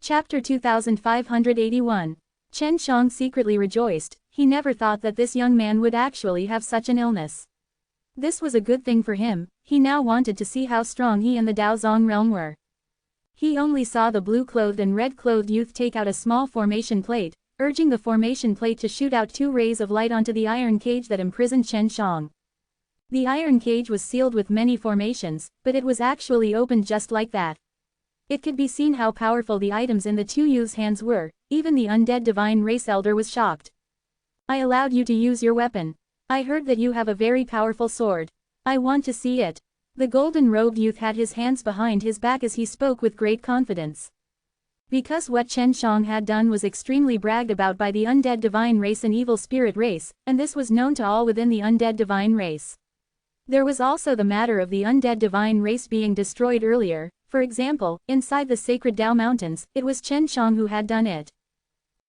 Chapter 2581. Chen Shang secretly rejoiced. He never thought that this young man would actually have such an illness. This was a good thing for him. He now wanted to see how strong he and the Daozong realm were. He only saw the blue-clothed and red-clothed youth take out a small formation plate, urging the formation plate to shoot out 2 rays of light onto the iron cage that imprisoned Chen Shang. The iron cage was sealed with many formations, but it was actually opened just like that. It could be seen how powerful the items in the 2 youths' hands were. Even the undead divine race elder was shocked. I allowed you to use your weapon. I heard that you have a very powerful sword. I want to see it. The golden-robed youth had his hands behind his back as he spoke with great confidence. Because what Chen Shang had done was extremely bragged about by the undead divine race and evil spirit race, and this was known to all within the undead divine race. There was also the matter of the undead divine race being destroyed earlier. For example, inside the sacred Dao Mountains, it was Chen Shang who had done it.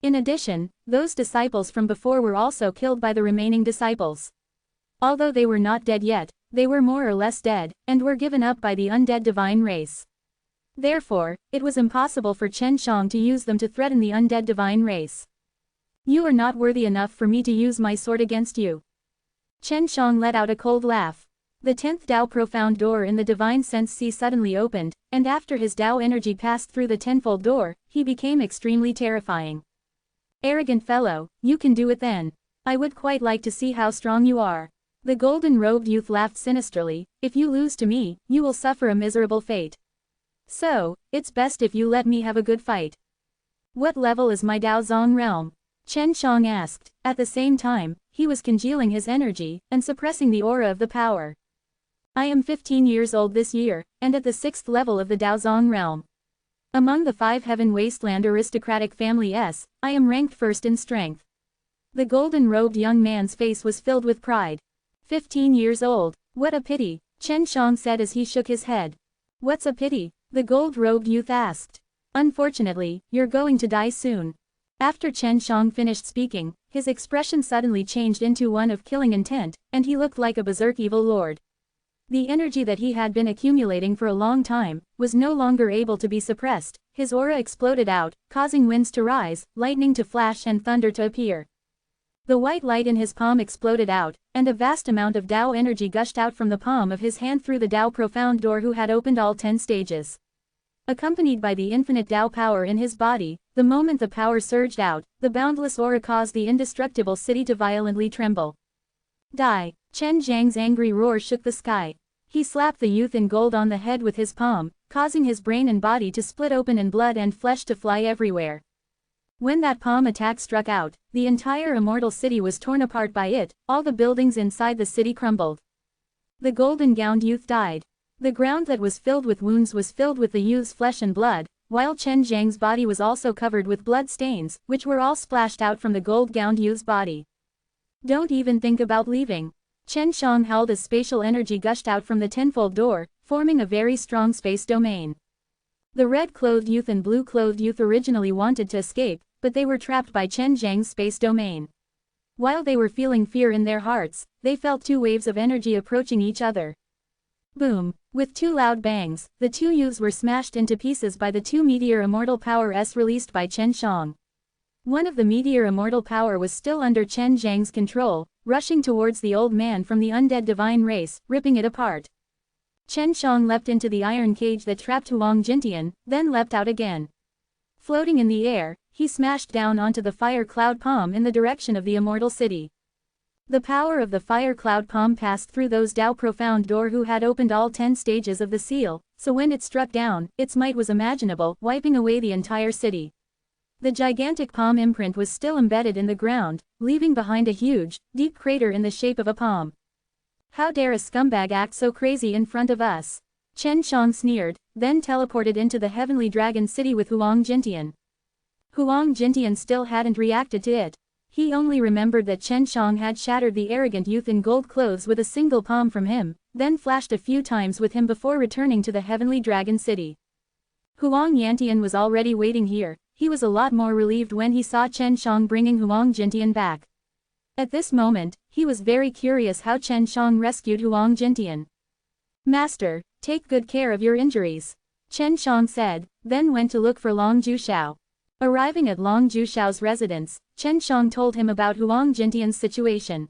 In addition, those disciples from before were also killed by the remaining disciples. Although they were not dead yet, they were more or less dead, and were given up by the undead divine race. Therefore, it was impossible for Chen Shang to use them to threaten the undead divine race. You are not worthy enough for me to use my sword against you. Chen Shang let out a cold laugh. The 10th Dao profound door in the divine sense sea suddenly opened, and after his Dao energy passed through the tenfold door, he became extremely terrifying. Arrogant fellow, you can do it then. I would quite like to see how strong you are. The golden-robed youth laughed sinisterly. If you lose to me, you will suffer a miserable fate. So, it's best if you let me have a good fight. What level is my Daozong realm? Chen Shang asked. At the same time, he was congealing his energy, and suppressing the aura of the power. I am 15 years old this year, and at the 6th level of the Daozong realm. Among the 5 heaven wasteland aristocratic families, I am ranked first in strength. The golden-robed young man's face was filled with pride. 15 years old, what a pity, Chen Shang said as he shook his head. What's a pity? The gold-robed youth asked. Unfortunately, you're going to die soon. After Chen Shang finished speaking, his expression suddenly changed into one of killing intent, and he looked like a berserk evil lord. The energy that he had been accumulating for a long time was no longer able to be suppressed. His aura exploded out, causing winds to rise, lightning to flash and thunder to appear. The white light in his palm exploded out, and a vast amount of Dao energy gushed out from the palm of his hand through the Dao profound door who had opened all 10 stages. Accompanied by the infinite Dao power in his body, the moment the power surged out, the boundless aura caused the indestructible city to violently tremble. Die! Chen Zhang's angry roar shook the sky. He slapped the youth in gold on the head with his palm, causing his brain and body to split open and blood and flesh to fly everywhere. When that palm attack struck out, the entire immortal city was torn apart by it, all the buildings inside the city crumbled. The golden-gowned youth died. The ground that was filled with wounds was filled with the youth's flesh and blood, while Chen Zhang's body was also covered with blood stains, which were all splashed out from the gold-gowned youth's body. Don't even think about leaving. Chen Shang howled as spatial energy gushed out from the tenfold door, forming a very strong space domain. The red-clothed youth and blue-clothed youth originally wanted to escape, but they were trapped by Chen Zhang's space domain. While they were feeling fear in their hearts, they felt 2 waves of energy approaching each other. Boom! With 2 loud bangs, the 2 youths were smashed into pieces by the 2 meteor immortal powers released by Chen Shang. One of the meteor immortal power was still under Chen Zhang's control, rushing towards the old man from the undead divine race, ripping it apart. Chen Shang leapt into the iron cage that trapped Huang Jintian, then leapt out again. Floating in the air, he smashed down onto the fire cloud palm in the direction of the immortal city. The power of the fire cloud palm passed through those Dao profound door who had opened all 10 stages of the seal, so when it struck down, its might was imaginable, wiping away the entire city. The gigantic palm imprint was still embedded in the ground, leaving behind a huge, deep crater in the shape of a palm. How dare a scumbag act so crazy in front of us? Chen Shang sneered, then teleported into the heavenly dragon city with Huang Jintian. Huang Jintian still hadn't reacted to it. He only remembered that Chen Shang had shattered the arrogant youth in gold clothes with a single palm from him, then flashed a few times with him before returning to the heavenly dragon city. Huang Yantian was already waiting here. He was a lot more relieved when he saw Chen Shang bringing Huang Jintian back. At this moment, he was very curious how Chen Shang rescued Huang Jintian. Master, take good care of your injuries. Chen Shang said, then went to look for Long Jushao. Arriving at Long Jushao's residence, Chen Shang told him about Huang Jintian's situation.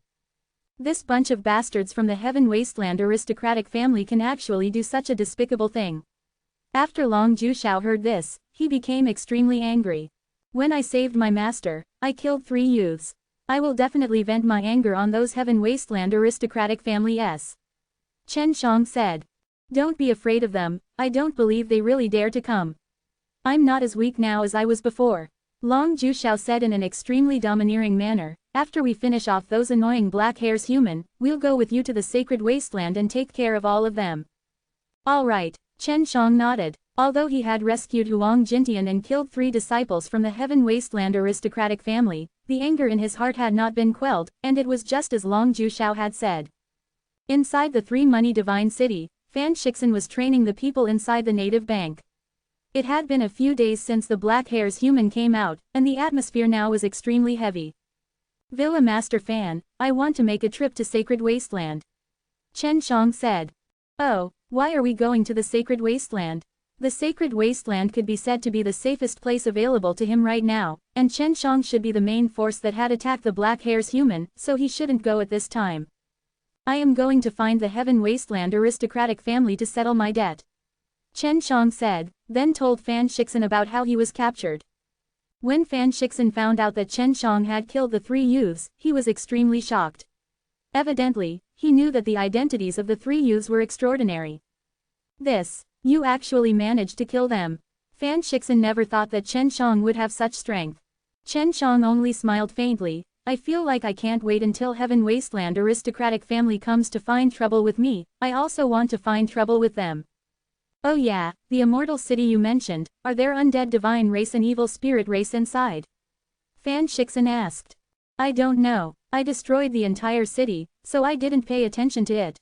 This bunch of bastards from the Heaven Wasteland aristocratic family can actually do such a despicable thing. After Long Jushao heard this, he became extremely angry. When I saved my master, I killed 3 youths. I will definitely vent my anger on those Heaven Wasteland aristocratic families. Chen Shang said. Don't be afraid of them, I don't believe they really dare to come. I'm not as weak now as I was before. Long Jushao said in an extremely domineering manner, after we finish off those annoying black hairs human, we'll go with you to the sacred wasteland and take care of all of them. All right, Chen Shang nodded. Although he had rescued Huang Jintian and killed 3 disciples from the Heaven Wasteland aristocratic family, the anger in his heart had not been quelled, and it was just as Long Jushao had said. Inside the 3 Money Divine City, Fan Shixin was training the people inside the native bank. It had been a few days since the black hairs human came out, and the atmosphere now was extremely heavy. Villa Master Fan, I want to make a trip to Sacred Wasteland. Chen Shang said. Oh, why are we going to the Sacred Wasteland? The Sacred Wasteland could be said to be the safest place available to him right now, and Chen Shang should be the main force that had attacked the black hairs human, so he shouldn't go at this time. I am going to find the Heaven Wasteland aristocratic family to settle my debt. Chen Shang said, then told Fan Shixin about how he was captured. When Fan Shixin found out that Chen Shang had killed the 3 youths, he was extremely shocked. Evidently, he knew that the identities of the 3 youths were extraordinary. You actually managed to kill them. Fan Shixin never thought that Chen Shang would have such strength. Chen Shang only smiled faintly. I feel like I can't wait until Heaven Wasteland aristocratic family comes to find trouble with me, I also want to find trouble with them. Oh yeah, the Immortal City you mentioned, are there undead divine race and evil spirit race inside? Fan Shixin asked. I don't know, I destroyed the entire city, so I didn't pay attention to it.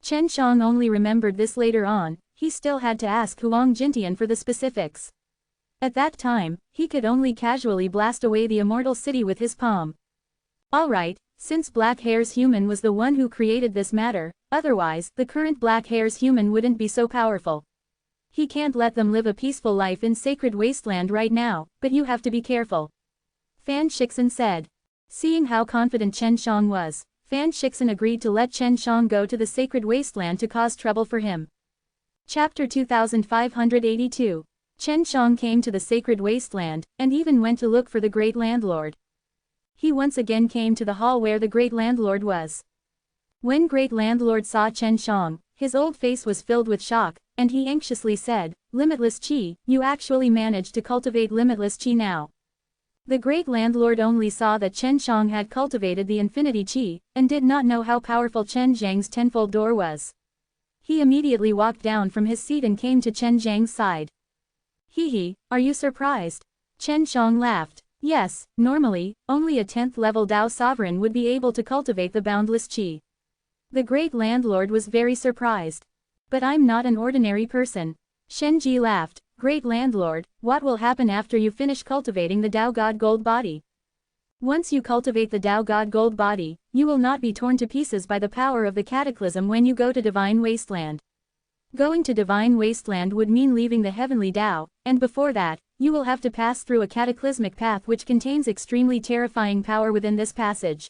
Chen Shang only remembered this later on. He still had to ask Huang Jintian for the specifics. At that time, he could only casually blast away the Immortal City with his palm. Alright, since Black Hair's human was the one who created this matter, otherwise, the current Black Hair's human wouldn't be so powerful. He can't let them live a peaceful life in Sacred Wasteland right now, but you have to be careful. Fan Shixin said. Seeing how confident Chen Shang was, Fan Shixin agreed to let Chen Shang go to the Sacred Wasteland to cause trouble for him. Chapter 2582. Chen Shang came to the Sacred Wasteland, and even went to look for the Great Landlord. He once again came to the hall where the Great Landlord was. When Great Landlord saw Chen Shang, his old face was filled with shock, and he anxiously said, Limitless Qi, you actually managed to cultivate Limitless Qi now. The Great Landlord only saw that Chen Shang had cultivated the Infinity Qi, and did not know how powerful Chen Zhang's tenfold door was. He immediately walked down from his seat and came to Chen Zhang's side. Hee, are you surprised? Chen Shang laughed. Yes, normally, only a 10th level Dao Sovereign would be able to cultivate the boundless Qi. The Great Landlord was very surprised. But I'm not an ordinary person. Shen Ji laughed. Great Landlord, what will happen after you finish cultivating the Dao God Gold Body? Once you cultivate the Dao God Gold Body, you will not be torn to pieces by the power of the Cataclysm when you go to Divine Wasteland. Going to Divine Wasteland would mean leaving the Heavenly Dao, and before that, you will have to pass through a cataclysmic path which contains extremely terrifying power within this passage.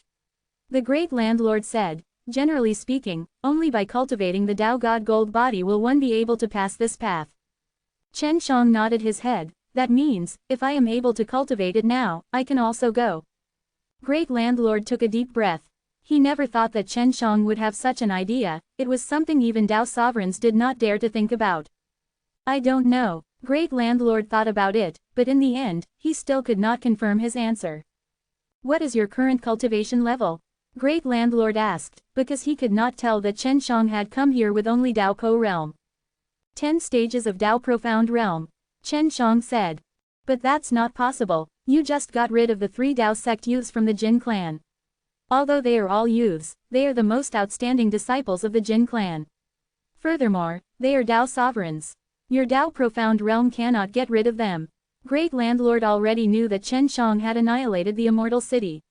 The Great Landlord said, generally speaking, only by cultivating the Dao God Gold Body will one be able to pass this path. Chen Shang nodded his head. That means, if I am able to cultivate it now, I can also go. Great Landlord took a deep breath. He never thought that Chen Shang would have such an idea, it was something even Dao Sovereigns did not dare to think about. I don't know. Great Landlord thought about it, but in the end, he still could not confirm his answer. What is your current cultivation level? Great Landlord asked, because he could not tell that Chen Shang had come here with only Dao Po Realm. 10 stages of Dao Profound Realm. Chen Shang said. But that's not possible, you just got rid of the 3 Dao sect youths from the Jin clan. Although they are all youths, they are the most outstanding disciples of the Jin clan. Furthermore, they are Dao Sovereigns. Your Dao Profound Realm cannot get rid of them. Great Landlord already knew that Chen Shang had annihilated the Immortal City.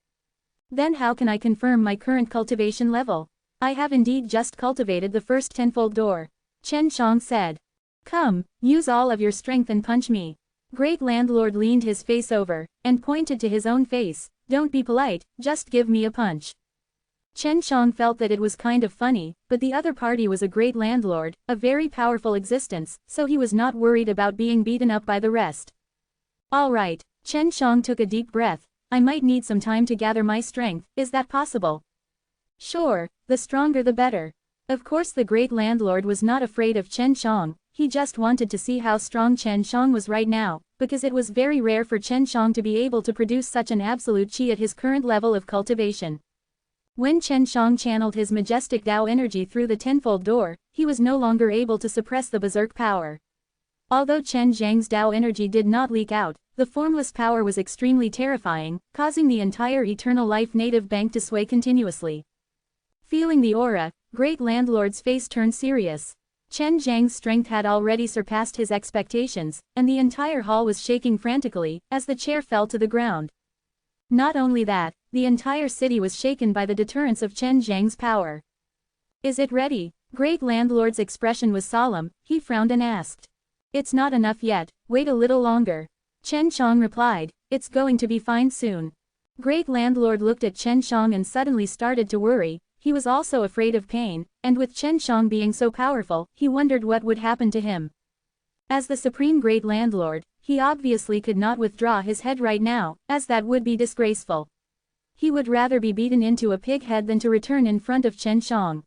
Then how can I confirm my current cultivation level? I have indeed just cultivated the first tenfold door. Chen Shang said. Come, use all of your strength and punch me. Great Landlord leaned his face over, and pointed to his own face. Don't be polite, just give me a punch. Chen Shang felt that it was kind of funny, but the other party was a great landlord, a very powerful existence, so he was not worried about being beaten up by the rest. Alright, Chen Shang took a deep breath. I might need some time to gather my strength, is that possible? Sure, the stronger the better. Of course the great landlord was not afraid of Chen Shang, he just wanted to see how strong Chen Shang was right now, because it was very rare for Chen Shang to be able to produce such an absolute chi at his current level of cultivation. When Chen Shang channeled his majestic Tao energy through the tenfold door, he was no longer able to suppress the berserk power. Although Chen Zhang's Tao energy did not leak out, the formless power was extremely terrifying, causing the entire Eternal Life native bank to sway continuously. Feeling the aura, Great Landlord's face turned serious. Chen Zhang's strength had already surpassed his expectations, and the entire hall was shaking frantically, as the chair fell to the ground. Not only that, the entire city was shaken by the deterrence of Chen Zhang's power. Is it ready? Great Landlord's expression was solemn, he frowned and asked. It's not enough yet, wait a little longer. Chen Shang replied, it's going to be fine soon. Great Landlord looked at Chen Shang and suddenly started to worry. He was also afraid of pain, and with Chen Shang being so powerful, he wondered what would happen to him. As the Supreme Great Landlord, he obviously could not withdraw his head right now, as that would be disgraceful. He would rather be beaten into a pig head than to return in front of Chen Shang.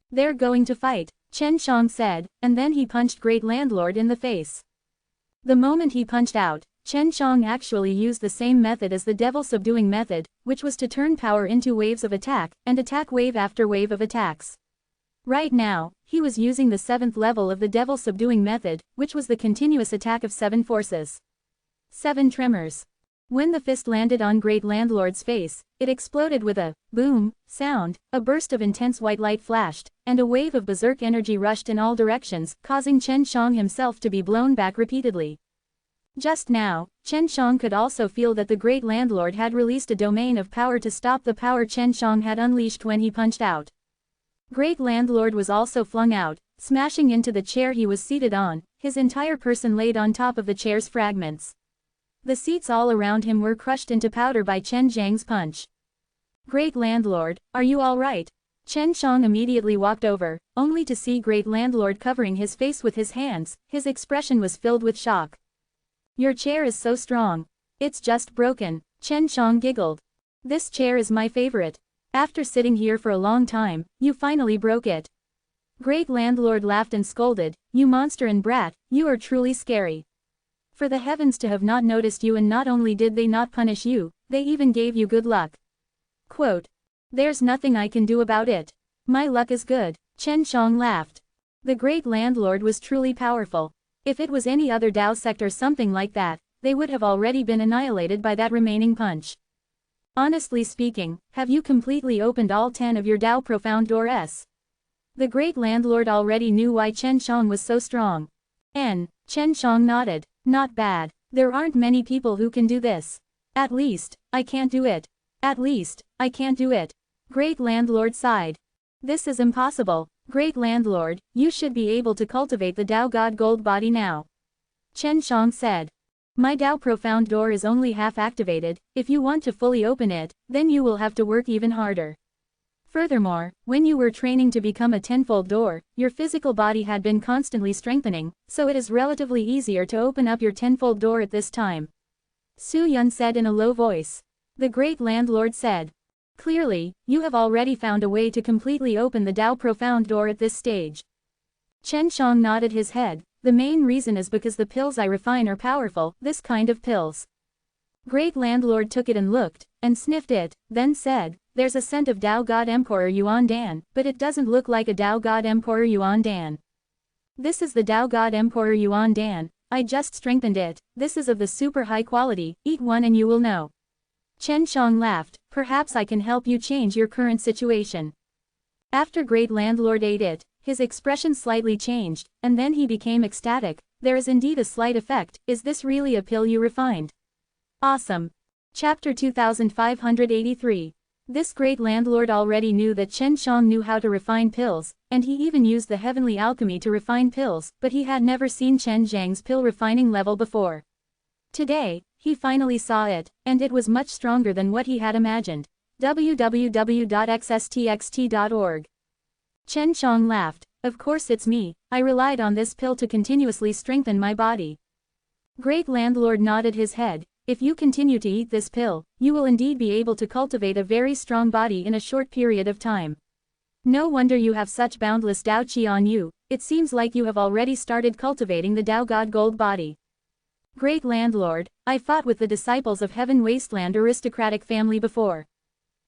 They're going to fight, Chen Shang said, and then he punched Great Landlord in the face. The moment he punched out, Chen Shang actually used the same method as the devil subduing method, which was to turn power into waves of attack, and attack wave after wave of attacks. Right now, he was using the 7th level of the devil subduing method, which was the continuous attack of 7 forces. 7 tremors. When the fist landed on Great Landlord's face, it exploded with a boom sound, a burst of intense white light flashed, and a wave of berserk energy rushed in all directions, causing Chen Shang himself to be blown back repeatedly. Just now, Chen Shang could also feel that the Great Landlord had released a domain of power to stop the power Chen Shang had unleashed when he punched out. Great Landlord was also flung out, smashing into the chair he was seated on, his entire person laid on top of the chair's fragments. The seats all around him were crushed into powder by Chen Zhang's punch. Great Landlord, are you all right? Chen Shang immediately walked over, only to see Great Landlord covering his face with his hands. His expression was filled with shock. Your chair is so strong. It's just broken, Chen Shang giggled. This chair is my favorite. After sitting here for a long time, you finally broke it. Great Landlord laughed and scolded, you monster and brat, you are truly scary. For the heavens to have not noticed you, and not only did they not punish you, they even gave you good luck. Quote. There's nothing I can do about it. My luck is good, Chen Shang laughed. The Great Landlord was truly powerful. If it was any other Dao sect or something like that, they would have already been annihilated by that remaining punch. Honestly speaking, have you completely opened all 10 of your Dao profound doors? The Great Landlord already knew why Chen Shang was so strong. Chen Shang nodded. Not bad. There aren't many people who can do this. At least, I can't do it. At least, I can't do it. Great Landlord sighed. This is impossible. Great Landlord, you should be able to cultivate the Tao God Gold body now. Chen Shang said. My Tao profound door is only half activated. If you want to fully open it, then you will have to work even harder. Furthermore, when you were training to become a tenfold door, your physical body had been constantly strengthening, so it is relatively easier to open up your tenfold door at this time. Su Yun said in a low voice. The Great Landlord said. Clearly, you have already found a way to completely open the Tao profound door at this stage. Chen Shang nodded his head. The main reason is because the pills I refine are powerful, this kind of pills. Great Landlord took it and looked, and sniffed it, then said, there's a scent of Tao God Emperor Yuan Dan, but it doesn't look like a Tao God Emperor Yuan Dan. This is the Tao God Emperor Yuan Dan, I just strengthened it, this is of the super high quality, eat one and you will know. Chen Shang laughed, perhaps I can help you change your current situation. After Great Landlord ate it, his expression slightly changed, and then he became ecstatic. There is indeed a slight effect, is this really a pill you refined? Awesome. Chapter 2583. This great landlord already knew that Chen Shang knew how to refine pills, and he even used the heavenly alchemy to refine pills, but he had never seen Chen Zhang's pill refining level before. Today, he finally saw it, and it was much stronger than what he had imagined. www.xstxt.org. Chen Shang laughed. Of course it's me, I relied on this pill to continuously strengthen my body. Great landlord nodded his head. If you continue to eat this pill, you will indeed be able to cultivate a very strong body in a short period of time. No wonder you have such boundless Tao Qi on you, it seems like you have already started cultivating the Tao God Gold body. Great landlord, I fought with the disciples of Heaven Wasteland aristocratic family before.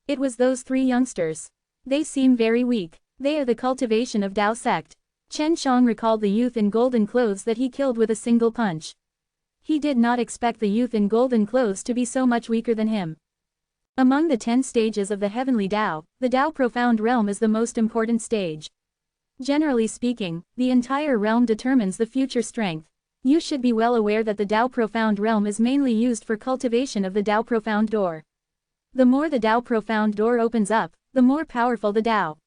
It was those 3 youngsters. They seem very weak. They are the cultivation of Tao sect. Chen Shang recalled the youth in golden clothes that he killed with a single punch. He did not expect the youth in golden clothes to be so much weaker than him. Among the 10 stages of the heavenly Tao, the Tao profound realm is the most important stage. Generally speaking, the entire realm determines the future strength. You should be well aware that the Tao profound realm is mainly used for cultivation of the Tao profound door. The more the Tao profound door opens up, the more powerful the Tao.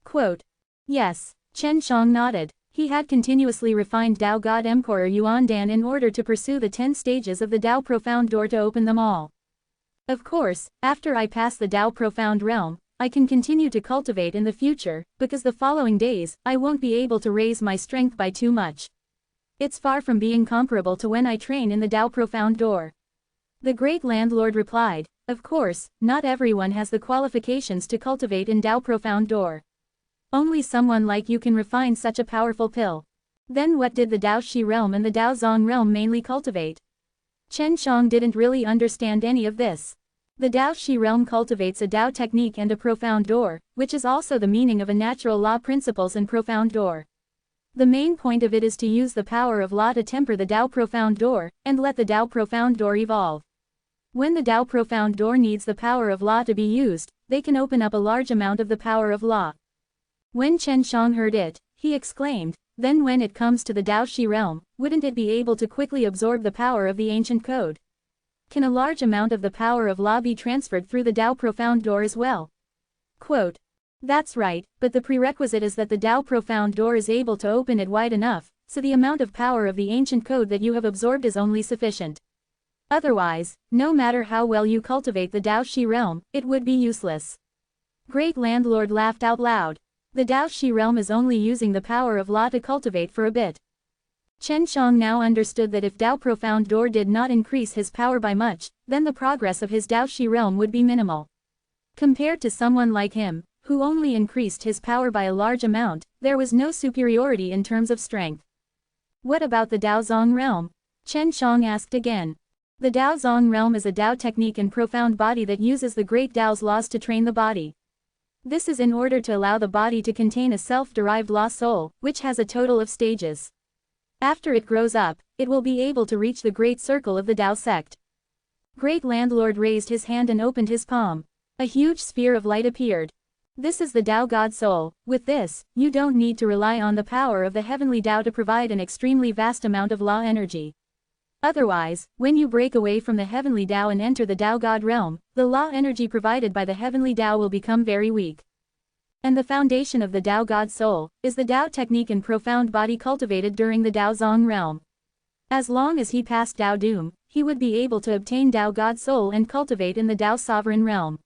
Quote. Yes, Chen Shang nodded. He had continuously refined Tao God Emperor Yuan Dan in order to pursue the 10 stages of the Tao profound door to open them all. Of course, after I pass the Tao profound realm, I can continue to cultivate in the future, because the following days, I won't be able to raise my strength by too much. It's far from being comparable to when I train in the Tao profound door. The great landlord replied, of course, not everyone has the qualifications to cultivate in Tao profound door. Only someone like you can refine such a powerful pill. Then what did the Tao Shi realm and the Tao Zong realm mainly cultivate? Chen Shang didn't really understand any of this. The Tao Shi realm cultivates a Tao technique and a profound door, which is also the meaning of a natural law principles and profound door. The main point of it is to use the power of law to temper the Tao profound door, and let the Tao profound door evolve. When the Tao profound door needs the power of law to be used, they can open up a large amount of the power of law. When Chen Shang heard it, he exclaimed, then when it comes to the Tao Shi realm, wouldn't it be able to quickly absorb the power of the ancient code? Can a large amount of the power of law be transferred through the Tao profound door as well? Quote. That's right, but the prerequisite is that the Tao profound door is able to open it wide enough, so the amount of power of the ancient code that you have absorbed is only sufficient. Otherwise, no matter how well you cultivate the Tao Shi realm, it would be useless. Great landlord laughed out loud. The Tao Shi realm is only using the power of law to cultivate for a bit. Chen Shang now understood that if Tao profound door did not increase his power by much, then the progress of his Tao Shi realm would be minimal. Compared to someone like him, who only increased his power by a large amount, there was no superiority in terms of strength. What about the Tao Zong realm? Chen Shang asked again. The Tao Zong realm is a Tao technique and profound body that uses the great Tao's laws to train the body. This is in order to allow the body to contain a self-derived law soul, which has a total of stages. After it grows up, it will be able to reach the great circle of the Tao sect. Great landlord raised his hand and opened his palm. A huge sphere of light appeared. This is the Tao God soul. With this, you don't need to rely on the power of the heavenly Tao to provide an extremely vast amount of law energy. Otherwise, when you break away from the heavenly Tao and enter the Tao God realm, the law energy provided by the heavenly Tao will become very weak. And the foundation of the Tao God soul is the Tao technique and profound body cultivated during the Tao Zong realm. As long as he passed Tao Doom, he would be able to obtain Tao God soul and cultivate in the Tao sovereign realm.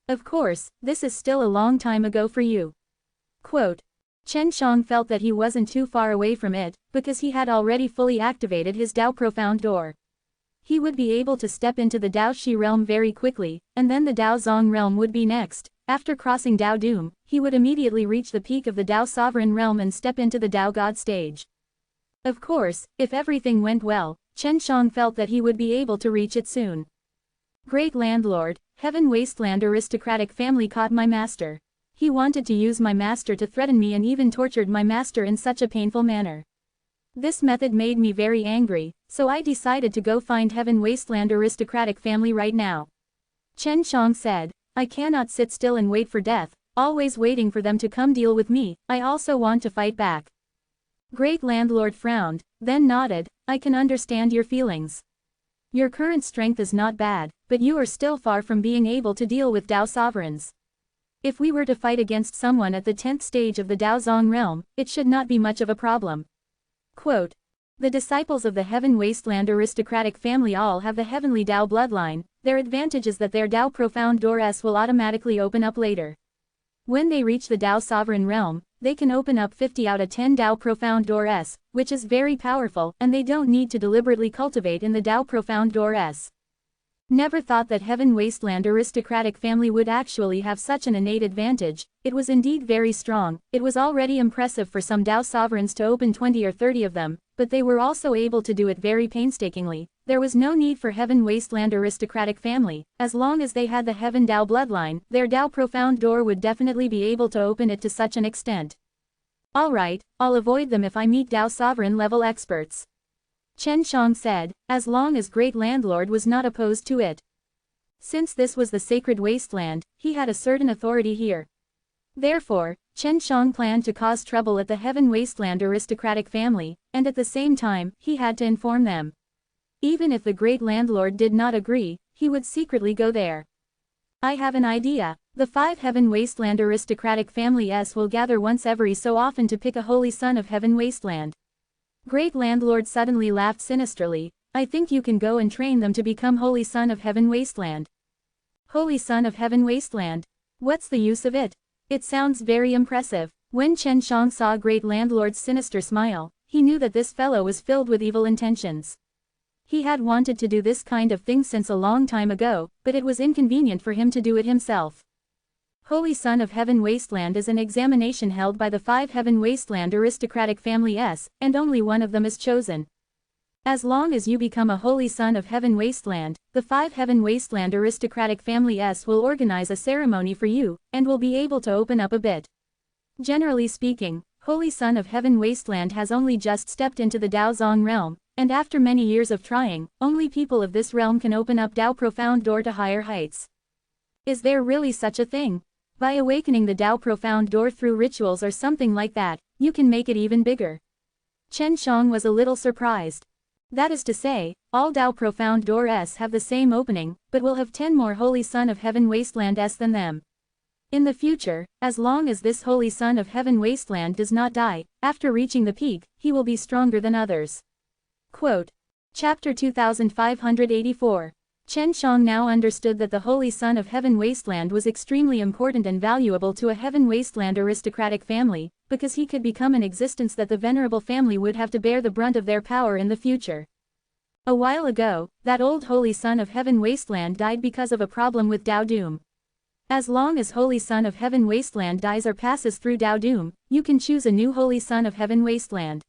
Of course, this is still a long time ago for you. Quote. Chen Shang felt that he wasn't too far away from it, because he had already fully activated his Tao profound door. He would be able to step into the Tao Shi realm very quickly, and then the Tao Zong realm would be next. After crossing Tao Doom, he would immediately reach the peak of the Tao sovereign realm and step into the Tao God stage. Of course, if everything went well, Chen Shang felt that he would be able to reach it soon. Great landlord, Heaven Wasteland aristocratic family caught my master. He wanted to use my master to threaten me and even tortured my master in such a painful manner. This method made me very angry, so I decided to go find Heaven Wasteland aristocratic family right now. Chen Shang said, I cannot sit still and wait for death, always waiting for them to come deal with me, I also want to fight back. Great landlord frowned, then nodded, I can understand your feelings. Your current strength is not bad, but you are still far from being able to deal with Dao sovereigns. If we were to fight against someone at the 10th stage of the Dao Zong realm, it should not be much of a problem. Quote, the disciples of the Heaven Wasteland aristocratic family all have the heavenly Dao bloodline. Their advantage is that their Dao profound doors will automatically open up later. When they reach the Dao sovereign realm, they can open up 50 out of 10 Dao profound doors, which is very powerful, and they don't need to deliberately cultivate in the Dao profound doors. Never thought that Heaven Wasteland aristocratic family would actually have such an innate advantage. It was indeed very strong. It was already impressive for some Dao sovereigns to open 20 or 30 of them, but they were also able to do it very painstakingly. There was no need for Heaven Wasteland aristocratic family. As long as they had the Heaven Dao bloodline, their Dao profound door would definitely be able to open it to such an extent. Alright, I'll avoid them if I meet Dao sovereign level experts. Chen Shang said, as long as Great Landlord was not opposed to it. Since this was the sacred wasteland, he had a certain authority here. Therefore, Chen Shang planned to cause trouble at the Heaven Wasteland aristocratic family, and at the same time, he had to inform them. Even if the Great Landlord did not agree, he would secretly go there. I have an idea. The 5 Heaven Wasteland aristocratic families will gather once every so often to pick a holy son of Heaven Wasteland. Great Landlord suddenly laughed sinisterly. I think you can go and train them to become Holy Son of Heaven Wasteland. Holy Son of Heaven Wasteland? What's the use of it? It sounds very impressive. When Chen Shang saw Great Landlord's sinister smile, he knew that this fellow was filled with evil intentions. He had wanted to do this kind of thing since a long time ago, but it was inconvenient for him to do it himself. Holy Son of Heaven Wasteland is an examination held by the 5 Heaven Wasteland aristocratic families, and only one of them is chosen. As long as you become a Holy Son of Heaven Wasteland, the 5 Heaven Wasteland aristocratic families will organize a ceremony for you, and will be able to open up a bit. Generally speaking, Holy Son of Heaven Wasteland has only just stepped into the Dao Zong realm, and after many years of trying, only people of this realm can open up Dao profound door to higher heights. Is there really such a thing? By awakening the Dao profound door through rituals or something like that, you can make it even bigger. Chen Shang was a little surprised. That is to say, all Dao profound doors have the same opening, but will have 10 more Holy Son of Heaven Wastelands than them. In the future, as long as this Holy Son of Heaven Wasteland does not die, after reaching the peak, he will be stronger than others. Quote. Chapter 2584. Chen Shang now understood that the Holy Son of Heaven Wasteland was extremely important and valuable to a Heaven Wasteland aristocratic family, because he could become an existence that the Venerable family would have to bear the brunt of their power in the future. A while ago, that old Holy Son of Heaven Wasteland died because of a problem with Dao Doom. As long as Holy Son of Heaven Wasteland dies or passes through Dao Doom, you can choose a new Holy Son of Heaven Wasteland.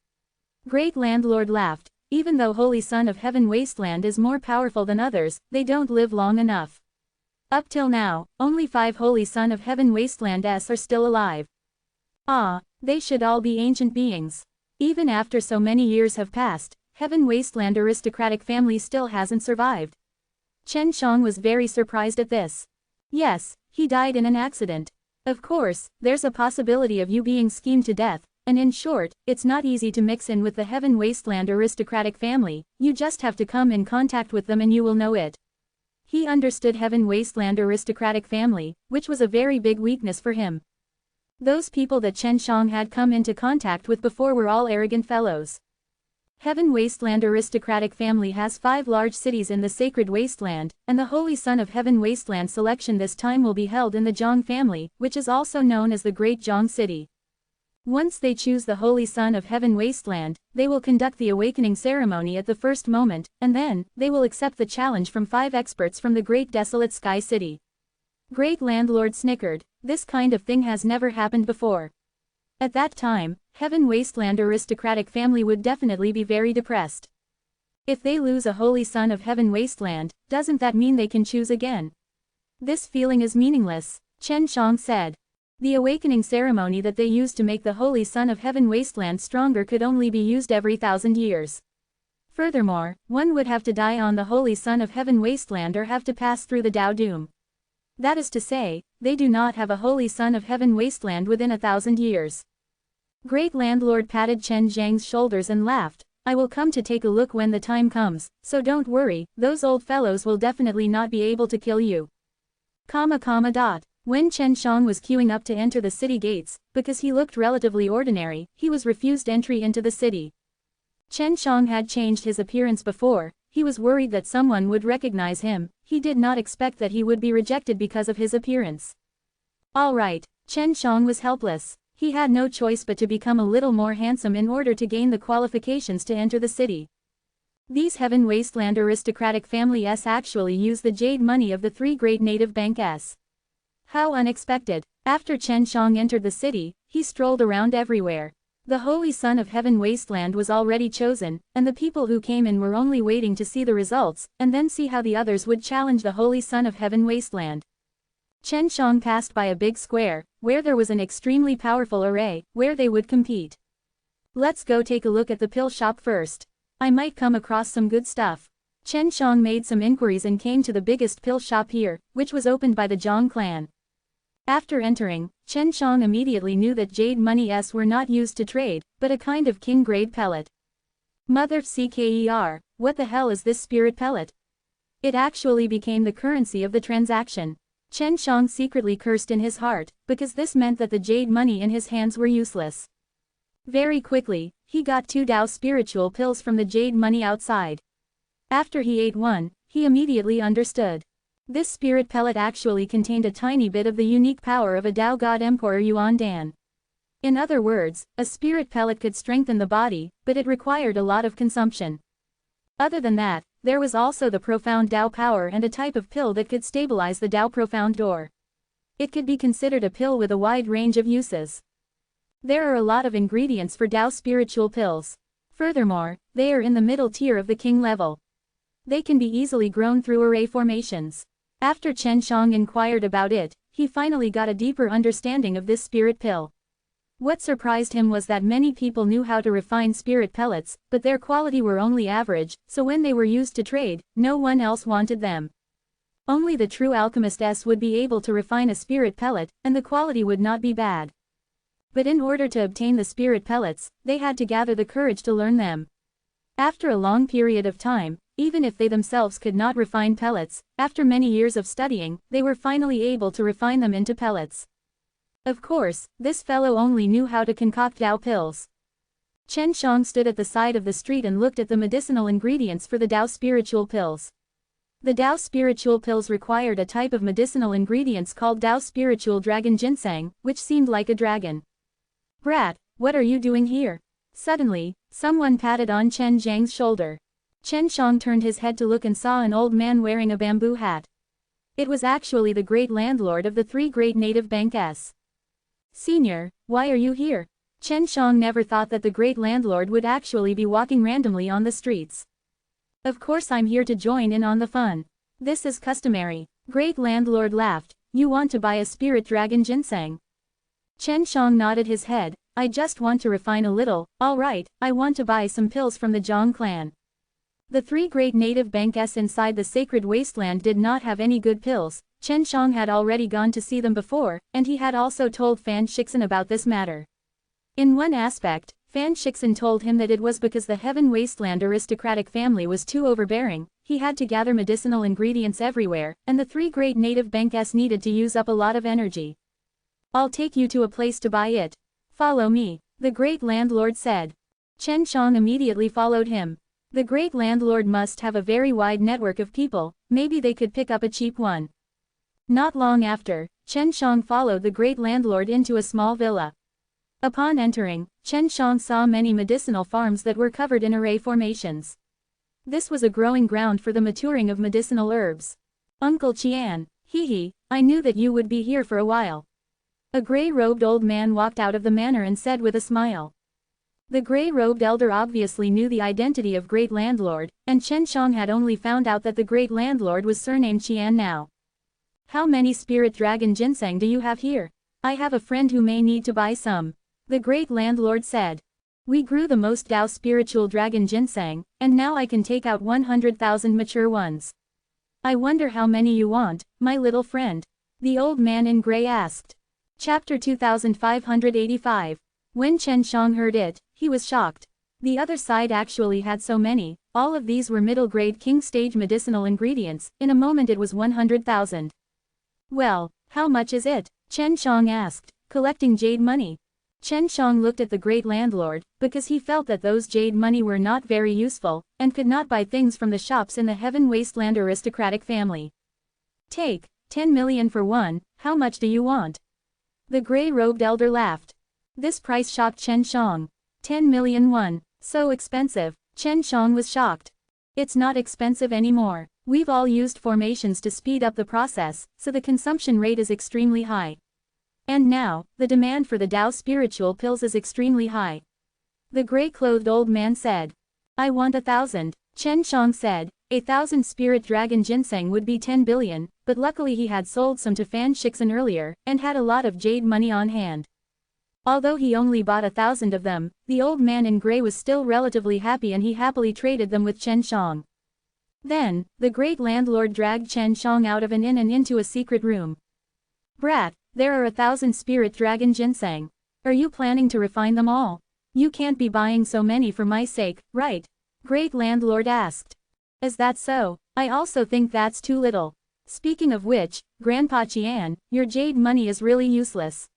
Great Landlord laughed. Even though Holy Son of Heaven Wasteland is more powerful than others, they don't live long enough. Up till now, only 5 Holy Son of Heaven Wastelands are still alive. Ah, they should all be ancient beings. Even after so many years have passed, Heaven Wasteland aristocratic family still hasn't survived. Chen Shang was very surprised at this. Yes, he died in an accident. Of course, there's a possibility of you being schemed to death. And in short, it's not easy to mix in with the Heaven Wasteland aristocratic family, you just have to come in contact with them and you will know it. He understood Heaven Wasteland aristocratic family, which was a very big weakness for him. Those people that Chen Shang had come into contact with before were all arrogant fellows. Heaven Wasteland aristocratic family has 5 large cities in the sacred wasteland, and the Holy Son of Heaven Wasteland selection this time will be held in the Zhang family, which is also known as the Great Zhang City. Once they choose the Holy Son of Heaven Wasteland, they will conduct the awakening ceremony at the first moment, and then, they will accept the challenge from 5 experts from the Great Desolate Sky City. Great Landlord snickered. This kind of thing has never happened before. At that time, Heaven Wasteland aristocratic family would definitely be very depressed. If they lose a Holy Son of Heaven Wasteland, doesn't that mean they can choose again? This feeling is meaningless, Chen Shang said. The awakening ceremony that they used to make the Holy Son of Heaven Wasteland stronger could only be used every 1,000 years. Furthermore, one would have to die on the Holy Son of Heaven Wasteland or have to pass through the Dao Doom. That is to say, they do not have a Holy Son of Heaven Wasteland within 1,000 years. Great Landlord patted Chen Zhang's shoulders and laughed. I will come to take a look when the time comes, so don't worry, those old fellows will definitely not be able to kill you. When Chen Shang was queuing up to enter the city gates, because he looked relatively ordinary, he was refused entry into the city. Chen Shang had changed his appearance before, he was worried that someone would recognize him, he did not expect that he would be rejected because of his appearance. Alright, Chen Shang was helpless, he had no choice but to become a little more handsome in order to gain the qualifications to enter the city. These Heaven Wasteland aristocratic families actually use the jade money of the three great native banks. How unexpected! After Chen Shang entered the city, he strolled around everywhere. The Holy Son of Heaven Wasteland was already chosen, and the people who came in were only waiting to see the results, and then see how the others would challenge the Holy Son of Heaven Wasteland. Chen Shang passed by a big square, where there was an extremely powerful array, where they would compete. Let's go take a look at the pill shop first. I might come across some good stuff. Chen Shang made some inquiries and came to the biggest pill shop here, which was opened by the Zhang clan. After entering, Chen Shang immediately knew that jade monies were not used to trade, but a kind of king-grade pellet. Mother CKER, what the hell is this spirit pellet? It actually became the currency of the transaction. Chen Shang secretly cursed in his heart, because this meant that the jade money in his hands were useless. Very quickly, he got 2 Dao spiritual pills from the jade money outside. After he ate one, he immediately understood. This spirit pellet actually contained a tiny bit of the unique power of a Dao God Emperor Yuan Dan. In other words, a spirit pellet could strengthen the body, but it required a lot of consumption. Other than that, there was also the profound Dao power and a type of pill that could stabilize the Dao profound door. It could be considered a pill with a wide range of uses. There are a lot of ingredients for Dao spiritual pills. Furthermore, they are in the middle tier of the king level. They can be easily grown through array formations. After Chen Shang inquired about it, he finally got a deeper understanding of this spirit pill. What surprised him was that many people knew how to refine spirit pellets, but their quality were only average, so when they were used to trade, no one else wanted them. Only the true alchemists would be able to refine a spirit pellet, and the quality would not be bad. But in order to obtain the spirit pellets, they had to gather the courage to learn them. After a long period of time, even if they themselves could not refine pellets, after many years of studying, they were finally able to refine them into pellets. Of course, this fellow only knew how to concoct Dao pills. Chen Shang stood at the side of the street and looked at the medicinal ingredients for the Dao spiritual pills. The Dao spiritual pills required a type of medicinal ingredients called Dao spiritual dragon ginseng, which seemed like a dragon. Brat, what are you doing here? Suddenly, someone patted on Chen Zhang's shoulder. Chen Shang turned his head to look and saw an old man wearing a bamboo hat. It was actually the great landlord of the three great native banks. Senior, why are you here? Chen Shang never thought that the great landlord would actually be walking randomly on the streets. Of course I'm here to join in on the fun. This is customary. Great landlord laughed. You want to buy a spirit dragon ginseng? Chen Shang nodded his head. I just want to refine a little. Alright, I want to buy some pills from the Zhang clan. The three great native banks inside the sacred wasteland did not have any good pills. Chen Shang had already gone to see them before, and he had also told Fan Shixin about this matter. In one aspect, Fan Shixin told him that it was because the Heaven Wasteland aristocratic family was too overbearing, he had to gather medicinal ingredients everywhere, and the three great native banks needed to use up a lot of energy. I'll take you to a place to buy it. Follow me, the great landlord said. Chen Shang immediately followed him. The great landlord must have a very wide network of people, maybe they could pick up a cheap one. Not long after, Chen Shang followed the great landlord into a small villa. Upon entering, Chen Shang saw many medicinal farms that were covered in array formations. This was a growing ground for the maturing of medicinal herbs. Uncle Qian, hee, I knew that you would be here for a while. A gray-robed old man walked out of the manor and said with a smile. The gray-robed elder obviously knew the identity of great landlord, and Chen Shang had only found out that the great landlord was surnamed Qian now. How many spirit dragon ginseng do you have here? I have a friend who may need to buy some. The great landlord said. We grew the most Dao spiritual dragon ginseng, and now I can take out 100,000 mature ones. I wonder how many you want, my little friend. The old man in gray asked. Chapter 2585. When Chen Shang heard it, he was shocked. The other side actually had so many, all of these were middle-grade king-stage medicinal ingredients, in a moment it was 100,000. Well, how much is it? Chen Shang asked, collecting jade money. Chen Shang looked at the great landlord, because he felt that those jade money were not very useful, and could not buy things from the shops in the Heaven Wasteland aristocratic family. Take, 10 million for one, how much do you want? The grey-robed elder laughed. This price shocked Chen Shang. 10 million won, so expensive. Chen Shang was shocked. It's not expensive anymore. We've all used formations to speed up the process, so the consumption rate is extremely high. And now, the demand for the Tao spiritual pills is extremely high. The grey-clothed old man said. I want 1,000. Chen Shang said, 1,000 spirit dragon ginseng would be 10 billion, but luckily he had sold some to Fan Shixin earlier, and had a lot of jade money on hand. Although he only bought 1,000 of them, the old man in grey was still relatively happy and he happily traded them with Chen Shang. Then, the great landlord dragged Chen Shang out of an inn and into a secret room. Brat, there are 1,000 spirit dragon ginseng. Are you planning to refine them all? You can't be buying so many for my sake, right? Great landlord asked. Is that so? I also think that's too little. Speaking of which, Grandpa Qian, your jade money is really useless.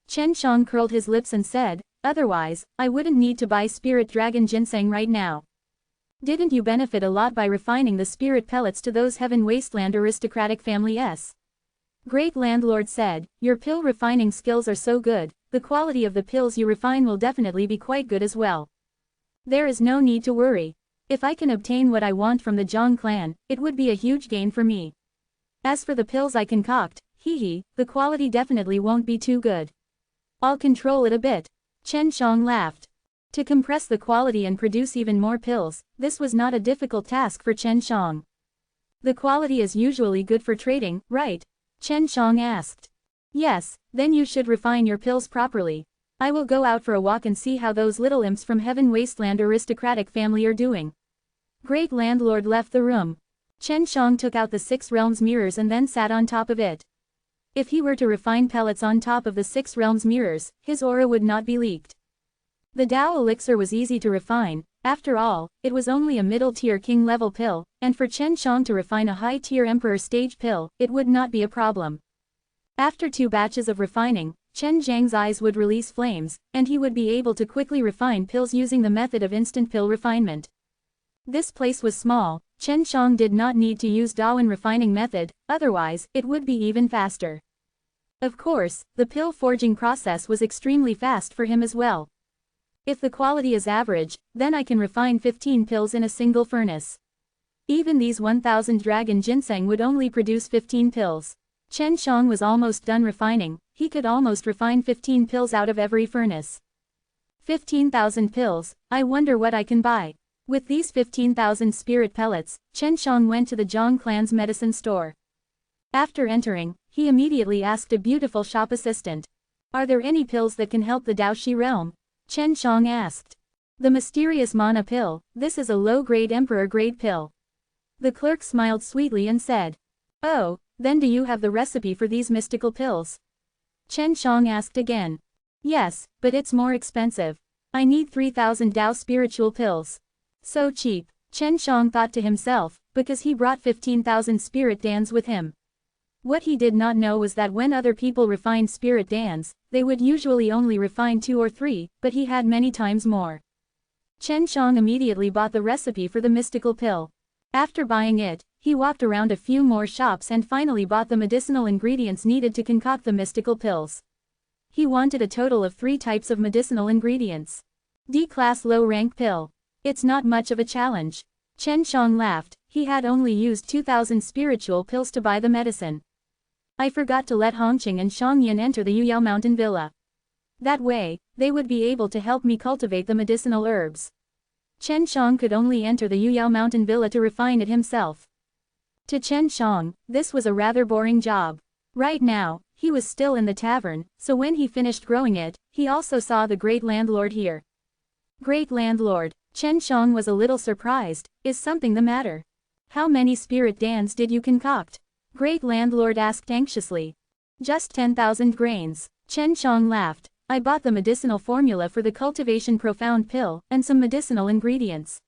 Chen Shang curled his lips and said, otherwise, I wouldn't need to buy spirit dragon ginseng right now. Didn't you benefit a lot by refining the spirit pellets to those Heaven Wasteland aristocratic families? Great landlord said, your pill refining skills are so good, the quality of the pills you refine will definitely be quite good as well. There is no need to worry. If I can obtain what I want from the Zhang clan, it would be a huge gain for me. As for the pills I concoct, the quality definitely won't be too good. I'll control it a bit. Chen Shang laughed. To compress the quality and produce even more pills, this was not a difficult task for Chen Shang. The quality is usually good for trading, right? Chen Shang asked. Yes, then you should refine your pills properly. I will go out for a walk and see how those little imps from Heaven Wasteland aristocratic family are doing. Great landlord left the room. Chen Shang took out the 6 realms mirrors and then sat on top of it. If he were to refine pellets on top of the 6 realms mirrors, his aura would not be leaked. The Tao elixir was easy to refine, after all, it was only a middle-tier king-level pill, and for Chen Shang to refine a high-tier emperor stage pill, it would not be a problem. After 2 batches of refining, Chen Zhang's eyes would release flames, and he would be able to quickly refine pills using the method of instant pill refinement. This place was small, Chen Shang did not need to use Dawen refining method, otherwise, it would be even faster. Of course, the pill forging process was extremely fast for him as well. If the quality is average, then I can refine 15 pills in a single furnace. Even these 1,000 dragon ginseng would only produce 15 pills. Chen Shang was almost done refining, he could almost refine 15 pills out of every furnace. 15,000 pills, I wonder what I can buy. With these 15,000 spirit pellets, Chen Shang went to the Zhang clan's medicine store. After entering, he immediately asked a beautiful shop assistant. Are there any pills that can help the Daoshi realm? Chen Shang asked. The mysterious mana pill, this is a low-grade emperor-grade pill. The clerk smiled sweetly and said. Oh, then do you have the recipe for these mystical pills? Chen Shang asked again. Yes, but it's more expensive. I need 3,000 Tao spiritual pills. So cheap, Chen Shang thought to himself, because he brought 15,000 spirit dans with him. What he did not know was that when other people refined spirit dans, they would usually only refine 2 or 3, but he had many times more. Chen Shang immediately bought the recipe for the mystical pill. After buying it, he walked around a few more shops and finally bought the medicinal ingredients needed to concoct the mystical pills. He wanted a total of 3 types of medicinal ingredients. D-class low-rank pill. It's not much of a challenge. Chen Shang laughed, he had only used 2,000 spiritual pills to buy the medicine. I forgot to let Hongqing and Shangyan enter the Yuyao Mountain Villa. That way, they would be able to help me cultivate the medicinal herbs. Chen Shang could only enter the Yuyao Mountain Villa to refine it himself. To Chen Shang, this was a rather boring job. Right now, he was still in the tavern, so when he finished growing it, he also saw the great landlord here. Great landlord, Chen Shang was a little surprised, is something the matter? How many spirit dans did you concoct? Great landlord asked anxiously. Just 10,000 grains. Chen Shang laughed, I bought the medicinal formula for the cultivation profound pill, and some medicinal ingredients.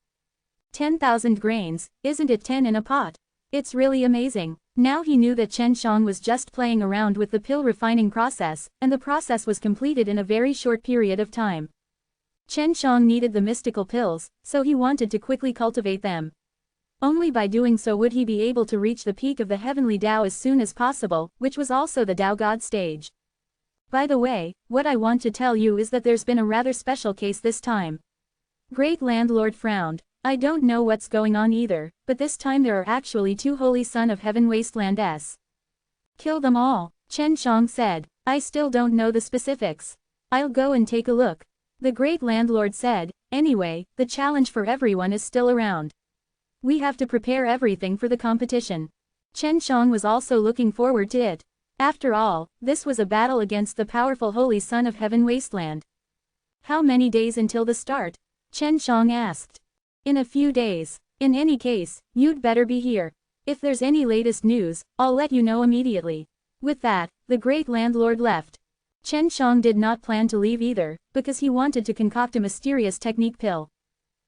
10,000 grains, isn't it 10 in a pot? It's really amazing. Now he knew that Chen Shang was just playing around with the pill refining process, and the process was completed in a very short period of time. Chen Shang needed the mystical pills, so he wanted to quickly cultivate them. Only by doing so would he be able to reach the peak of the heavenly Tao as soon as possible, which was also the Tao God stage. By the way, what I want to tell you is that there's been a rather special case this time. Great Landlord frowned. I don't know what's going on either, but this time there are actually 2 holy Son of Heaven wastelands. Kill them all, Chen Shang said. I still don't know the specifics. I'll go and take a look. The Great Landlord said. Anyway, the challenge for everyone is still around. We have to prepare everything for the competition. Chen Shang was also looking forward to it. After all, this was a battle against the powerful Holy Son of Heaven wasteland. How many days until the start? Chen Shang asked. In a few days. In any case, you'd better be here. If there's any latest news, I'll let you know immediately. With that, the Great Landlord left. Chen Shang did not plan to leave either, because he wanted to concoct a mysterious technique pill.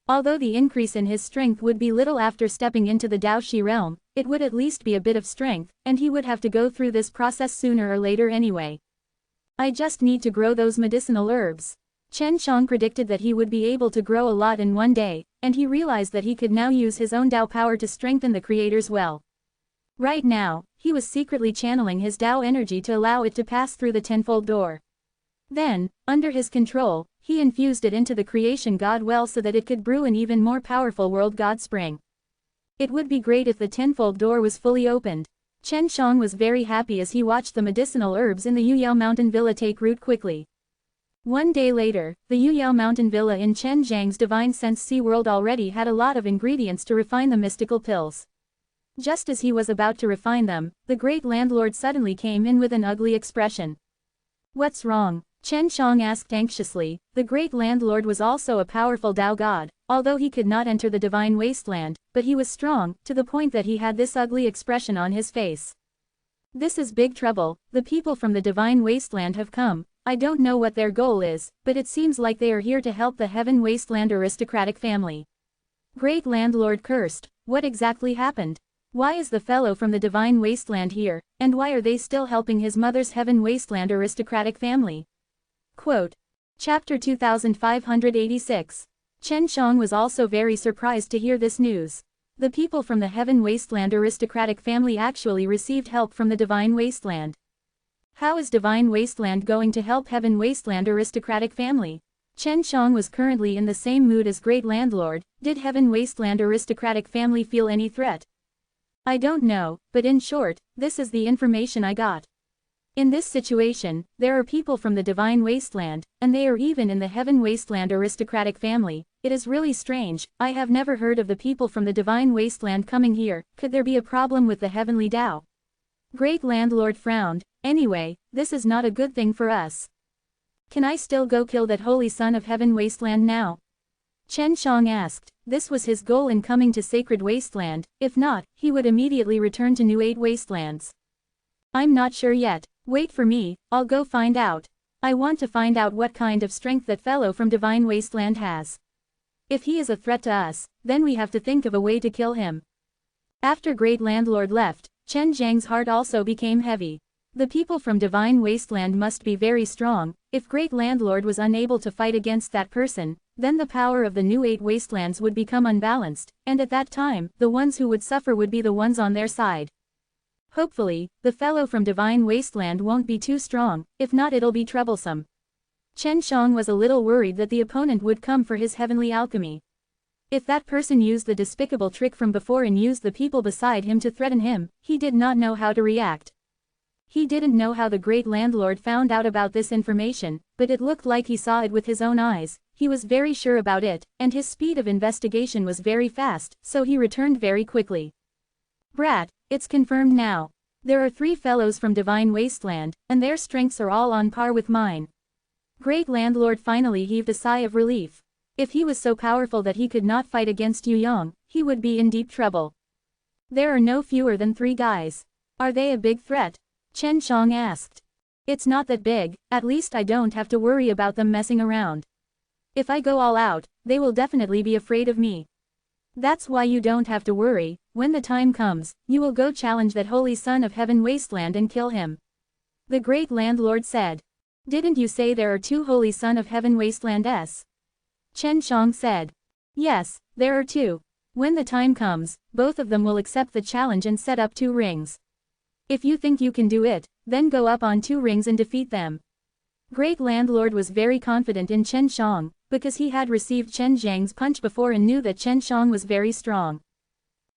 Although the increase in his strength would be little after stepping into the Daoshi realm, it would at least be a bit of strength, and he would have to go through this process sooner or later anyway. I just need to grow those medicinal herbs. Chen Shang predicted that he would be able to grow a lot in one day, and he realized that he could now use his own Tao power to strengthen the Creator's well. Right now, he was secretly channeling his Tao energy to allow it to pass through the tenfold door. Then, under his control, he infused it into the creation God well so that it could brew an even more powerful world God spring. It would be great if the tenfold door was fully opened. Chen Shang was very happy as he watched the medicinal herbs in the Yuyao Mountain Villa take root quickly. One day later, the Yuyao Mountain Villa in Chen Zhang's Divine Sense Sea World already had a lot of ingredients to refine the mystical pills. Just as he was about to refine them, the Great Landlord suddenly came in with an ugly expression. What's wrong? Chen Shang asked anxiously. The Great Landlord was also a powerful Tao God, although he could not enter the Divine Wasteland, but he was strong, to the point that he had this ugly expression on his face. This is big trouble. The people from the Divine Wasteland have come. I don't know what their goal is, but it seems like they are here to help the Heaven Wasteland aristocratic family. Great Landlord cursed. What exactly happened? Why is the fellow from the Divine Wasteland here, and why are they still helping his mother's Heaven Wasteland aristocratic family? Quote. Chapter 2586. Chen Shang was also very surprised to hear this news. The people from the Heaven Wasteland aristocratic family actually received help from the Divine Wasteland. How is Divine Wasteland going to help Heaven Wasteland aristocratic family? Chen Shang was currently in the same mood as Great Landlord. Did Heaven Wasteland aristocratic family feel any threat? I don't know, but in short, this is the information I got. In this situation, there are people from the Divine Wasteland, and they are even in the Heaven Wasteland aristocratic family. It is really strange. I have never heard of the people from the Divine Wasteland coming here. Could there be a problem with the Heavenly Tao? Great Landlord frowned. Anyway, this is not a good thing for us. Can I still go kill that Holy Son of Heaven Wasteland now? Chen Shang asked. This was his goal in coming to Sacred Wasteland. If not, he would immediately return to New 8 Wastelands. I'm not sure yet. Wait for me, I'll go find out. I want to find out what kind of strength that fellow from Divine Wasteland has. If he is a threat to us, then we have to think of a way to kill him. After Great Landlord left, Chen Zhang's heart also became heavy. The people from Divine Wasteland must be very strong. If Great Landlord was unable to fight against that person, then the power of the New 8 Wastelands would become unbalanced, and at that time, the ones who would suffer would be the ones on their side. Hopefully, the fellow from Divine Wasteland won't be too strong, if not it'll be troublesome. Chen Shang was a little worried that the opponent would come for his heavenly alchemy. If that person used the despicable trick from before and used the people beside him to threaten him, he did not know how to react. He didn't know how the Great Landlord found out about this information, but it looked like he saw it with his own eyes. He was very sure about it, and his speed of investigation was very fast, so he returned very quickly. Brat, it's confirmed now. There are 3 fellows from Divine Wasteland, and their strengths are all on par with mine. Great Landlord finally heaved a sigh of relief. If he was so powerful that he could not fight against Yu Yong, he would be in deep trouble. There are no fewer than 3 guys. Are they a big threat? Chen Shang asked. It's not that big, at least I don't have to worry about them messing around. If I go all out, they will definitely be afraid of me. That's why you don't have to worry, when the time comes, you will go challenge that holy son of heaven wasteland and kill him. The great landlord said. Didn't you say there are 2 holy son of heaven wastelands? Chen Shang said. Yes, there are 2. When the time comes, both of them will accept the challenge and set up 2 rings. If you think you can do it, then go up on 2 rings and defeat them. Great landlord was very confident in Chen Shang, because he had received Chen Zhang's punch before and knew that Chen Shang was very strong.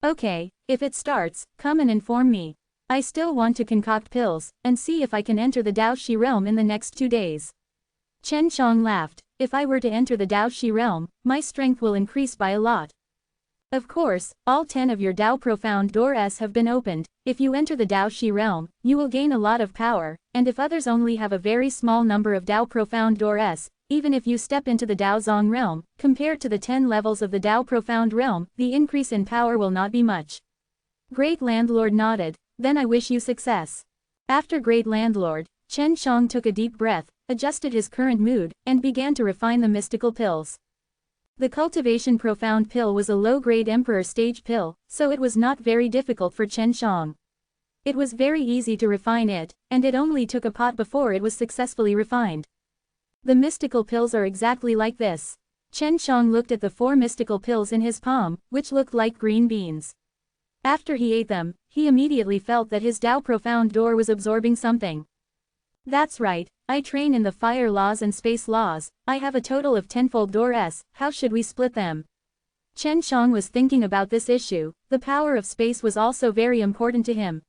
Okay, if it starts, come and inform me. I still want to concoct pills, and see if I can enter the Dao Shi realm in the next 2 days. Chen Shang laughed. If I were to enter the Dao Shi realm, my strength will increase by a lot. Of course, all 10 of your Dao Profound Doors have been opened. If you enter the Dao Shi realm, you will gain a lot of power, and if others only have a very small number of Dao Profound Doors, even if you step into the Dao Zong realm, compared to the 10 levels of the Dao Profound realm, the increase in power will not be much. Great landlord nodded. Then I wish you success. After Great Landlord, Chen Shang took a deep breath, adjusted his current mood, and began to refine the mystical pills. The Cultivation Profound pill was a low-grade Emperor stage pill, so it was not very difficult for Chen Shang. It was very easy to refine it, and it only took a pot before it was successfully refined. The mystical pills are exactly like this. Chen Shang looked at the 4 mystical pills in his palm, which looked like green beans. After he ate them, he immediately felt that his Dao Profound Door was absorbing something. That's right, I train in the fire laws and space laws, I have a total of 10-fold doors, how should we split them? Chen Shang was thinking about this issue, the power of space was also very important to him.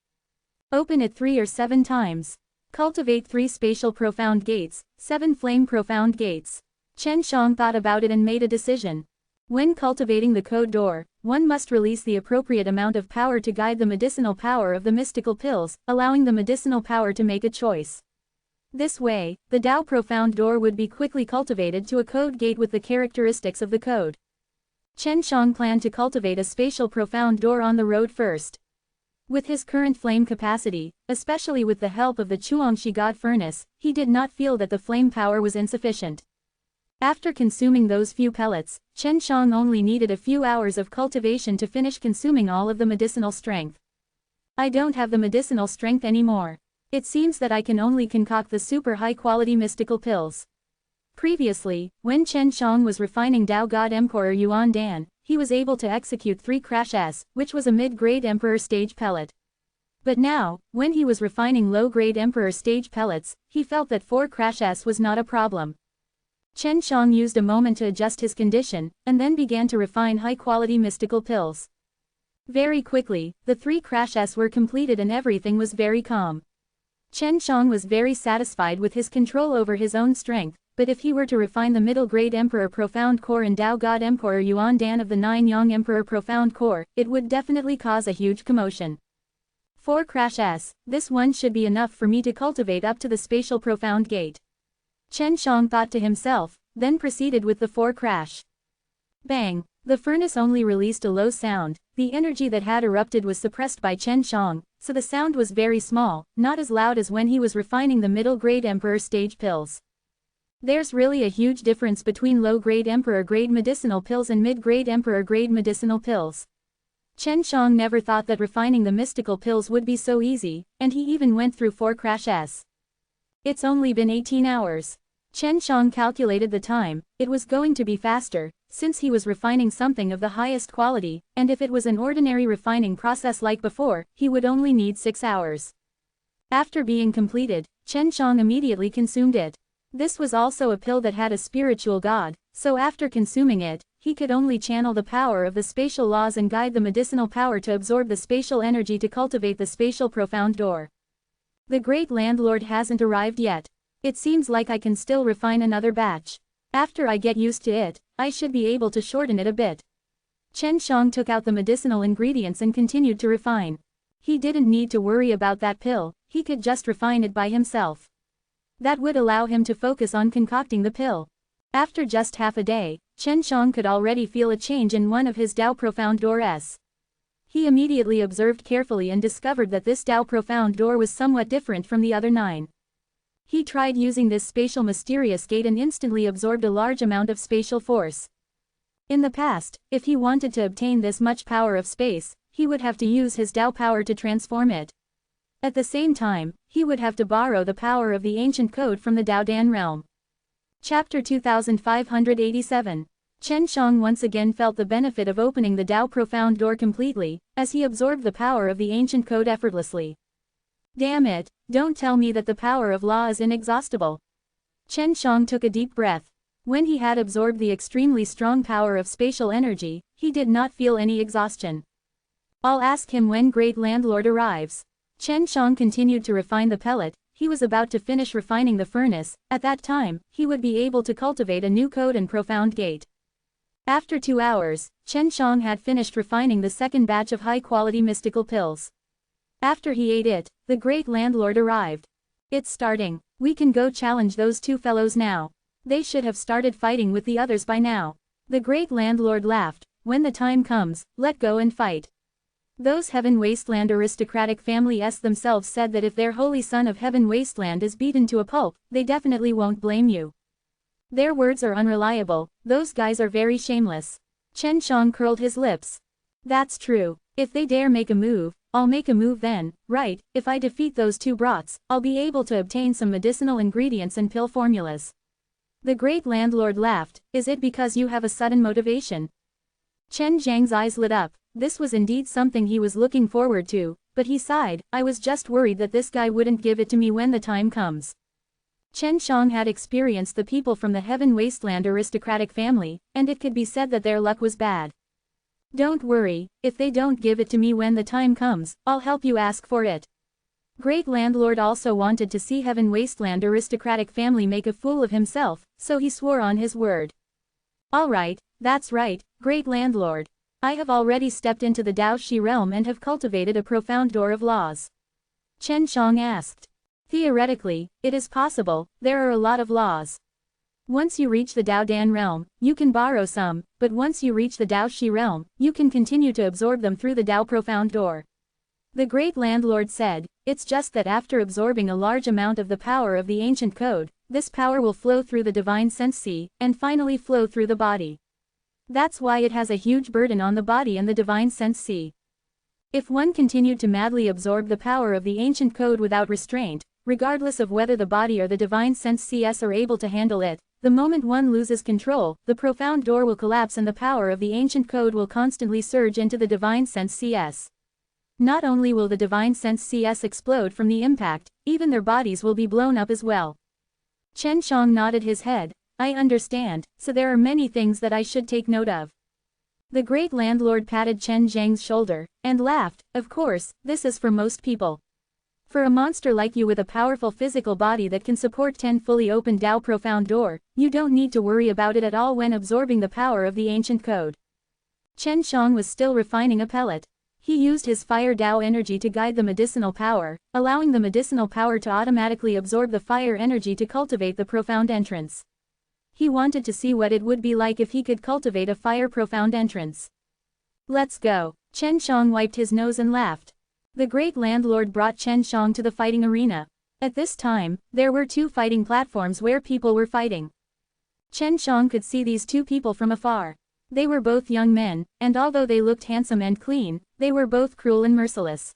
Open it 3 or 7 times. Cultivate 3 spatial profound gates, 7 flame profound gates. Chen Shang thought about it and made a decision. When cultivating the code door, one must release the appropriate amount of power to guide the medicinal power of the mystical pills, allowing the medicinal power to make a choice. This way, the Dao Profound Door would be quickly cultivated to a code gate with the characteristics of the code. Chen Shang planned to cultivate a spatial profound door on the road first. With his current flame capacity, especially with the help of the Chuangshi God Furnace, he did not feel that the flame power was insufficient. After consuming those few pellets, Chen Shang only needed a few hours of cultivation to finish consuming all of the medicinal strength. I don't have the medicinal strength anymore. It seems that I can only concoct the super high-quality mystical pills. Previously, when Chen Shang was refining Dao God Emperor Yuan Dan, he was able to execute 3 Crash S, which was a mid-grade Emperor stage pellet. But now, when he was refining low-grade Emperor stage pellets, he felt that 4 Crash S was not a problem. Chen Shang used a moment to adjust his condition, and then began to refine high-quality mystical pills. Very quickly, the 3 Crash S were completed and everything was very calm. Chen Shang was very satisfied with his control over his own strength, but if he were to refine the middle-grade Emperor Profound Core and Dao God Emperor Yuan Dan of the 9 Yang Emperor Profound Core, it would definitely cause a huge commotion. 4 Crash S, this one should be enough for me to cultivate up to the spatial profound gate. Chen Shang thought to himself, then proceeded with the 4 Crash. Bang! The furnace only released a low sound, the energy that had erupted was suppressed by Chen Shang, so the sound was very small, not as loud as when he was refining the middle-grade Emperor stage pills. There's really a huge difference between low-grade Emperor-grade medicinal pills and mid-grade Emperor-grade medicinal pills. Chen Shang never thought that refining the mystical pills would be so easy, and he even went through 4 Crash S. It's only been 18 hours. Chen Shang calculated the time, it was going to be faster, since he was refining something of the highest quality, and if it was an ordinary refining process like before, he would only need 6 hours. After being completed, Chen Shang immediately consumed it. This was also a pill that had a spiritual god, so after consuming it, he could only channel the power of the spatial laws and guide the medicinal power to absorb the spatial energy to cultivate the spatial profound door. The great landlord hasn't arrived yet. It seems like I can still refine another batch. After I get used to it, I should be able to shorten it a bit. Chen Shang took out the medicinal ingredients and continued to refine. He didn't need to worry about that pill, he could just refine it by himself. That would allow him to focus on concocting the pill. After just half a day, Chen Shang could already feel a change in one of his Dao Profound Doors. He immediately observed carefully and discovered that this Dao Profound Door was somewhat different from the other 9. He tried using this spatial mysterious gate and instantly absorbed a large amount of spatial force. In the past, if he wanted to obtain this much power of space, he would have to use his Tao power to transform it. At the same time, he would have to borrow the power of the ancient code from the Tao Dan realm. Chapter 2587. Chen Shang once again felt the benefit of opening the Tao profound door completely, as he absorbed the power of the ancient code effortlessly. Damn it, don't tell me that the power of law is inexhaustible. Chen Shang took a deep breath. When he had absorbed the extremely strong power of spatial energy, he did not feel any exhaustion. I'll ask him when Great Landlord arrives. Chen Shang continued to refine the pellet. He was about to finish refining the furnace. At that time, he would be able to cultivate a new code and profound gate. After 2 hours, Chen Shang had finished refining the second batch of high-quality mystical pills. After he ate it, the Great Landlord arrived. It's starting. We can go challenge those two fellows now. They should have started fighting with the others by now. The Great Landlord laughed. When the time comes, let go and fight. Those Heaven Wasteland aristocratic families themselves said that if their holy son of Heaven Wasteland is beaten to a pulp, they definitely won't blame you. Their words are unreliable, those guys are very shameless. Chen Shang curled his lips. That's true. If they dare make a move, I'll make a move then, right? If I defeat those two brats, I'll be able to obtain some medicinal ingredients and pill formulas. The Great Landlord laughed. Is it because you have a sudden motivation? Chen Zhang's eyes lit up. This was indeed something he was looking forward to, but he sighed. I was just worried that this guy wouldn't give it to me when the time comes. Chen Shang had experienced the people from the Heaven Wasteland aristocratic family, and it could be said that their luck was bad. Don't worry, if they don't give it to me when the time comes, I'll help you ask for it. Great Landlord also wanted to see Heaven Wasteland aristocratic family make a fool of himself, so he swore on his word. Alright, that's right, Great Landlord. I have already stepped into the Dao Shi realm and have cultivated a profound door of laws. Chen Shang asked. Theoretically, it is possible, there are a lot of laws. Once you reach the Dao Dan realm, you can borrow some, but once you reach the Dao Shi realm, you can continue to absorb them through the Dao profound door. The Great Landlord said, it's just that after absorbing a large amount of the power of the ancient code, this power will flow through the divine sense sea, and finally flow through the body. That's why it has a huge burden on the body and the divine sense sea. If one continued to madly absorb the power of the ancient code without restraint, regardless of whether the body or the divine sense CS are able to handle it, the moment one loses control, the profound door will collapse and the power of the ancient code will constantly surge into the divine sense CS. Not only will the divine sense CS explode from the impact, even their bodies will be blown up as well. Chen Shang nodded his head. I understand, so there are many things that I should take note of. The Great Landlord patted Chen Zhang's shoulder, and laughed. Of course, this is for most people. For a monster like you with a powerful physical body that can support 10 fully opened Dao profound door, you don't need to worry about it at all when absorbing the power of the ancient code. Chen Shang was still refining a pellet. He used his fire Dao energy to guide the medicinal power, allowing the medicinal power to automatically absorb the fire energy to cultivate the profound entrance. He wanted to see what it would be like if he could cultivate a fire profound entrance. Let's go. Chen Shang wiped his nose and laughed. The Great Landlord brought Chen Shang to the fighting arena. At this time, there were 2 fighting platforms where people were fighting. Chen Shang could see these 2 people from afar. They were both young men, and although they looked handsome and clean, they were both cruel and merciless.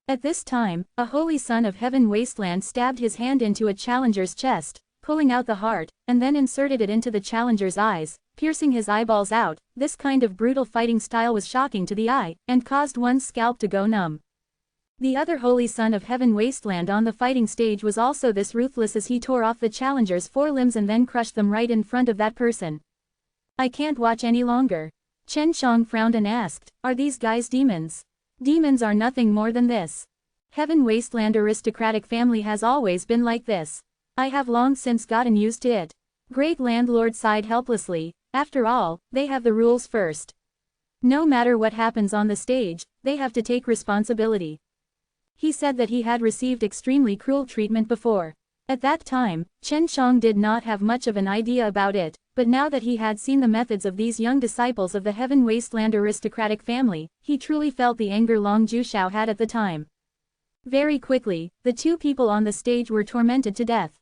At this time, a holy son of Heaven Wasteland stabbed his hand into a challenger's chest, pulling out the heart, and then inserted it into the challenger's eyes, piercing his eyeballs out. This kind of brutal fighting style was shocking to the eye, and caused one's scalp to go numb. The other holy son of Heaven Wasteland on the fighting stage was also this ruthless as he tore off the challenger's forelimbs and then crushed them right in front of that person. I can't watch any longer. Chen Shang frowned and asked, are these guys demons? Demons are nothing more than this. Heaven Wasteland aristocratic family has always been like this. I have long since gotten used to it. Great Landlord sighed helplessly. After all, they have the rules first. No matter what happens on the stage, they have to take responsibility. He said that he had received extremely cruel treatment before. At that time, Chen Shang did not have much of an idea about it, but now that he had seen the methods of these young disciples of the Heaven Wasteland aristocratic family, he truly felt the anger Long Jushao had at the time. Very quickly, the two people on the stage were tormented to death.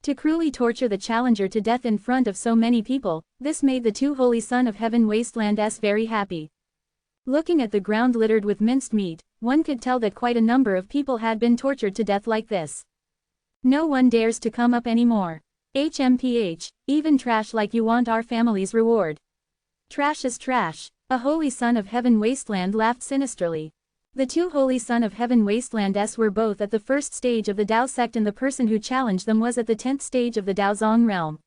To cruelly torture the challenger to death in front of so many people, this made the two holy Son of Heaven Wastelands very happy. Looking at the ground littered with minced meat, one could tell that quite a number of people had been tortured to death like this. No one dares to come up anymore. HMPH, even trash like you want our family's reward. Trash is trash. A holy Son of Heaven Wasteland laughed sinisterly. The two holy Son of Heaven Wastelands were both at the first stage of the Dao sect and the person who challenged them was at the 10th stage of the Daozong realm.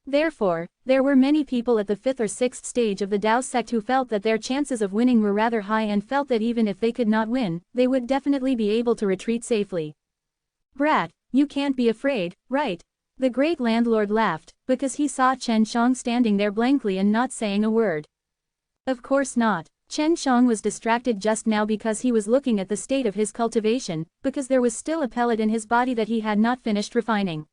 Therefore, there were many people at the 5th or 6th stage of the Dao sect who felt that their chances of winning were rather high and felt that even if they could not win, they would definitely be able to retreat safely. Brat, you can't be afraid, right? The great landlord laughed, because he saw Chen Shang standing there blankly and not saying a word. Of course not. Chen Shang was distracted just now because he was looking at the state of his cultivation, because there was still a pellet in his body that he had not finished refining.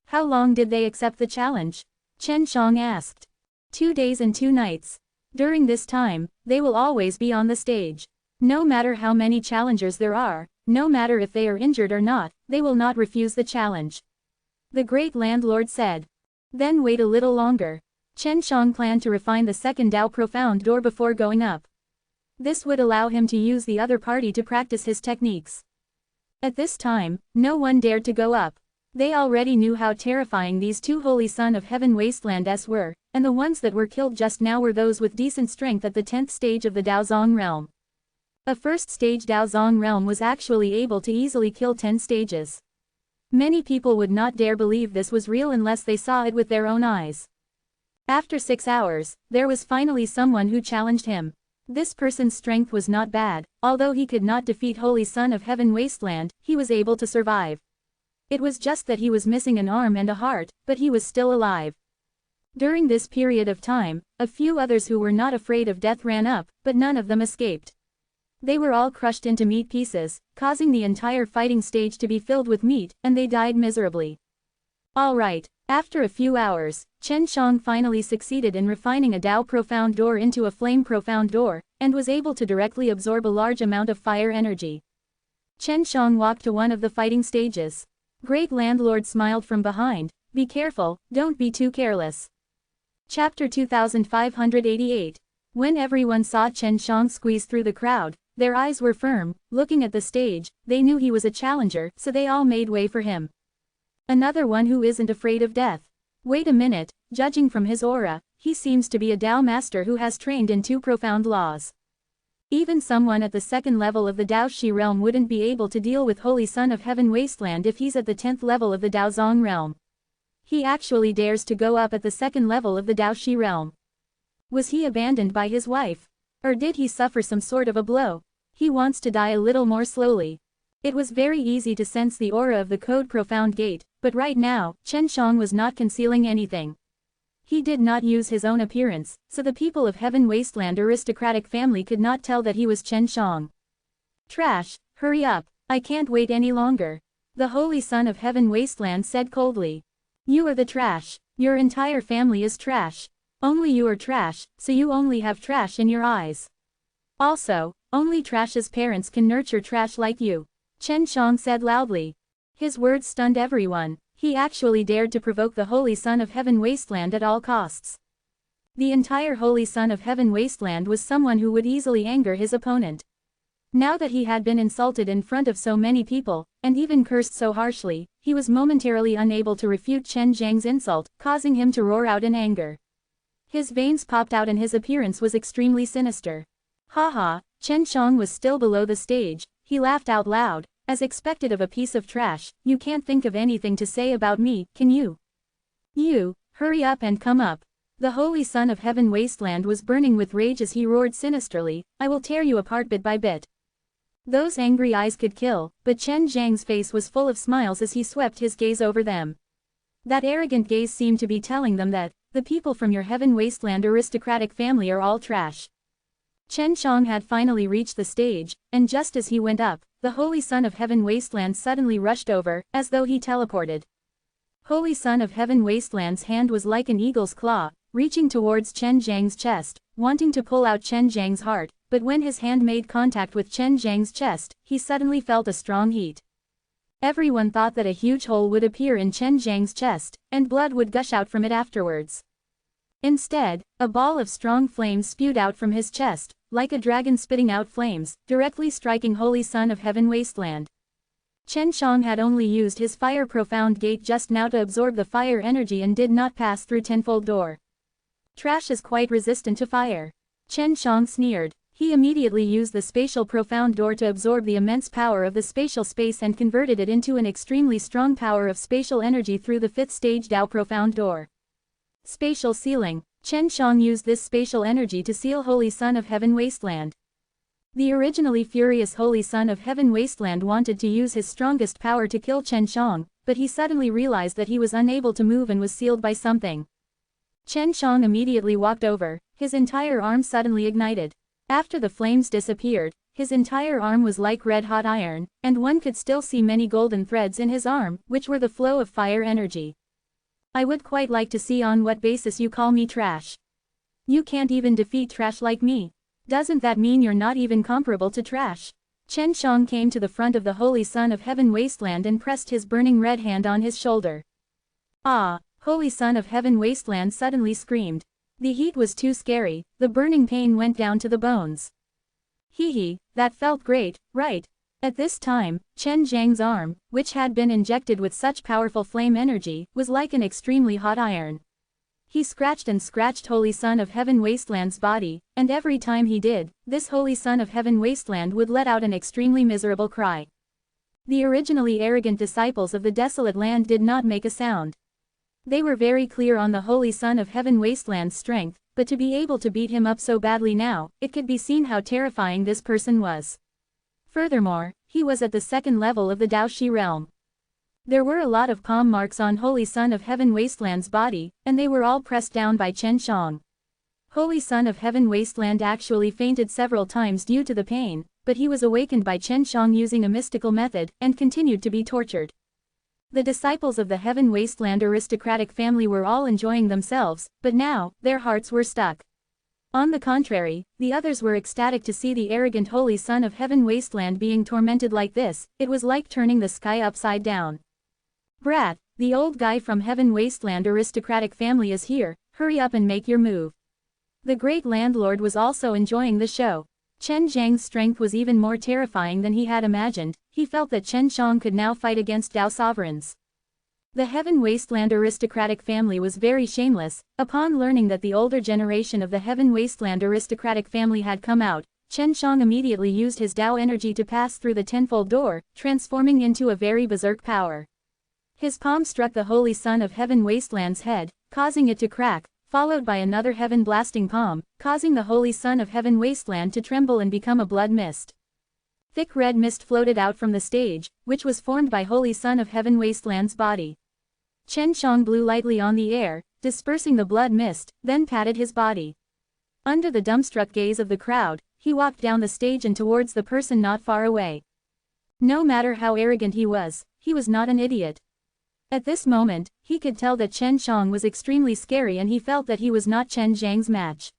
How long did they accept the challenge? Chen Shang asked. 2 days and 2 nights. During this time, they will always be on the stage. No matter how many challengers there are, no matter if they are injured or not, they will not refuse the challenge. The great landlord said. Then wait a little longer. Chen Shang planned to refine the second Dao Profound door before going up. This would allow him to use the other party to practice his techniques. At this time, no one dared to go up. They already knew how terrifying these two holy Son of Heaven Wastelands were, and the ones that were killed just now were those with decent strength at the 10th stage of the Daozong realm. A first stage Daozong realm was actually able to easily kill 10 stages. Many people would not dare believe this was real unless they saw it with their own eyes. After 6 hours, there was finally someone who challenged him. This person's strength was not bad, although he could not defeat Holy Son of Heaven Wasteland, he was able to survive. It was just that he was missing an arm and a heart, but he was still alive. During this period of time, a few others who were not afraid of death ran up, but none of them escaped. They were all crushed into meat pieces, causing the entire fighting stage to be filled with meat, and they died miserably. Alright, after a few hours, Chen Shang finally succeeded in refining a Dao Profound door into a Flame Profound door, and was able to directly absorb a large amount of fire energy. Chen Shang walked to one of the fighting stages. Great Landlord smiled from behind. Be careful, don't be too careless. Chapter 2588. When everyone saw Chen Shang squeeze through the crowd, their eyes were firm. Looking at the stage, they knew he was a challenger, so they all made way for him. Another one who isn't afraid of death. Wait a minute, judging from his aura, he seems to be a Dao master who has trained in 2 profound laws. Even someone at the 2nd level of the Dao Shi realm wouldn't be able to deal with Holy Son of Heaven Wasteland if he's at the 10th level of the Daozong realm. He actually dares to go up at the 2nd level of the Dao Shi realm. Was he abandoned by his wife? Or did he suffer some sort of a blow? He wants to die a little more slowly. It was very easy to sense the aura of the Code Profound Gate, but right now, Chen Shang was not concealing anything. He did not use his own appearance, so the people of Heaven Wasteland aristocratic family could not tell that he was Chen Shang. Trash, hurry up, I can't wait any longer. The Holy Son of Heaven Wasteland said coldly. You are the trash. Your entire family is trash. Only you are trash, so you only have trash in your eyes. Also, only trash's parents can nurture trash like you. Chen Shang said loudly. His words stunned everyone. He actually dared to provoke the Holy Son of Heaven Wasteland at all costs. The entire Holy Son of Heaven Wasteland was someone who would easily anger his opponent. Now that he had been insulted in front of so many people, and even cursed so harshly, he was momentarily unable to refute Chen Zhang's insult, causing him to roar out in anger. His veins popped out and his appearance was extremely sinister. Haha, Chen Shang was still below the stage. He laughed out loud. As expected of a piece of trash, you can't think of anything to say about me, can you? You, hurry up and come up. The Holy Son of Heaven Wasteland was burning with rage as he roared sinisterly, I will tear you apart bit by bit. Those angry eyes could kill, but Chen Zhang's face was full of smiles as he swept his gaze over them. That arrogant gaze seemed to be telling them that, the people from your Heaven Wasteland aristocratic family are all trash. Chen Shang had finally reached the stage, and just as he went up, the Holy Son of Heaven Wasteland suddenly rushed over, as though he teleported. Holy Son of Heaven Wasteland's hand was like an eagle's claw, reaching towards Chen Zhang's chest, wanting to pull out Chen Zhang's heart, but when his hand made contact with Chen Zhang's chest, he suddenly felt a strong heat. Everyone thought that a huge hole would appear in Chen Zhang's chest, and blood would gush out from it afterwards. Instead, a ball of strong flames spewed out from his chest, like a dragon spitting out flames, directly striking Holy Son of Heaven Wasteland. Chen Shang had only used his fire profound gate just now to absorb the fire energy and did not pass through tenfold door. Trash is quite resistant to fire. Chen Shang sneered. He immediately used the spatial profound door to absorb the immense power of the spatial space and converted it into an extremely strong power of spatial energy through the 5th stage Dao profound door. Spatial sealing. Chen Shang used this spatial energy to seal Holy Son of Heaven Wasteland. The originally furious Holy Son of Heaven Wasteland wanted to use his strongest power to kill Chen Shang, but he suddenly realized that he was unable to move and was sealed by something. Chen Shang immediately walked over, his entire arm suddenly ignited. After the flames disappeared, his entire arm was like red-hot iron, and one could still see many golden threads in his arm, which were the flow of fire energy. I would quite like to see on what basis you call me trash. You can't even defeat trash like me. Doesn't that mean you're not even comparable to trash? Chen Shang came to the front of the Holy Son of Heaven Wasteland and pressed his burning red hand on his shoulder. Ah! Holy Son of Heaven Wasteland suddenly screamed. The heat was too scary, the burning pain went down to the bones. Hee, that felt great, right? At this time, Chen Zhang's arm, which had been injected with such powerful flame energy, was like an extremely hot iron. He scratched and scratched Holy Son of Heaven Wasteland's body, and every time he did, this Holy Son of Heaven Wasteland would let out an extremely miserable cry. The originally arrogant disciples of the desolate land did not make a sound. They were very clear on the Holy Son of Heaven Wasteland's strength, but to be able to beat him up so badly now, it could be seen how terrifying this person was. Furthermore, he was at the 2nd level of the Daoshi realm. There were a lot of palm marks on Holy Son of Heaven Wasteland's body, and they were all pressed down by Chen Shang. Holy Son of Heaven Wasteland actually fainted several times due to the pain, but he was awakened by Chen Shang using a mystical method, and continued to be tortured. The disciples of the Heaven Wasteland aristocratic family were all enjoying themselves, but now, their hearts were stuck. On the contrary, the others were ecstatic to see the arrogant Holy Son of Heaven Wasteland being tormented like this. It was like turning the sky upside down. Brat, the old guy from Heaven Wasteland aristocratic family is here, hurry up and make your move. The great landlord was also enjoying the show. Chen Zhang's strength was even more terrifying than he had imagined. He felt that Chen Shang could now fight against Dao sovereigns. The Heaven Wasteland aristocratic family was very shameless. Upon learning that the older generation of the Heaven Wasteland aristocratic family had come out, Chen Shang immediately used his Dao energy to pass through the tenfold door, transforming into a very berserk power. His palm struck the Holy Son of Heaven Wasteland's head, causing it to crack, followed by another heaven-blasting palm, causing the Holy Son of Heaven Wasteland to tremble and become a blood mist. Thick red mist floated out from the stage, which was formed by Holy Son of Heaven Wasteland's body. Chen Shang blew lightly on the air, dispersing the blood mist, then patted his body. Under the dumbstruck gaze of the crowd, he walked down the stage and towards the person not far away. No matter how arrogant he was not an idiot. At this moment, he could tell that Chen Shang was extremely scary and he felt that he was not Chen Zhang's match.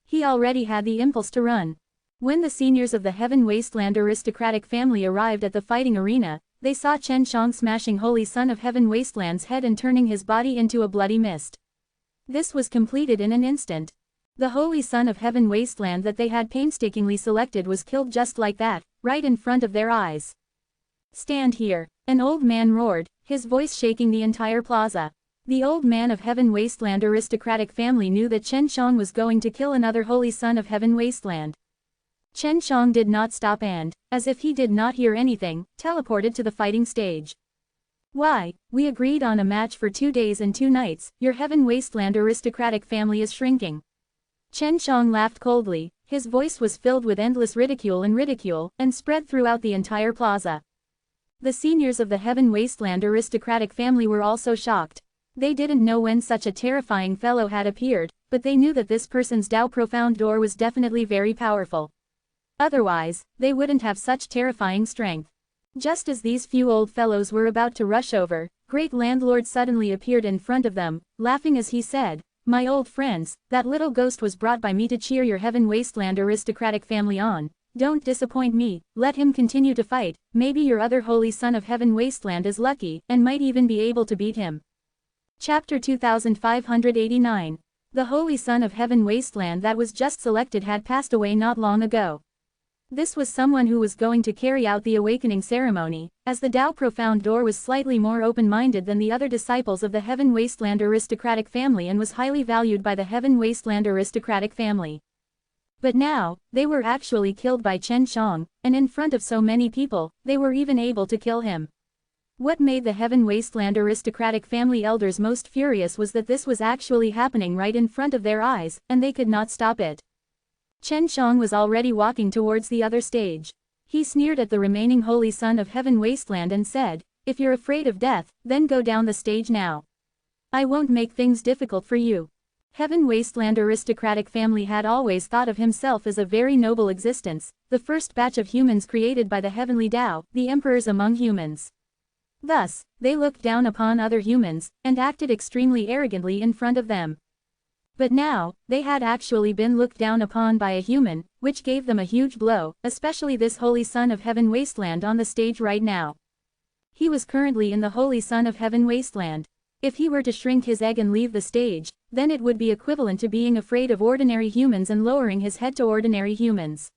He already had the impulse to run. When the seniors of the Heaven Wasteland aristocratic family arrived at the fighting arena, they saw Chen Shang smashing Holy Son of Heaven Wasteland's head and turning his body into a bloody mist. This was completed in an instant. The Holy Son of Heaven Wasteland that they had painstakingly selected was killed just like that, right in front of their eyes. Stand here, an old man roared, his voice shaking the entire plaza. The old man of Heaven Wasteland aristocratic family knew that Chen Shang was going to kill another Holy Son of Heaven Wasteland. Chen Shang did not stop and, as if he did not hear anything, teleported to the fighting stage. Why, we agreed on a match for 2 days and 2 nights, your Heaven Wasteland aristocratic family is shrinking. Chen Shang laughed coldly, his voice was filled with endless ridicule and spread throughout the entire plaza. The seniors of the Heaven Wasteland aristocratic family were also shocked. They didn't know when such a terrifying fellow had appeared, but they knew that this person's Dao profound door was definitely very powerful. Otherwise, they wouldn't have such terrifying strength. Just as these few old fellows were about to rush over, Great Landlord suddenly appeared in front of them, laughing as he said, My old friends, that little ghost was brought by me to cheer your heaven wasteland aristocratic family on. Don't disappoint me, let him continue to fight, maybe your other holy son of heaven wasteland is lucky, and might even be able to beat him. Chapter 2589. The holy son of heaven wasteland that was just selected had passed away not long ago. This was someone who was going to carry out the awakening ceremony, as the Tao Profound Door was slightly more open-minded than the other disciples of the Heaven Wasteland aristocratic family and was highly valued by the Heaven Wasteland aristocratic family. But now, they were actually killed by Chen Shang, and in front of so many people, they were even able to kill him. What made the Heaven Wasteland aristocratic family elders most furious was that this was actually happening right in front of their eyes, and they could not stop it. Chen Shang was already walking towards the other stage. He sneered at the remaining holy son of heaven wasteland and said, "If you're afraid of death, then go down the stage now. I won't make things difficult for you." Heaven Wasteland aristocratic family had always thought of himself as a very noble existence, the first batch of humans created by the heavenly Tao, the emperors among humans. Thus, they looked down upon other humans, and acted extremely arrogantly in front of them. But now, they had actually been looked down upon by a human, which gave them a huge blow, especially this holy son of heaven wasteland on the stage right now. He was currently in the holy son of heaven wasteland. If he were to shrink his egg and leave the stage, then it would be equivalent to being afraid of ordinary humans and lowering his head to ordinary humans.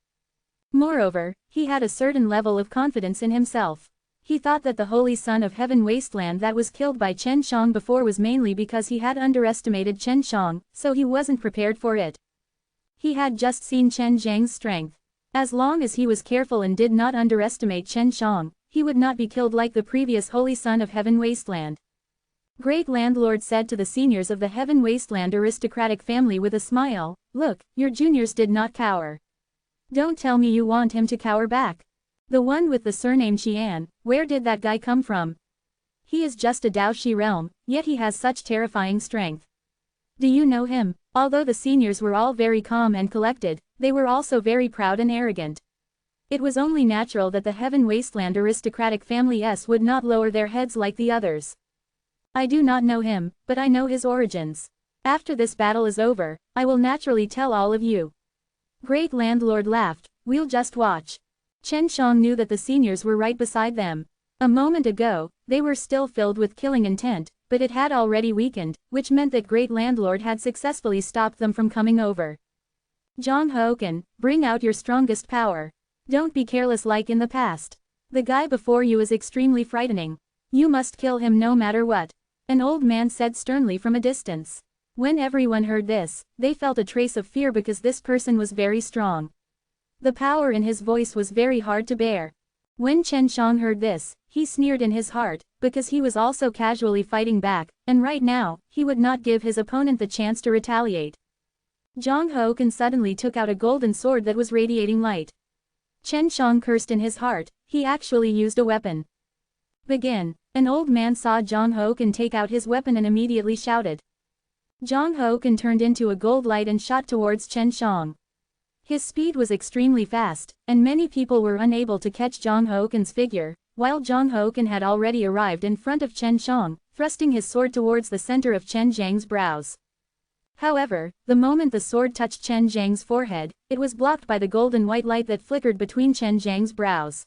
Moreover, he had a certain level of confidence in himself. He thought that the holy son of heaven wasteland that was killed by Chen Shang before was mainly because he had underestimated Chen Shang, so he wasn't prepared for it. He had just seen Chen Zhang's strength. As long as he was careful and did not underestimate Chen Shang, he would not be killed like the previous holy son of heaven wasteland. Great Landlord said to the seniors of the heaven wasteland aristocratic family with a smile, "Look, your juniors did not cower. Don't tell me you want him to cower back. The one with the surname Qian, where did that guy come from? He is just a Dao Shi realm, yet he has such terrifying strength. Do you know him?" Although the seniors were all very calm and collected, they were also very proud and arrogant. It was only natural that the Heaven Wasteland aristocratic family would not lower their heads like the others. "I do not know him, but I know his origins. After this battle is over, I will naturally tell all of you." Great Landlord laughed, "We'll just watch." Chen Shang knew that the seniors were right beside them. A moment ago, they were still filled with killing intent, but it had already weakened, which meant that Great Landlord had successfully stopped them from coming over. "Zhang Hoken, bring out your strongest power. Don't be careless like in the past. The guy before you is extremely frightening. You must kill him no matter what," an old man said sternly from a distance. When everyone heard this, they felt a trace of fear because this person was very strong. The power in his voice was very hard to bear. When Chen Shang heard this, he sneered in his heart, because he was also casually fighting back, and right now, he would not give his opponent the chance to retaliate. Zhang Hoken suddenly took out a golden sword that was radiating light. Chen Shang cursed in his heart, he actually used a weapon. "Begin." An old man saw Zhang Hoken take out his weapon and immediately shouted. Zhang Hoken turned into a gold light and shot towards Chen Shang. His speed was extremely fast, and many people were unable to catch Zhang Hoken's figure, while Zhang Hoken had already arrived in front of Chen Shang, thrusting his sword towards the center of Chen Zhang's brows. However, the moment the sword touched Chen Zhang's forehead, it was blocked by the golden white light that flickered between Chen Zhang's brows.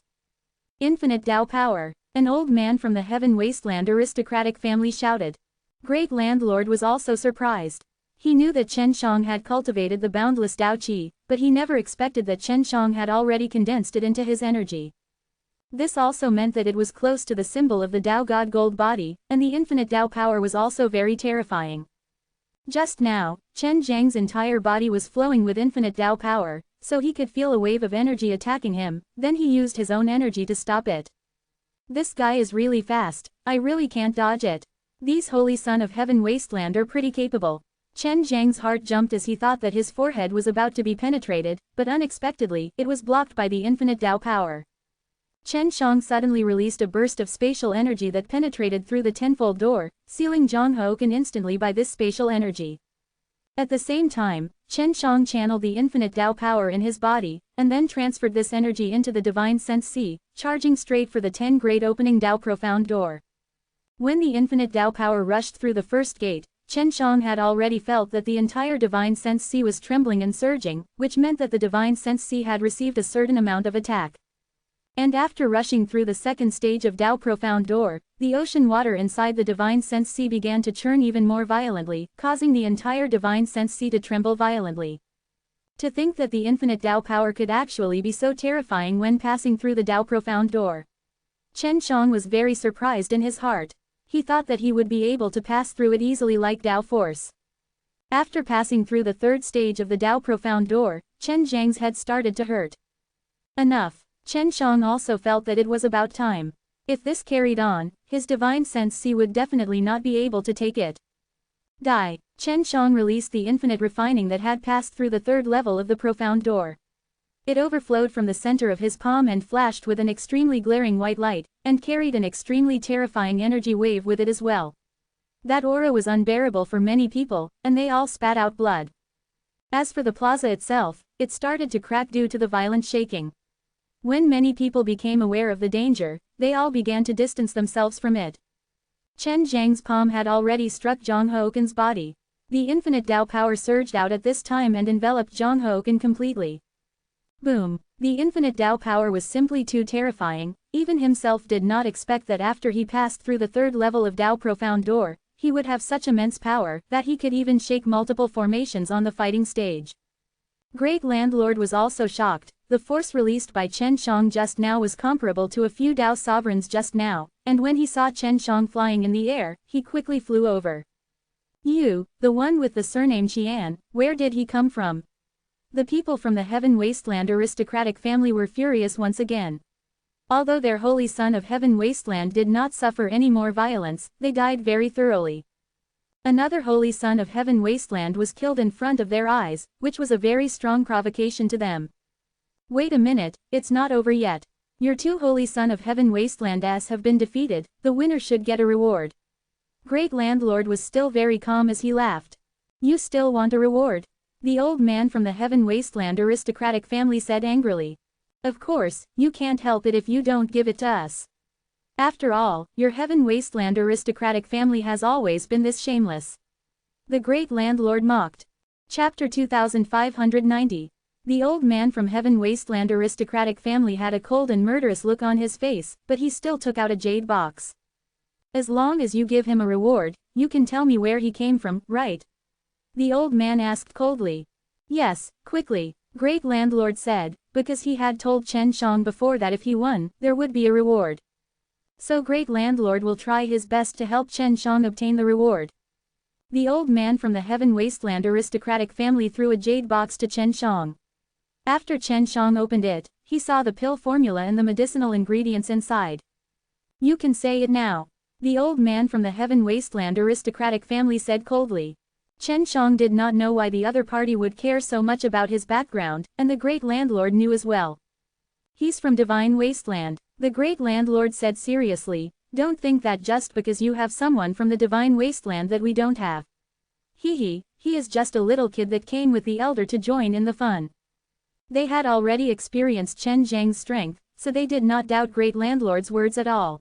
"Infinite Tao power," an old man from the Heaven Wasteland aristocratic family shouted. Great Landlord was also surprised. He knew that Chen Shang had cultivated the boundless Tao Qi, but he never expected that Chen Shang had already condensed it into his energy. This also meant that it was close to the symbol of the Tao God Gold body, and the infinite Tao power was also very terrifying. Just now, Chen Zhang's entire body was flowing with infinite Tao power, so he could feel a wave of energy attacking him, then he used his own energy to stop it. "This guy is really fast, I really can't dodge it. These holy son of heaven wasteland are pretty capable." Chen Zhang's heart jumped as he thought that his forehead was about to be penetrated, but unexpectedly, it was blocked by the infinite Tao power. Chen Shang suddenly released a burst of spatial energy that penetrated through the tenfold door, sealing Zhang Hoken instantly by this spatial energy. At the same time, Chen Shang channeled the infinite Tao power in his body, and then transferred this energy into the divine sense C, charging straight for the 10 great opening Tao profound door. When the infinite Tao power rushed through the first gate, Chen Shang had already felt that the entire Divine Sense Sea was trembling and surging, which meant that the Divine Sense Sea had received a certain amount of attack. And after rushing through the second stage of Tao Profound Door, the ocean water inside the Divine Sense Sea began to churn even more violently, causing the entire Divine Sense Sea to tremble violently. To think that the infinite Tao power could actually be so terrifying when passing through the Tao Profound Door. Chen Shang was very surprised in his heart. He thought that he would be able to pass through it easily like Tao Force. After passing through the third stage of the Tao Profound Door, Chen Zhang's head started to hurt. Enough. Chen Shang also felt that it was about time. If this carried on, his Divine Sense Sea would definitely not be able to take it. Die. Chen Shang released the infinite refining that had passed through the third level of the Profound Door. It overflowed from the center of his palm and flashed with an extremely glaring white light, and carried an extremely terrifying energy wave with it as well. That aura was unbearable for many people, and they all spat out blood. As for the plaza itself, it started to crack due to the violent shaking. When many people became aware of the danger, they all began to distance themselves from it. Chen Zhang's palm had already struck Zhang Houken's body. The infinite Tao power surged out at this time and enveloped Zhang Houken completely. Boom! The infinite Tao power was simply too terrifying. Even himself did not expect that after he passed through the third level of Tao Profound Door, he would have such immense power that he could even shake multiple formations on the fighting stage. Great Landlord was also shocked. The force released by Chen Shang just now was comparable to a few Tao sovereigns just now, and when he saw Chen Shang flying in the air, he quickly flew over. You, the one with the surname Qian, where did he come from? The people from the Heaven Wasteland aristocratic family were furious once again. Although their holy son of Heaven Wasteland did not suffer any more violence, they died very thoroughly. Another holy son of Heaven Wasteland was killed in front of their eyes, which was a very strong provocation to them. Wait a minute, it's not over yet. Your two holy son of Heaven Wastelands have been defeated, the winner should get a reward. Great Landlord was still very calm as he laughed. You still want a reward? The old man from the Heaven Wasteland aristocratic family said angrily. Of course, you can't help it if you don't give it to us. After all, your Heaven Wasteland aristocratic family has always been this shameless. The Great Landlord mocked. Chapter 2590. The old man from Heaven Wasteland aristocratic family had a cold and murderous look on his face, but he still took out a jade box. As long as you give him a reward, you can tell me where he came from, right? The old man asked coldly. Yes, quickly, Great Landlord said, because he had told Chen Shang before that if he won, there would be a reward. So Great Landlord will try his best to help Chen Shang obtain the reward. The old man from the Heaven Wasteland aristocratic family threw a jade box to Chen Shang. After Chen Shang opened it, he saw the pill formula and the medicinal ingredients inside. You can say it now. The old man from the Heaven Wasteland aristocratic family said coldly. Chen Shang did not know why the other party would care so much about his background, and the Great Landlord knew as well. He's from Divine Wasteland. The Great Landlord said seriously, don't think that just because you have someone from the Divine Wasteland that we don't have. He is just a little kid that came with the elder to join in the fun. They had already experienced Chen Zhang's strength, so they did not doubt Great Landlord's words at all.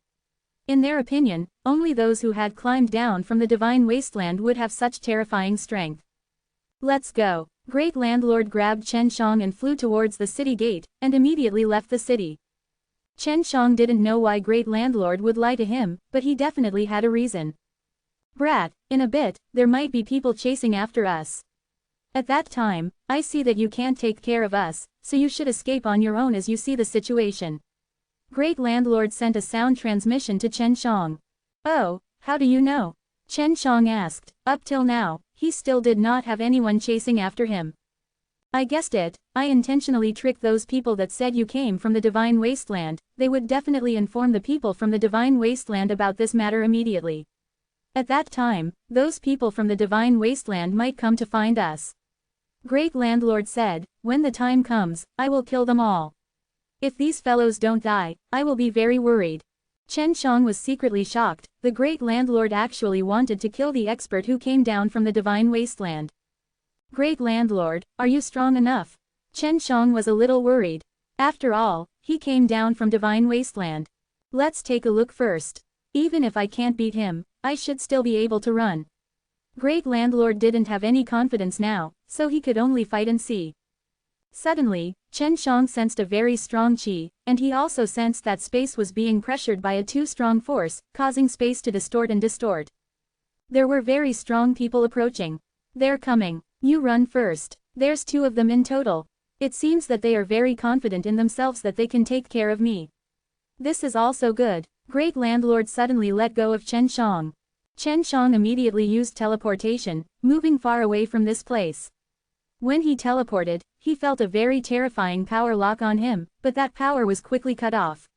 In their opinion, only those who had climbed down from the Divine Wasteland would have such terrifying strength. Let's go. Great Landlord grabbed Chen Shang and flew towards the city gate, and immediately left the city. Chen Shang didn't know why Great Landlord would lie to him, but he definitely had a reason. Brat, in a bit, there might be people chasing after us. At that time, I see that you can't take care of us, so you should escape on your own as you see the situation. Great Landlord sent a sound transmission to Chen Shang. Oh, how do you know? Chen Shang asked. Up till now, he still did not have anyone chasing after him. I guessed it. I intentionally tricked those people that said you came from the Divine Wasteland. They would definitely inform the people from the Divine Wasteland about this matter immediately. At that time, those people from the Divine Wasteland might come to find us. Great Landlord said, when the time comes, I will kill them all. If these fellows don't die, I will be very worried. Chen Shang was secretly shocked. The Great Landlord actually wanted to kill the expert who came down from the Divine Wasteland. Great Landlord, are you strong enough? Chen Shang was a little worried. After all, he came down from Divine Wasteland. Let's take a look first. Even if I can't beat him, I should still be able to run. Great Landlord didn't have any confidence now, so he could only fight and see. Suddenly, Chen Shang sensed a very strong qi, and he also sensed that space was being pressured by a too strong force, causing space to distort and distort. There were very strong people approaching. They're coming. You run first. There's 2 of them in total. It seems that they are very confident in themselves that they can take care of me. This is also good. Great Landlord suddenly let go of Chen Shang. Chen Shang immediately used teleportation, moving far away from this place. When he teleported, he felt a very terrifying power lock on him, but that power was quickly cut off.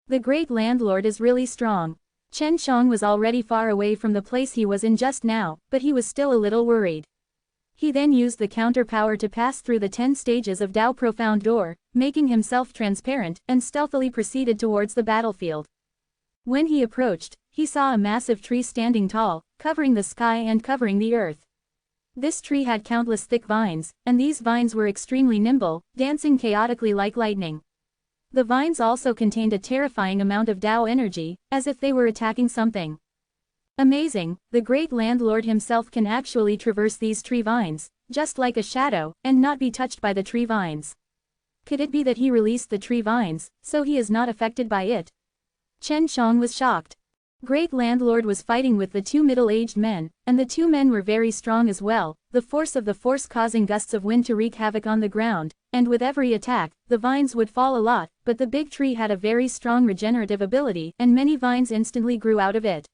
The Great Landlord is really strong. Chen Shang was already far away from the place he was in just now, but he was still a little worried. He then used the counter power to pass through the 10 stages of Dao Profound Door, making himself transparent, and stealthily proceeded towards the battlefield. When he approached, he saw a massive tree standing tall, covering the sky and covering the earth. This tree had countless thick vines, and these vines were extremely nimble, dancing chaotically like lightning. The vines also contained a terrifying amount of Dao energy, as if they were attacking something. Amazing, the Great Landlord himself can actually traverse these tree vines, just like a shadow, and not be touched by the tree vines. Could it be that he released the tree vines, so he is not affected by it? Chen Shang was shocked. Great Landlord was fighting with the 2 middle-aged men, and the 2 men were very strong as well, the force of the force causing gusts of wind to wreak havoc on the ground, and with every attack, the vines would fall a lot, but the big tree had a very strong regenerative ability, and many vines instantly grew out of it.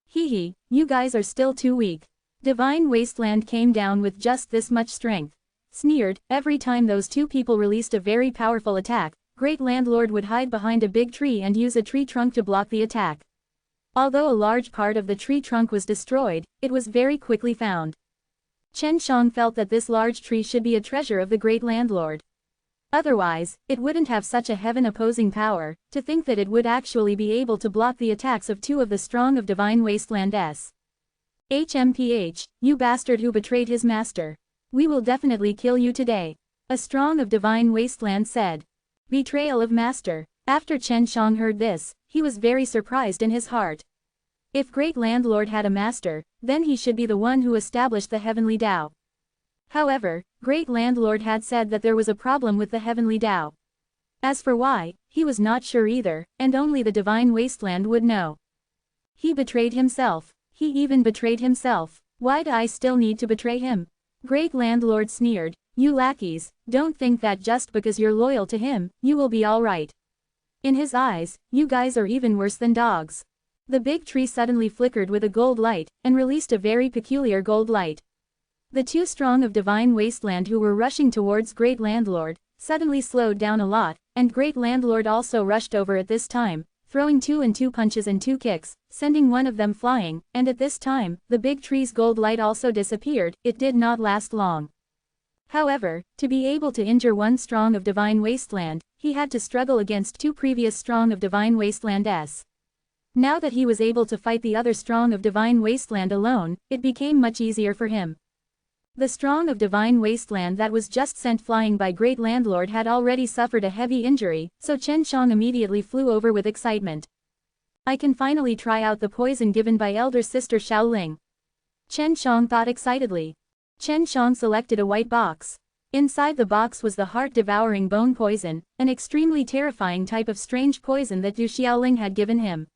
Hee, you guys are still too weak. Divine Wasteland came down with just this much strength. Sneered, every time those 2 people released a very powerful attack, Great Landlord would hide behind a big tree and use a tree trunk to block the attack. Although a large part of the tree trunk was destroyed, it was very quickly found. Chen Shang felt that this large tree should be a treasure of the Great Landlord. Otherwise, it wouldn't have such a heaven-opposing power, to think that it would actually be able to block the attacks of 2 of the strong of Divine Wasteland's. HMPH, you bastard who betrayed his master. We will definitely kill you today. A strong of Divine Wasteland said. Betrayal of master. After Chen Shang heard this, he was very surprised in his heart. If Great Landlord had a master, then he should be the one who established the Heavenly Dao. However, Great Landlord had said that there was a problem with the Heavenly Dao. As for why, he was not sure either, and only the Divine Wasteland would know. He betrayed himself. He even betrayed himself. Why do I still need to betray him? Great Landlord sneered, you lackeys, don't think that just because you're loyal to him, you will be all right. In his eyes, you guys are even worse than dogs. The big tree suddenly flickered with a gold light, and released a very peculiar gold light. The 2 strong of Divine Wasteland who were rushing towards Great Landlord, suddenly slowed down a lot, and Great Landlord also rushed over at this time, throwing 2 and 2 punches and 2 kicks, sending one of them flying, and at this time, the big tree's gold light also disappeared. It did not last long. However, to be able to injure 1 strong of Divine Wasteland, he had to struggle against 2 previous strong of Divine Wasteland's. Now that he was able to fight the other strong of Divine Wasteland alone, it became much easier for him. The strong of Divine Wasteland that was just sent flying by Great Landlord had already suffered a heavy injury, so Chen Shang immediately flew over with excitement. I can finally try out the poison given by elder sister Shaoling. Chen Shang thought excitedly. Chen Shang selected a white box. Inside the box was the heart-devouring bone poison, an extremely terrifying type of strange poison that Du Xiaoling had given him.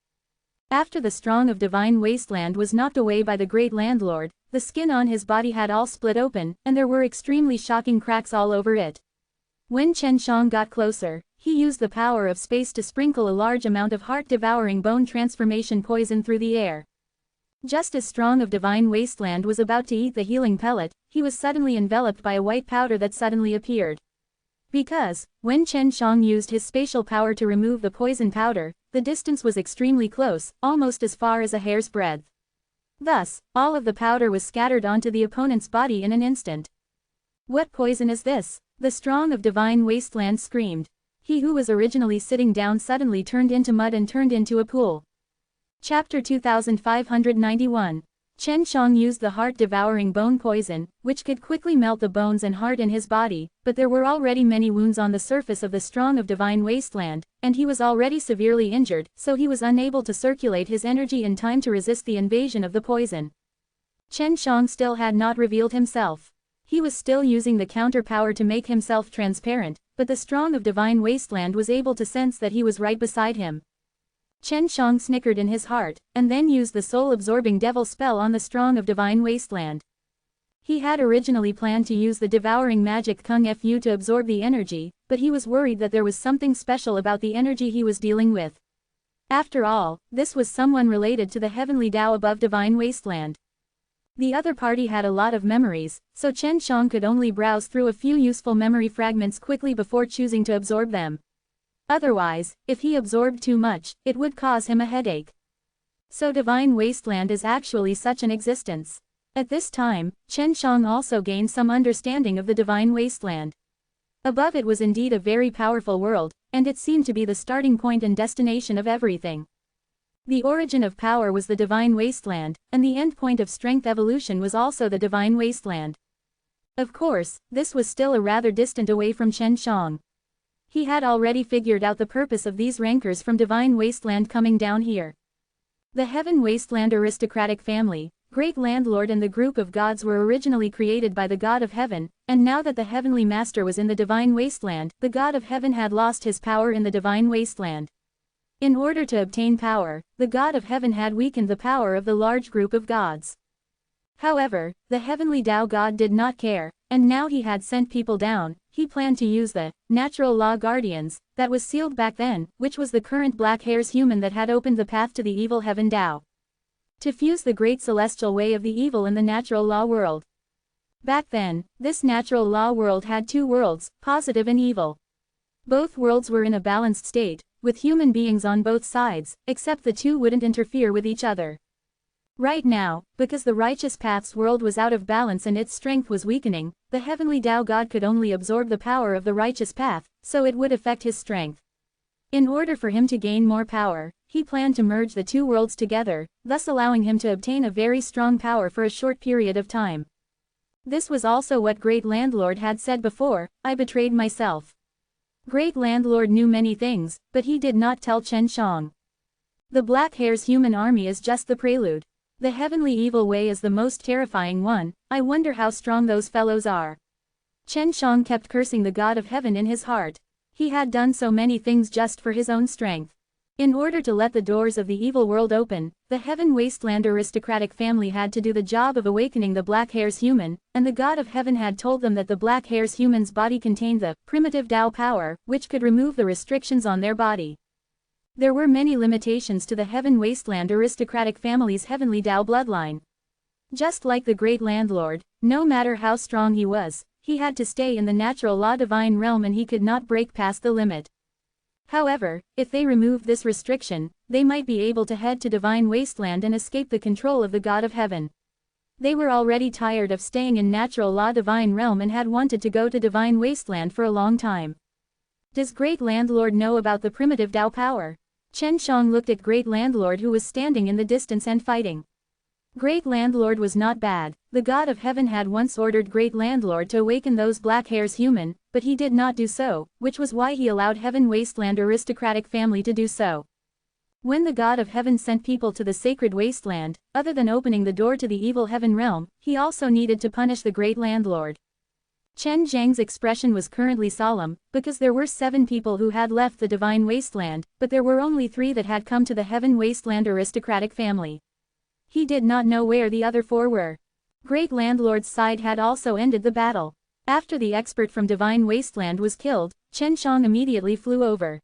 After the strong of Divine Wasteland was knocked away by the Great Landlord, the skin on his body had all split open, and there were extremely shocking cracks all over it. When Chen Shang got closer, he used the power of space to sprinkle a large amount of heart-devouring bone transformation poison through the air. Just as strong of Divine Wasteland was about to eat the healing pellet, he was suddenly enveloped by a white powder that suddenly appeared. Because, when Chen Shang used his spatial power to remove the poison powder, the distance was extremely close, almost as far as a hair's breadth. Thus, all of the powder was scattered onto the opponent's body in an instant. What poison is this? The strong of Divine Wasteland screamed. He who was originally sitting down suddenly turned into mud and turned into a pool. Chapter 2591. Chen Shang used the heart-devouring bone poison, which could quickly melt the bones and heart in his body, but there were already many wounds on the surface of the strong of Divine Wasteland, and he was already severely injured, so he was unable to circulate his energy in time to resist the invasion of the poison. Chen Shang still had not revealed himself. He was still using the counter power to make himself transparent, but the strong of Divine Wasteland was able to sense that he was right beside him. Chen Shang snickered in his heart, and then used the soul-absorbing devil spell on the strong of Divine Wasteland. He had originally planned to use the devouring magic Kung Fu to absorb the energy, but he was worried that there was something special about the energy he was dealing with. After all, this was someone related to the heavenly Tao above Divine Wasteland. The other party had a lot of memories, so Chen Shang could only browse through a few useful memory fragments quickly before choosing to absorb them. Otherwise, if he absorbed too much, it would cause him a headache. So Divine Wasteland is actually such an existence. At this time, Chen Shang also gained some understanding of the Divine Wasteland. Above it was indeed a very powerful world, and it seemed to be the starting point and destination of everything. The origin of power was the Divine Wasteland, and the end point of strength evolution was also the Divine Wasteland. Of course, this was still a rather distant away from Chen Shang. He had already figured out the purpose of these rankers from Divine Wasteland coming down here. The Heaven Wasteland aristocratic family, Great Landlord and the group of gods were originally created by the God of Heaven, and now that the Heavenly Master was in the Divine Wasteland, the God of Heaven had lost his power in the Divine Wasteland. In order to obtain power, the God of Heaven had weakened the power of the large group of gods. However, the Heavenly Tao God did not care, and now he had sent people down. He planned to use the natural law guardians that was sealed back then, which was the current black hairs human that had opened the path to the evil Heaven Tao, to fuse the great celestial way of the evil in the natural law world. Back then, this natural law world had two worlds, positive and evil. Both worlds were in a balanced state, with human beings on both sides, except the two wouldn't interfere with each other. Right now, because the righteous path's world was out of balance and its strength was weakening, the Heavenly Tao God could only absorb the power of the righteous path, so it would affect his strength. In order for him to gain more power, he planned to merge the two worlds together, thus allowing him to obtain a very strong power for a short period of time. This was also what Great Landlord had said before, "I betrayed myself." Great Landlord knew many things, but he did not tell Chen Shang. The Black Hair's human army is just the prelude. The heavenly evil way is the most terrifying one. I wonder how strong those fellows are. Chen Shang kept cursing the God of Heaven in his heart. He had done so many things just for his own strength. In order to let the doors of the evil world open, the Heaven Wasteland aristocratic family had to do the job of awakening the Black Hair's human, and the God of Heaven had told them that the Black Hair's human's body contained the primitive Tao power, which could remove the restrictions on their body. There were many limitations to the Heaven Wasteland aristocratic family's heavenly Tao bloodline. Just like the Great Landlord, no matter how strong he was, he had to stay in the natural law divine realm and he could not break past the limit. However, if they removed this restriction, they might be able to head to Divine Wasteland and escape the control of the God of Heaven. They were already tired of staying in natural law divine realm and had wanted to go to Divine Wasteland for a long time. Does Great Landlord know about the primitive Tao power? Chen Shang looked at Great Landlord who was standing in the distance and fighting. Great Landlord was not bad. The God of Heaven had once ordered Great Landlord to awaken those Black Hair's human, but he did not do so, which was why he allowed Heaven Wasteland aristocratic family to do so. When the God of Heaven sent people to the sacred wasteland, other than opening the door to the evil Heaven realm, he also needed to punish the Great Landlord. Chen Zhang's expression was currently solemn, because there were 7 people who had left the Divine Wasteland, but there were only 3 that had come to the Heaven Wasteland aristocratic family. He did not know where the other 4 were. Great Landlord's side had also ended the battle. After the expert from Divine Wasteland was killed, Chen Shang immediately flew over.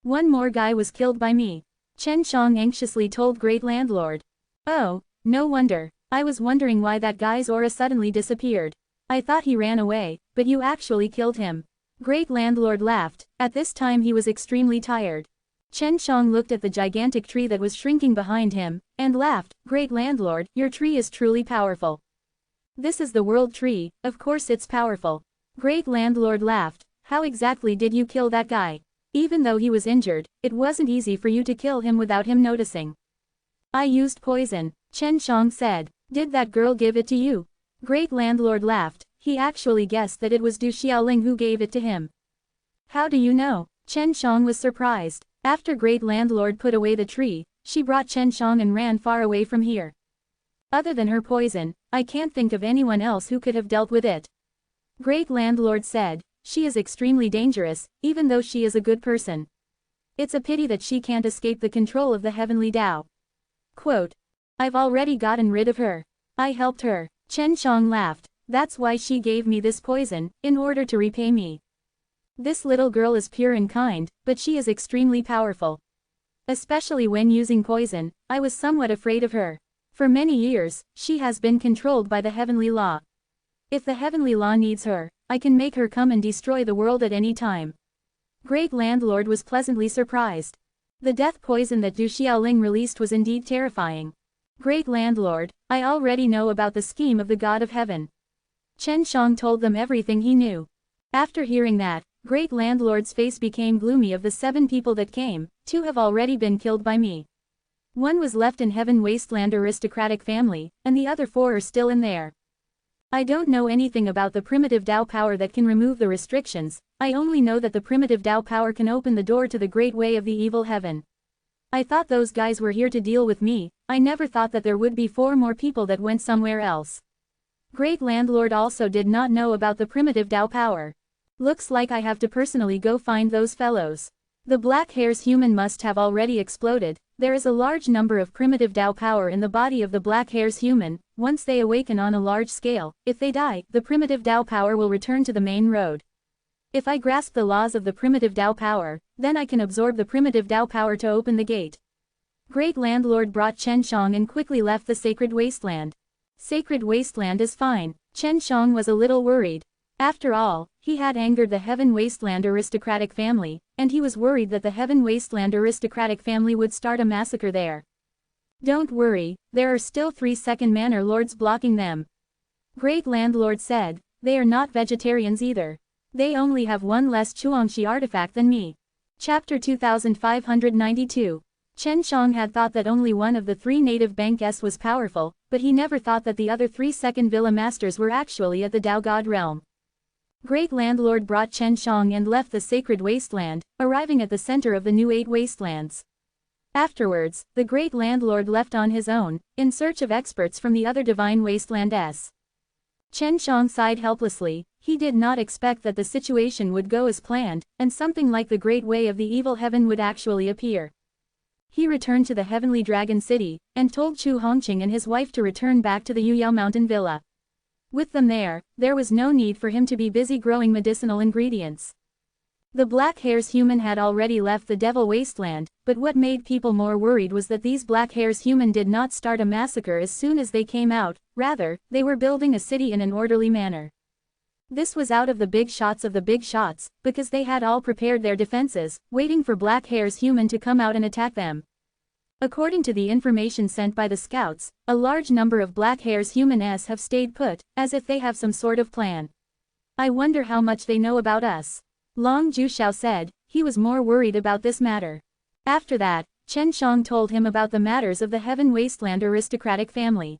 "One more guy was killed by me," Chen Shang anxiously told Great Landlord. "Oh, no wonder. I was wondering why that guy's aura suddenly disappeared. I thought he ran away, but you actually killed him." Great Landlord laughed. At this time he was extremely tired. Chen Shang looked at the gigantic tree that was shrinking behind him, and laughed. "Great Landlord, your tree is truly powerful." "This is the world tree, of course it's powerful." Great Landlord laughed. "How exactly did you kill that guy? Even though he was injured, it wasn't easy for you to kill him without him noticing." "I used poison," Chen Shang said. "Did that girl give it to you?" Great Landlord laughed. He actually guessed that it was Du Xiaoling who gave it to him. "How do you know?" Chen Shang was surprised. After Great Landlord put away the tree, she brought Chen Shang and ran far away from here. Other than her poison, I can't think of anyone else who could have dealt with it. Great Landlord said, she is extremely dangerous, even though she is a good person. It's a pity that she can't escape the control of the heavenly Tao. Quote, I've already gotten rid of her. I helped her. Chen Shang laughed. That's why she gave me this poison, in order to repay me. This little girl is pure and kind, but she is extremely powerful. Especially when using poison, I was somewhat afraid of her. For many years, she has been controlled by the heavenly law. If the heavenly law needs her, I can make her come and destroy the world at any time. Great Landlord was pleasantly surprised. The death poison that Du Xiaoling released was indeed terrifying. Great Landlord, I already know about the scheme of the God of Heaven. Chen Shang told them everything he knew. After hearing that, Great Landlord's face became gloomy. Of the 7 people that came, 2 have already been killed by me. 1 was left in Heaven Wasteland aristocratic family, and the other 4 are still in there. I don't know anything about the primitive Tao power that can remove the restrictions, I only know that the primitive Tao power can open the door to the great way of the evil heaven. I thought those guys were here to deal with me, I never thought that there would be 4 more people that went somewhere else. Great Landlord also did not know about the primitive Tao power. Looks like I have to personally go find those fellows. The black hair's human must have already exploded. There is a large number of primitive Tao power in the body of the black hair's human. Once they awaken on a large scale, if they die, the primitive Tao power will return to the main road. If I grasp the laws of the primitive Tao power, then I can absorb the primitive Tao power to open the gate. Great Landlord brought Chen Shang and quickly left the sacred wasteland. Sacred wasteland is fine. Chen Shang was a little worried. After all, he had angered the Heaven Wasteland aristocratic family, and he was worried that the Heaven Wasteland aristocratic family would start a massacre there. Don't worry, there are still 3 second manor lords blocking them. Great Landlord said, they are not vegetarians either. They only have 1 less Chuangshi artifact than me. Chapter 2592. Chen Shang had thought that only 1 of the 3 native banks was powerful, but he never thought that the other 3 second villa masters were actually at the Tao God realm. Great Landlord brought Chen Shang and left the sacred wasteland, arriving at the center of the new 8 wastelands. Afterwards, the Great Landlord left on his own, in search of experts from the other divine wastelands. Chen Shang sighed helplessly. He did not expect that the situation would go as planned, and something like the great way of the evil heaven would actually appear. He returned to the heavenly dragon city, and told Chu Hongqing and his wife to return back to the Yuyao Mountain Villa. With them there was no need for him to be busy growing medicinal ingredients. The black hair's human had already left the Devil Wasteland, but what made people more worried was that these black hair's human did not start a massacre as soon as they came out, rather, they were building a city in an orderly manner. This was out of the big shots of the big shots, because they had all prepared their defenses, waiting for black hair's human to come out and attack them. According to the information sent by the scouts, a large number of black hair's humans have stayed put, as if they have some sort of plan. I wonder how much they know about us. Long Juxiao said, he was more worried about this matter. After that, Chen Shang told him about the matters of the Heaven Wasteland aristocratic family.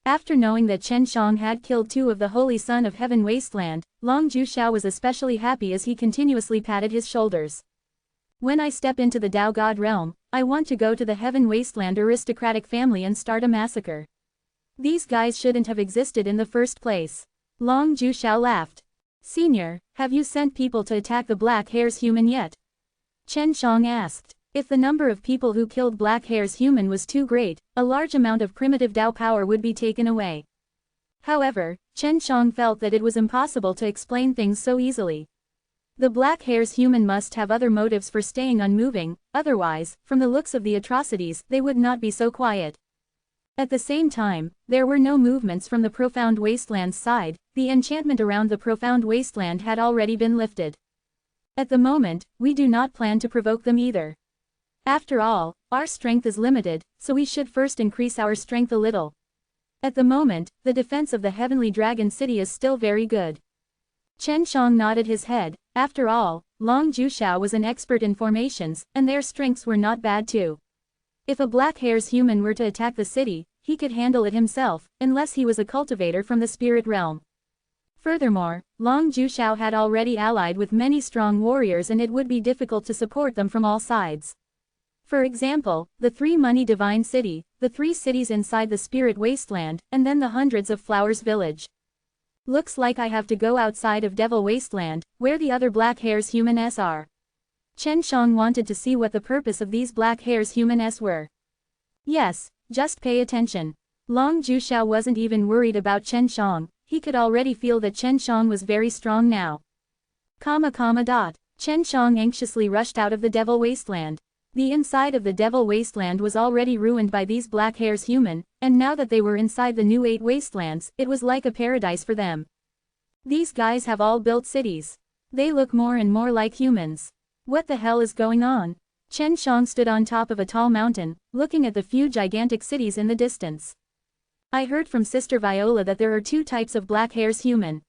After knowing that Chen Shang had killed 2 of the Holy Son of Heaven Wasteland, Long Juxiao was especially happy as he continuously patted his shoulders. When I step into the Tao God realm, I want to go to the Heaven Wasteland aristocratic family and start a massacre. These guys shouldn't have existed in the first place. Long Juxiao laughed. Senior, have you sent people to attack the black hair's human yet? Chen Shang asked. If the number of people who killed black hair's human was too great, a large amount of primitive Tao power would be taken away. However, Chen Shang felt that it was impossible to explain things so easily. The black hair's human must have other motives for staying unmoving, otherwise, from the looks of the atrocities, they would not be so quiet. At the same time, there were no movements from the Profound Wasteland's side, the enchantment around the Profound Wasteland had already been lifted. At the moment, we do not plan to provoke them either. After all, our strength is limited, so we should first increase our strength a little. At the moment, the defense of the Heavenly Dragon City is still very good. Chen Shang nodded his head. After all, Long Juxiao was an expert in formations, and their strengths were not bad too. If a black hair's human were to attack the city, he could handle it himself, unless he was a cultivator from the spirit realm. Furthermore, Long Juxiao had already allied with many strong warriors and it would be difficult to support them from all sides. For example, the 3 money divine city, the 3 cities inside the spirit wasteland, and then the hundreds of flowers village. Looks like I have to go outside of Devil Wasteland, where the other black hairs human S are. Chen Shang wanted to see what the purpose of these black hairs human S were. Yes, just pay attention. Long Juxiao wasn't even worried about Chen Shang, he could already feel that Chen Shang was very strong now. Chen Shang anxiously rushed out of the Devil Wasteland. The inside of the Devil Wasteland was already ruined by these black hairs human, and now that they were inside the new 8 wastelands, it was like a paradise for them. These guys have all built cities. They look more and more like humans. What the hell is going on? Chen Shang stood on top of a tall mountain, looking at the few gigantic cities in the distance. I heard from Sister Viola that there are 2 types of black hairs human.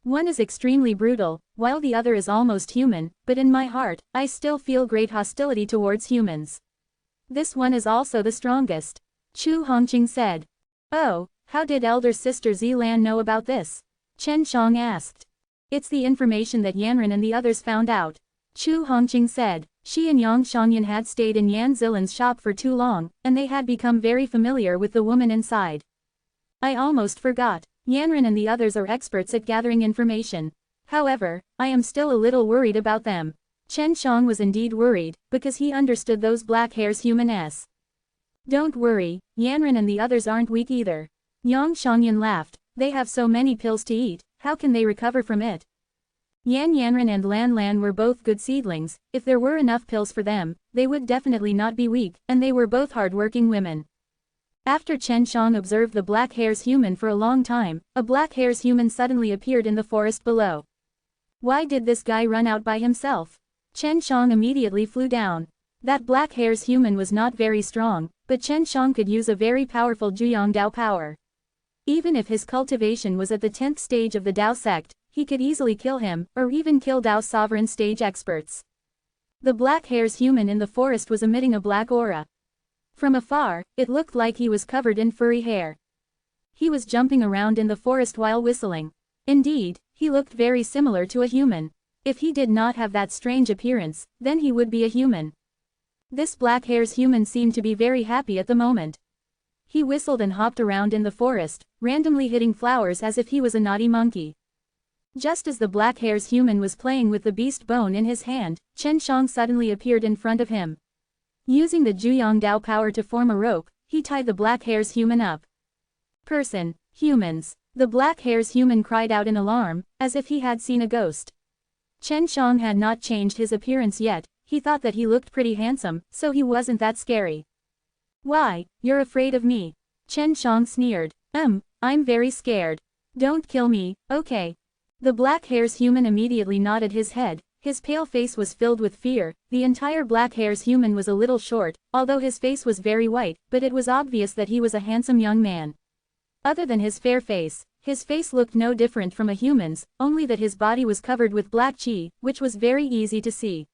One is extremely brutal, while the other is almost human, but in my heart, I still feel great hostility towards humans. This one is also the strongest. Chu Hongqing said. Oh, how did Elder Sister Zilan know about this? Chen Shang asked. It's the information that Yanran and the others found out. Chu Hongqing said. She and Yang Shangyan had stayed in Yan Zilan's shop for too long, and they had become very familiar with the woman inside. I almost forgot. Yanran and the others are experts at gathering information. However, I am still a little worried about them. Chen Shang was indeed worried, because he understood those black hairs human S. Don't worry, Yanran and the others aren't weak either. Yang Shangyan laughed, they have so many pills to eat, how can they recover from it? Yanran and Lan Lan were both good seedlings, if there were enough pills for them, they would definitely not be weak, and they were both hard-working women. After Chen Shang observed the black hairs human for a long time, a black hairs human suddenly appeared in the forest below. Why did this guy run out by himself? Chen Shang immediately flew down. That black hairs human was not very strong, but Chen Shang could use a very powerful Juyang Dao power. Even if his cultivation was at the 10th stage of the Dao sect, he could easily kill him, or even kill Dao sovereign stage experts. The black hairs human in the forest was emitting a black aura. From afar, it looked like he was covered in furry hair. He was jumping around in the forest while whistling. Indeed, he looked very similar to a human. If he did not have that strange appearance, then he would be a human. This black hairs human seemed to be very happy at the moment. He whistled and hopped around in the forest, randomly hitting flowers as if he was a naughty monkey. Just as the black hairs human was playing with the beast bone in his hand, Chen Shang suddenly appeared in front of him. Using the Juyang Dao power to form a rope, he tied the black hairs human up. Person, humans. The black hairs human cried out in alarm, as if he had seen a ghost. Chen Shang had not changed his appearance yet, he thought that he looked pretty handsome, so he wasn't that scary. Why, you're afraid of me? Chen Shang sneered. I'm very scared. Don't kill me, okay? The black hairs human immediately nodded his head. His pale face was filled with fear. The entire black hairs human was a little short, although his face was very white, but it was obvious that he was a handsome young man. Other than his fair face, his face looked no different from a human's, only that his body was covered with black qi, which was very easy to see.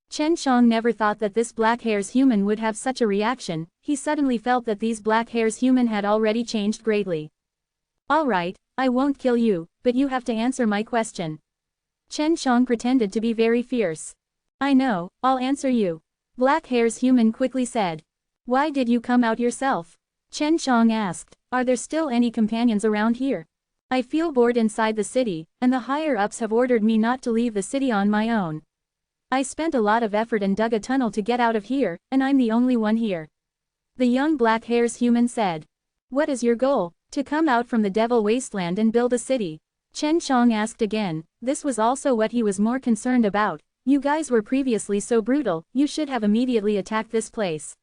Chen Shang never thought that this black hairs human would have such a reaction. He suddenly felt that these black hairs human had already changed greatly. Alright, I won't kill you, but you have to answer my question. Chen Shang pretended to be very fierce. I know, I'll answer you. Black hairs human quickly said. Why did you come out yourself? Chen Shang asked. Are there still any companions around here? I feel bored inside the city, and the higher-ups have ordered me not to leave the city on my own. I spent a lot of effort and dug a tunnel to get out of here, and I'm the only one here. The young black hairs human said. What is your goal? To come out from the Devil Wasteland and build a city? Chen Shang asked again. This was also what he was more concerned about. You guys were previously so brutal, you should have immediately attacked this place.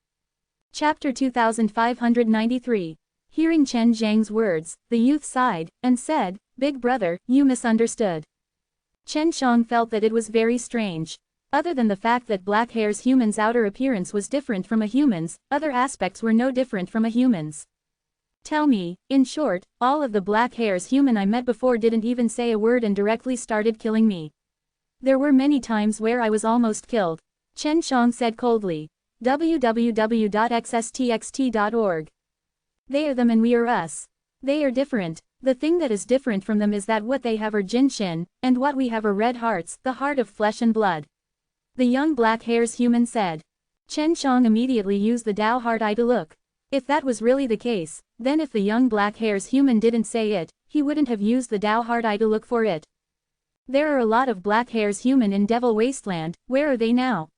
Chapter 2593. Hearing Chen Zhang's words, the youth sighed, and said, Big brother, you misunderstood. Chen Shang felt that it was very strange. Other than the fact that black hairs human's outer appearance was different from a human's, other aspects were no different from a human's. Tell me, in short, all of the black hairs human I met before didn't even say a word and directly started killing me. There were many times where I was almost killed. Chen Shang said coldly. www.xstxt.org. They are them and we are us. They are different. The thing that is different from them is that what they have are Jin Shin, and what we have are red hearts, the heart of flesh and blood. The young black hairs human said. Chen Shang immediately used the Dao Heart Eye to look. If that was really the case, then if the young black hairs human didn't say it, he wouldn't have used the Dao Heart Eye to look for it. There are a lot of black hairs human in Devil Wasteland, where are they now?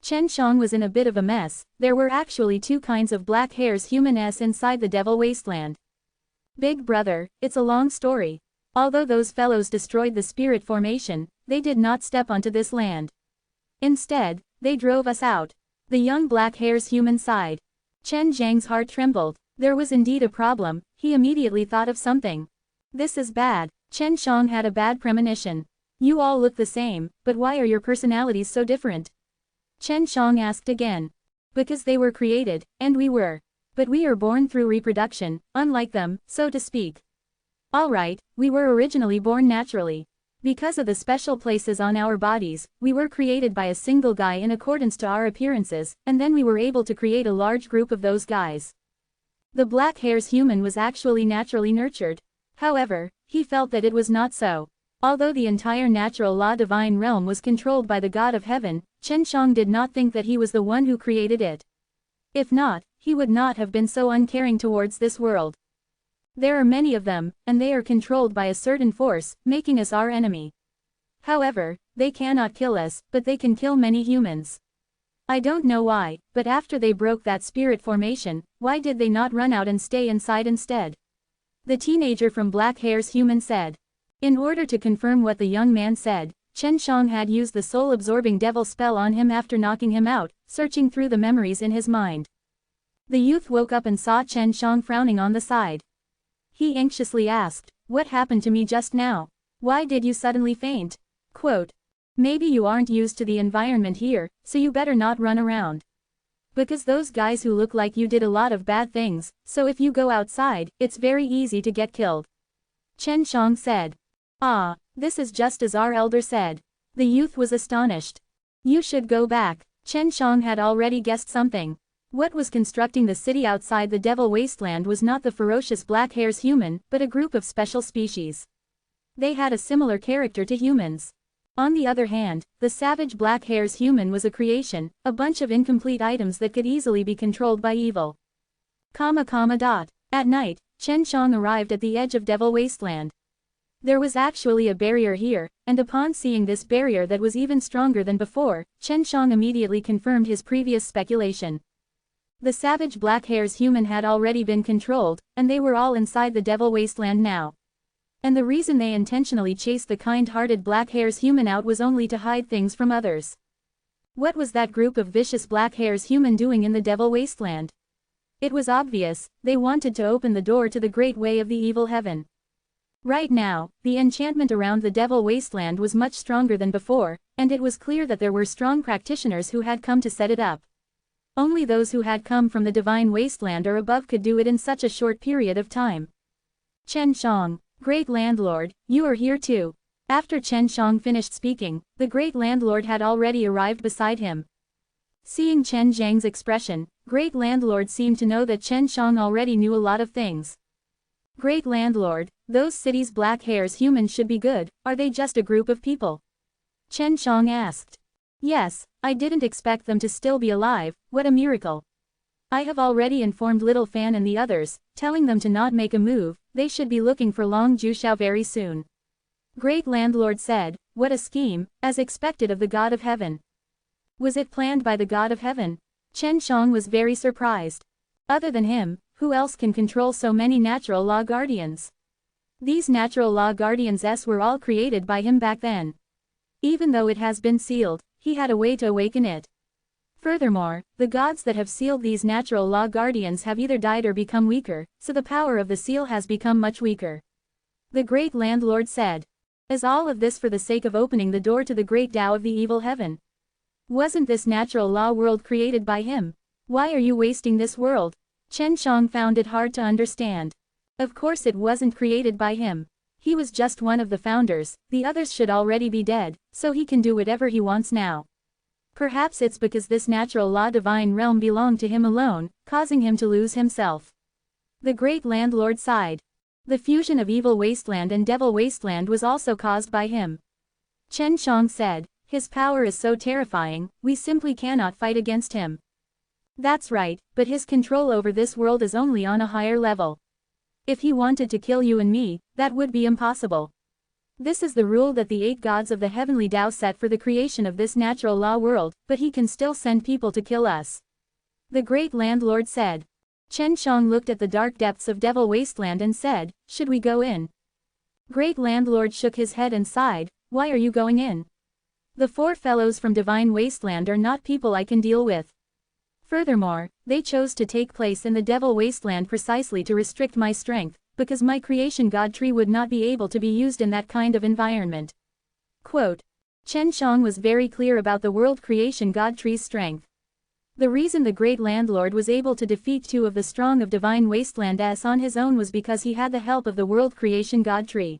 Chen Shang was in a bit of a mess. There were actually two kinds of black hairs humans inside the Devil Wasteland. Big brother, it's a long story. Although those fellows destroyed the spirit formation, they did not step onto this land. Instead, they drove us out. The young black hairs human sighed. Chen Zhang's heart trembled. There was indeed a problem. He immediately thought of something. This is bad. Chen Shang had a bad premonition. You all look the same, but why are your personalities so different? Chen Shang asked again. Because they were created, and we were. But we are born through reproduction, unlike them, so to speak. Alright, we were originally born naturally. Because of the special places on our bodies, we were created by a single guy in accordance to our appearances, and then we were able to create a large group of those guys. The black hairs human was actually naturally nurtured. However, he felt that it was not so. Although the entire natural law divine realm was controlled by the God of Heaven, Chen Shang did not think that he was the one who created it. If not, he would not have been so uncaring towards this world. There are many of them, and they are controlled by a certain force, making us our enemy. However, they cannot kill us, but they can kill many humans. I don't know why, but after they broke that spirit formation, why did they not run out and stay inside instead? The teenager from Black Hair's human said. In order to confirm what the young man said, Chen Shang had used the soul-absorbing devil spell on him after knocking him out, searching through the memories in his mind. The youth woke up and saw Chen Shang frowning on the side. He anxiously asked, "What happened to me just now? Why did you suddenly faint?" Quote, "Maybe you aren't used to the environment here, so you better not run around. Because those guys who look like you did a lot of bad things, so if you go outside, it's very easy to get killed." Chen Shang said. "Ah, this is just as our elder said." The youth was astonished. "You should go back." Chen Shang had already guessed something. What was constructing the city outside the Devil Wasteland was not the ferocious black hairs human, but a group of special species. They had a similar character to humans. On the other hand, the savage black hairs human was a creation, a bunch of incomplete items that could easily be controlled by evil. At night, Chen Shang arrived at the edge of Devil Wasteland. There was actually a barrier here, and upon seeing this barrier that was even stronger than before, Chen Shang immediately confirmed his previous speculation. The savage black hairs human had already been controlled, and they were all inside the Devil Wasteland now. And the reason they intentionally chased the kind-hearted black hairs human out was only to hide things from others. What was that group of vicious black hairs human doing in the Devil Wasteland? It was obvious, they wanted to open the door to the great way of the evil heaven. Right now, the enchantment around the Devil Wasteland was much stronger than before, and it was clear that there were strong practitioners who had come to set it up. Only those who had come from the Divine Wasteland or above could do it in such a short period of time. Chen Shang, Great Landlord, you are here too. After Chen Shang finished speaking, the Great Landlord had already arrived beside him. Seeing Chen Zhang's expression, Great Landlord seemed to know that Chen Shang already knew a lot of things. Great Landlord, those cities' black hairs humans should be good, are they just a group of people? Chen Shang asked. Yes, I didn't expect them to still be alive, what a miracle. I have already informed Little Fan and the others, telling them to not make a move, they should be looking for Long Juxiao very soon. Great Landlord said, what a scheme, as expected of the God of Heaven. Was it planned by the God of Heaven? Chen Shang was very surprised. Other than him, who else can control so many natural law guardians? These natural law guardians were all created by him back then. Even though it has been sealed, he had a way to awaken it. Furthermore, the gods that have sealed these natural law guardians have either died or become weaker, so the power of the seal has become much weaker. The Great Landlord said. Is all of this for the sake of opening the door to the great Tao of the evil heaven? Wasn't this natural law world created by him? Why are you wasting this world? Chen Shang found it hard to understand. Of course it wasn't created by him. He was just one of the founders, the others should already be dead, so he can do whatever he wants now. Perhaps it's because this natural law divine realm belonged to him alone, causing him to lose himself. The Great Landlord sighed. The fusion of Evil Wasteland and Devil Wasteland was also caused by him. Chen Shang said, his power is so terrifying, we simply cannot fight against him. That's right, but his control over this world is only on a higher level. If he wanted to kill you and me, that would be impossible. This is the rule that the 8 gods of the heavenly Tao set for the creation of this natural law world, but he can still send people to kill us. The great landlord said. Chen Shang looked at the dark depths of Devil Wasteland and said, should we go in? Great landlord shook his head and sighed, why are you going in? The 4 fellows from Divine Wasteland are not people I can deal with. Furthermore, they chose to take place in the Devil Wasteland precisely to restrict my strength, because my creation god tree would not be able to be used in that kind of environment. Quote. Chen Shang was very clear about the world creation god tree's strength. The reason the great landlord was able to defeat 2 of the strong of Divine Wasteland on his own was because he had the help of the world creation god tree.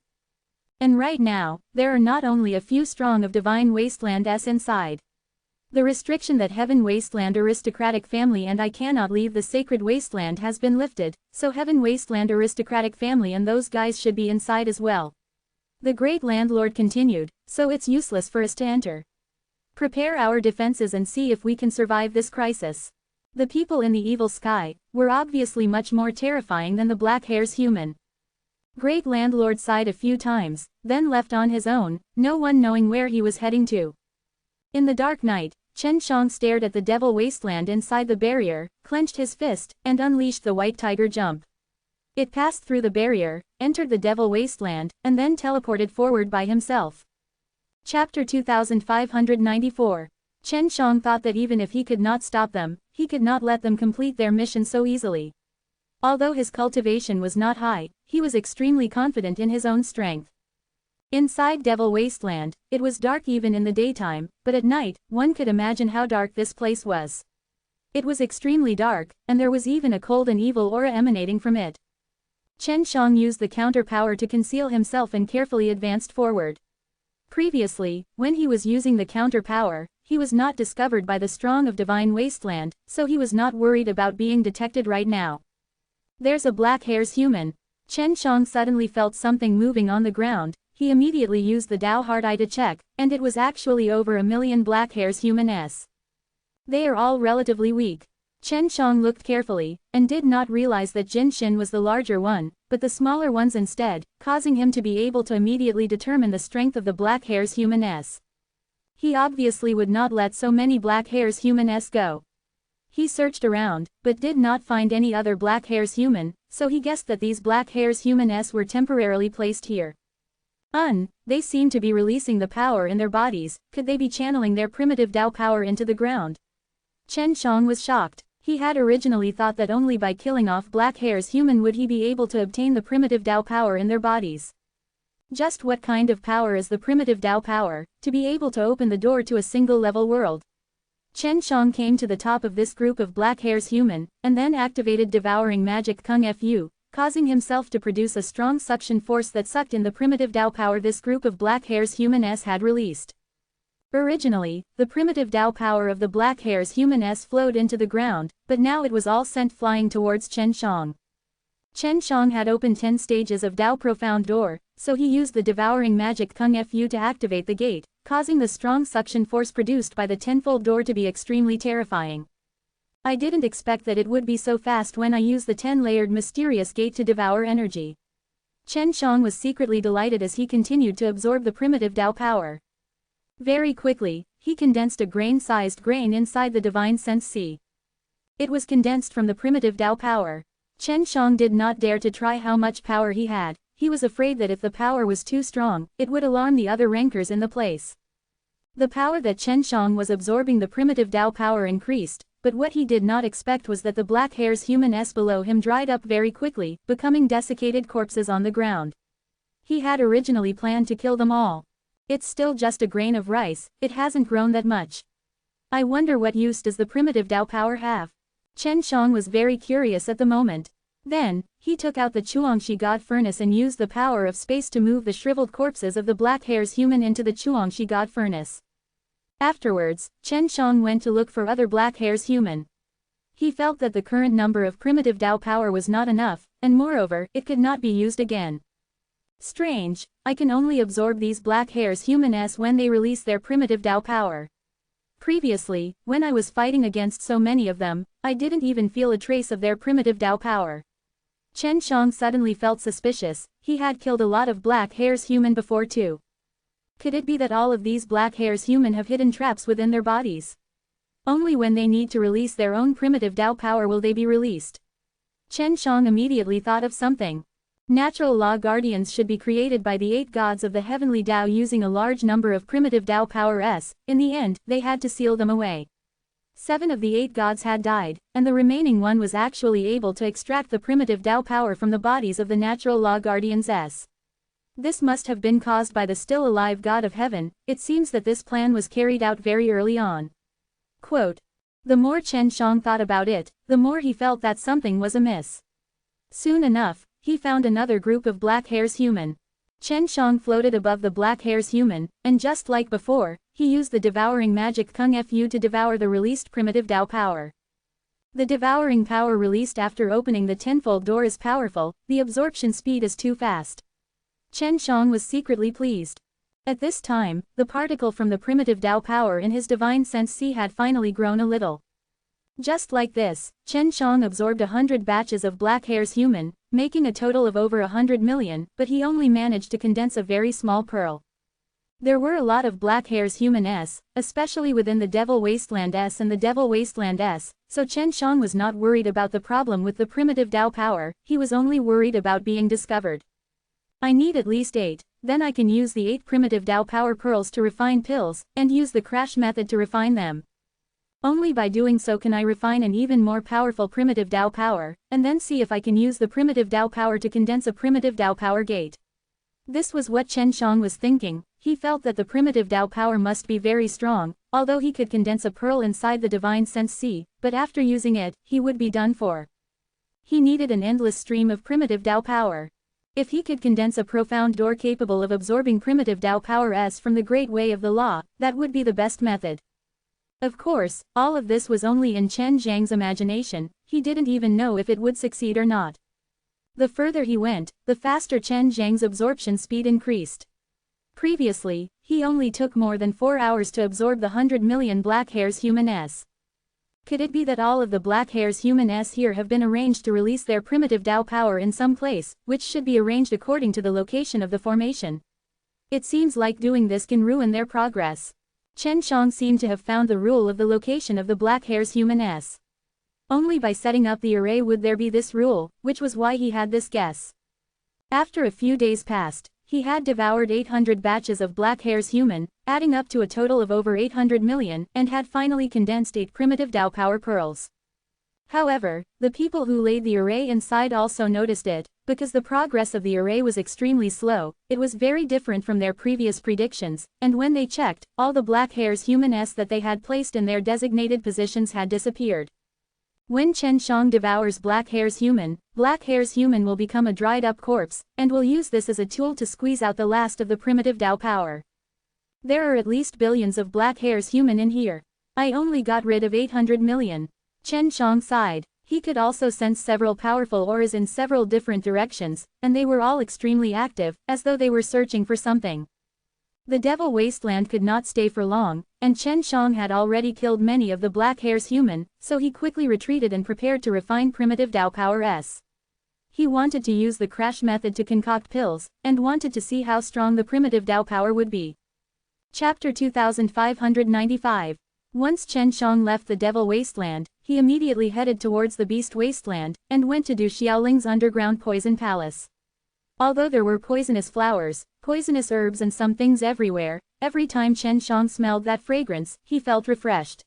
And right now, there are not only a few strong of Divine Wasteland inside. The restriction that Heaven Wasteland aristocratic family and I cannot leave the sacred wasteland has been lifted, so Heaven Wasteland aristocratic family and those guys should be inside as well. The great landlord continued, so it's useless for us to enter. Prepare our defenses and see if we can survive this crisis. The people in the evil sky were obviously much more terrifying than the black hairs human. Great landlord sighed a few times, then left on his own, no one knowing where he was heading to. In the dark night, Chen Shang stared at the Devil Wasteland inside the barrier, clenched his fist, and unleashed the white tiger jump. It passed through the barrier, entered the Devil Wasteland, and then teleported forward by himself. Chapter 2594. Chen Shang thought that even if he could not stop them, he could not let them complete their mission so easily. Although his cultivation was not high, he was extremely confident in his own strength. Inside Devil Wasteland, it was dark even in the daytime, but at night, one could imagine how dark this place was. It was extremely dark, and there was even a cold and evil aura emanating from it. Chen Shang used the counter power to conceal himself and carefully advanced forward. Previously, when he was using the counter power, he was not discovered by the strong of Divine Wasteland, so he was not worried about being detected right now. There's a black hairs human. Chen Shang suddenly felt something moving on the ground. He immediately used the Dao Heart Eye to check, and it was actually over 1,000,000 black hairs humans. They are all relatively weak. Chen Shang looked carefully, and did not realize that Jin Shin was the larger one, but the smaller ones instead, causing him to be able to immediately determine the strength of the black hairs humans. He obviously would not let so many black hairs humans go. He searched around, but did not find any other black hairs human, so he guessed that these black hairs humans were temporarily placed here. They seem to be releasing the power in their bodies. Could they be channeling their primitive Dao power into the ground? Chen Shang was shocked. He had originally thought that only by killing off black hairs human would he be able to obtain the primitive Dao power in their bodies. Just what kind of power is the primitive Dao power, to be able to open the door to a single level world? Chen Shang came to the top of this group of black hairs human, and then activated devouring magic Kung Fu, causing himself to produce a strong suction force that sucked in the primitive Dao power this group of black hairs humans had released. Originally, the primitive Dao power of the black hairs humans flowed into the ground, but now it was all sent flying towards Chen Shang. Chen Shang had opened 10 stages of Dao Profound Door, so he used the devouring magic Kung Fu to activate the gate, causing the strong suction force produced by the tenfold door to be extremely terrifying. I didn't expect that it would be so fast when I used the 10-layered mysterious gate to devour energy. Chen Shang was secretly delighted as he continued to absorb the primitive Dao power. Very quickly, he condensed a grain-sized grain inside the divine sense sea. It was condensed from the primitive Dao power. Chen Shang did not dare to try how much power he had. He was afraid that if the power was too strong, it would alarm the other rankers in the place. The power that Chen Shang was absorbing the primitive Dao power increased, but what he did not expect was that the black hairs humans below him dried up very quickly, becoming desiccated corpses on the ground. He had originally planned to kill them all. It's still just a grain of rice, it hasn't grown that much. I wonder what use does the primitive Dao power have? Chen Shang was very curious at the moment. Then, he took out the Chuangshi God Furnace and used the power of space to move the shriveled corpses of the black hairs human into the Chuangshi God Furnace. Afterwards, Chen Shang went to look for other black hairs human. He felt that the current number of primitive Dao power was not enough, and moreover, it could not be used again. Strange, I can only absorb these black hairs humans when they release their primitive Dao power. Previously, when I was fighting against so many of them, I didn't even feel a trace of their primitive Tao power. Chen Shang suddenly felt suspicious. He had killed a lot of black hairs human before too. Could it be that all of these black hairs human have hidden traps within their bodies? Only when they need to release their own primitive Tao power will they be released. Chen Shang immediately thought of something. Natural law guardians should be created by the 8 gods of the heavenly Tao using a large number of primitive Tao power s. In the end, they had to seal them away. 7 of the 8 gods had died, and the remaining one was actually able to extract the primitive Tao power from the bodies of the natural law guardians s. This must have been caused by the still alive God of Heaven. It seems that this plan was carried out very early on. Quote, the more Chen Shang thought about it, the more he felt that something was amiss. Soon enough, he found another group of black hairs human. Chen Shang floated above the black hairs human, and just like before, he used the devouring magic Kung Fu to devour the released primitive Tao power. The devouring power released after opening the tenfold door is powerful, the absorption speed is too fast. Chen Shang was secretly pleased. At this time, the particle from the primitive Tao power in his divine sense C had finally grown a little. Just like this, Chen Shang absorbed 100 batches of black hairs human, making a total of over 100 million, but he only managed to condense a very small pearl. There were a lot of black hairs human s, especially within the Devil Wasteland s and the Devil Wasteland s, so Chen Shang was not worried about the problem with the primitive Tao power, he was only worried about being discovered. I need at least 8, then I can use the 8 primitive Tao power pearls to refine pills, and use the crash method to refine them. Only by doing so can I refine an even more powerful primitive Tao power, and then see if I can use the primitive Tao power to condense a primitive Tao power gate. This was what Chen Shang was thinking. He felt that the primitive Tao power must be very strong, although he could condense a pearl inside the divine sense C, but after using it, he would be done for. He needed an endless stream of primitive Tao power. If he could condense a profound door capable of absorbing primitive Tao power s from the great way of the law, that would be the best method. Of course, all of this was only in Chen Zhang's imagination, he didn't even know if it would succeed or not. The further he went, the faster Chen Zhang's absorption speed increased. Previously, he only took more than 4 hours to absorb the 100 million black hairs human s. Could it be that all of the black hairs human s here have been arranged to release their primitive Tao power in some place, which should be arranged according to the location of the formation? It seems like doing this can ruin their progress. Chen Shang seemed to have found the rule of the location of the black hairs human s. Only by setting up the array would there be this rule, which was why he had this guess. After a few days passed, he had devoured 800 batches of black hairs human, adding up to a total of over 800 million, and had finally condensed 8 primitive Tao power pearls. However, the people who laid the array inside also noticed it, because the progress of the array was extremely slow, it was very different from their previous predictions, and when they checked, all the black hairs human s that they had placed in their designated positions had disappeared. When Chen Shang devours black hairs human will become a dried up corpse, and will use this as a tool to squeeze out the last of the primitive Tao power. There are at least billions of black hairs human in here. I only got rid of 800 million. Chen Shang sighed. He could also sense several powerful auras in several different directions, and they were all extremely active, as though they were searching for something. The Devil Wasteland could not stay for long, and Chen Shang had already killed many of the black hairs human, so he quickly retreated and prepared to refine primitive Tao power s. He wanted to use the crash method to concoct pills, and wanted to see how strong the primitive Tao power would be. Chapter 2595. Once Chen Shang left the Devil Wasteland, he immediately headed towards the Beast Wasteland, and went to Du Xiaoling's underground poison palace. Although there were poisonous flowers, poisonous herbs and some things everywhere, every time Chen Shang smelled that fragrance, he felt refreshed.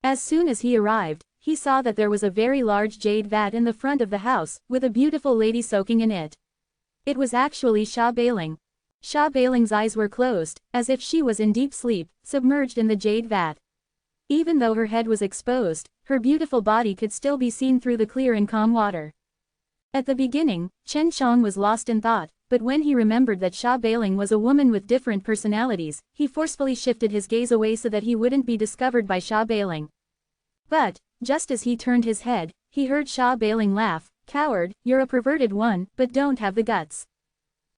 As soon as he arrived, he saw that there was a very large jade vat in the front of the house, with a beautiful lady soaking in it. It was actually Sha Bailing. Sha Bailing's eyes were closed, as if she was in deep sleep, submerged in the jade vat. Even though her head was exposed, her beautiful body could still be seen through the clear and calm water. At the beginning, Chen Shang was lost in thought, but when he remembered that Sha Bailing was a woman with different personalities, he forcefully shifted his gaze away so that he wouldn't be discovered by Sha Bailing. But, just as he turned his head, he heard Sha Bailing laugh, "Coward, you're a perverted one, but don't have the guts."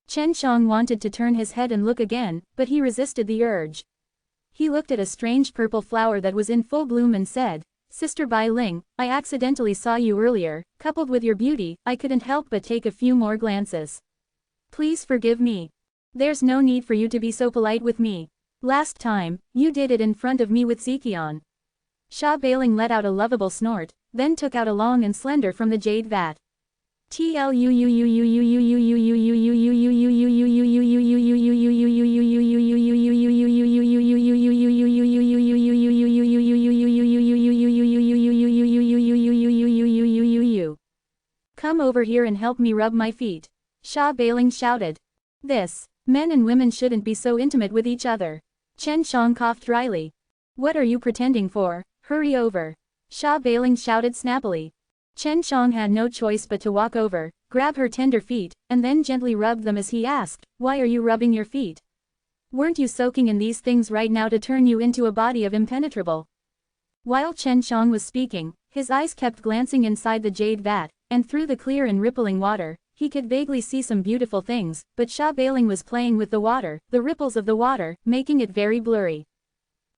Chen Shang wanted to turn his head and look again, but he resisted the urge. He looked at a strange purple flower that was in full bloom and said, Sister Bai Ling, I accidentally saw you earlier, coupled with your beauty, I couldn't help but take a few more glances. Please forgive me. There's no need for you to be so polite with me. Last time, you did it in front of me with Zekion. Sha Bailing let out a lovable snort, then took out a long and slender from the jade vat. Come over here and help me rub my feet. Sha Bailing shouted. Men and women shouldn't be so intimate with each other. Chen Shang coughed dryly. What are you pretending for? Hurry over. Sha Bailing shouted snappily. Chen Shang had no choice but to walk over, grab her tender feet, and then gently rub them as he asked, Why are you rubbing your feet? Weren't you soaking in these things right now to turn you into a body of impenetrable? While Chen Shang was speaking, his eyes kept glancing inside the jade vat, and through the clear and rippling water, he could vaguely see some beautiful things, but Sha Bailing was playing with the water, the ripples of the water, making it very blurry.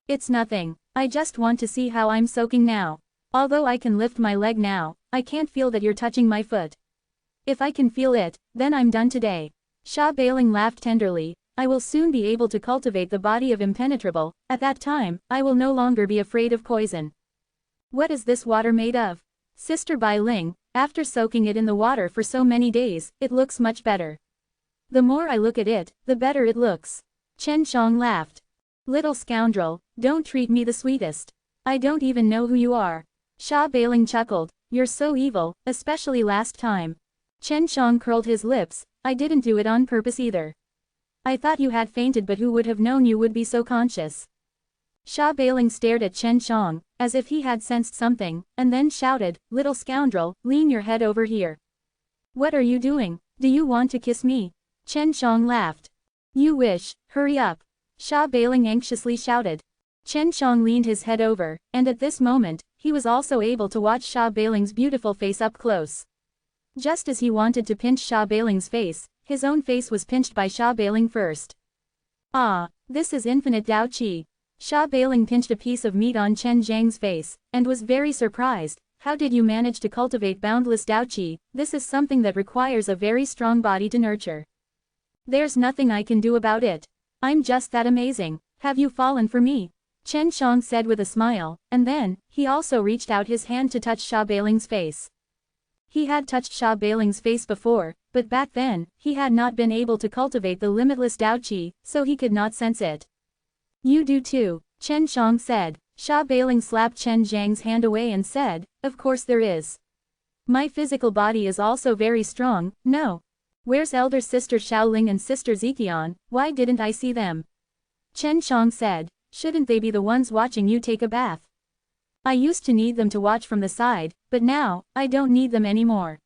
It's nothing. I just want to see how I'm soaking now. Although I can lift my leg now, I can't feel that you're touching my foot. If I can feel it, then I'm done today. Sha Bailing laughed tenderly. I will soon be able to cultivate the body of impenetrable. At that time, I will no longer be afraid of poison. What is this water made of? Sister Bai Ling, after soaking it in the water for so many days, it looks much better. The more I look at it, the better it looks. Chen Shang laughed. Little scoundrel, don't treat me the sweetest. I don't even know who you are. Sha Bailing chuckled. You're so evil, especially last time. Chen Shang curled his lips. I didn't do it on purpose either. I thought you had fainted, but who would have known you would be so conscious? Sha Bailing stared at Chen Shang, as if he had sensed something, and then shouted, Little scoundrel, lean your head over here. What are you doing? Do you want to kiss me? Chen Shang laughed. You wish, hurry up. Sha Bailing anxiously shouted. Chen Shang leaned his head over, and at this moment, he was also able to watch Sha Bailing's beautiful face up close. Just as he wanted to pinch Sha Bailing's face, his own face was pinched by Sha Bailing first. Ah, this is infinite Dao Qi. Sha Bailing pinched a piece of meat on Chen Zhang's face, and was very surprised. How did you manage to cultivate boundless Dao Qi? This is something that requires a very strong body to nurture. There's nothing I can do about it. I'm just that amazing. Have you fallen for me? Chen Shang said with a smile, and then, he also reached out his hand to touch Sha Bailing's face. He had touched Sha Bailing's face before, but back then, he had not been able to cultivate the limitless Dao Qi, so he could not sense it. You do too, Chen Shang said. Sha Bailing slapped Chen Zhang's hand away and said, Of course there is. My physical body is also very strong, no. Where's elder sister Xiaoling and sister Zekion? Why didn't I see them? Chen Shang said, Shouldn't they be the ones watching you take a bath? I used to need them to watch from the side, but now, I don't need them anymore.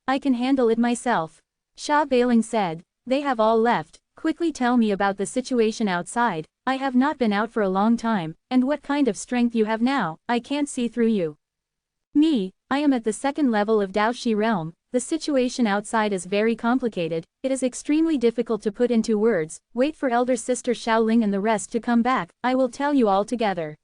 I can handle it myself. Sha Bailing said, They have all left. Quickly tell me about the situation outside. I have not been out for a long time, and what kind of strength you have now. I can't see through you. Me, I am at the second level of Dao Shi realm. The situation outside is very complicated. It is extremely difficult to put into words. Wait for elder sister Xiaoling and the rest to come back. I will tell you all together.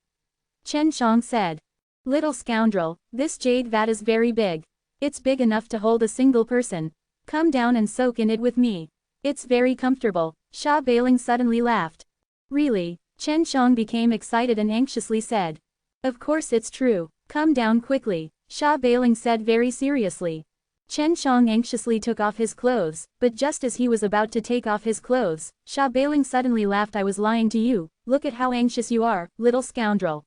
Chen Shang said. Little scoundrel, this jade vat is very big. It's big enough to hold a single person. Come down and soak in it with me. It's very comfortable. Sha Bailing suddenly laughed. Really? Chen Shang became excited and anxiously said. Of course it's true. Come down quickly. Sha Bailing said very seriously. Chen Shang anxiously took off his clothes, but just as he was about to take off his clothes, Sha Bailing suddenly laughed. I was lying to you. Look at how anxious you are, little scoundrel.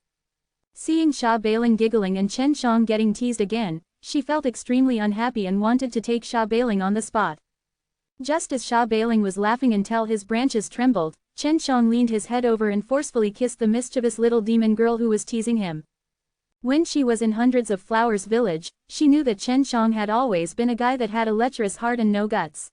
Seeing Sha Bailing giggling and Chen Shang getting teased again, she felt extremely unhappy and wanted to take Sha Bailing on the spot. Just as Sha Bailing was laughing until his branches trembled, Chen Shang leaned his head over and forcefully kissed the mischievous little demon girl who was teasing him. When she was in Hundreds of Flowers village, she knew that Chen Shang had always been a guy that had a lecherous heart and no guts.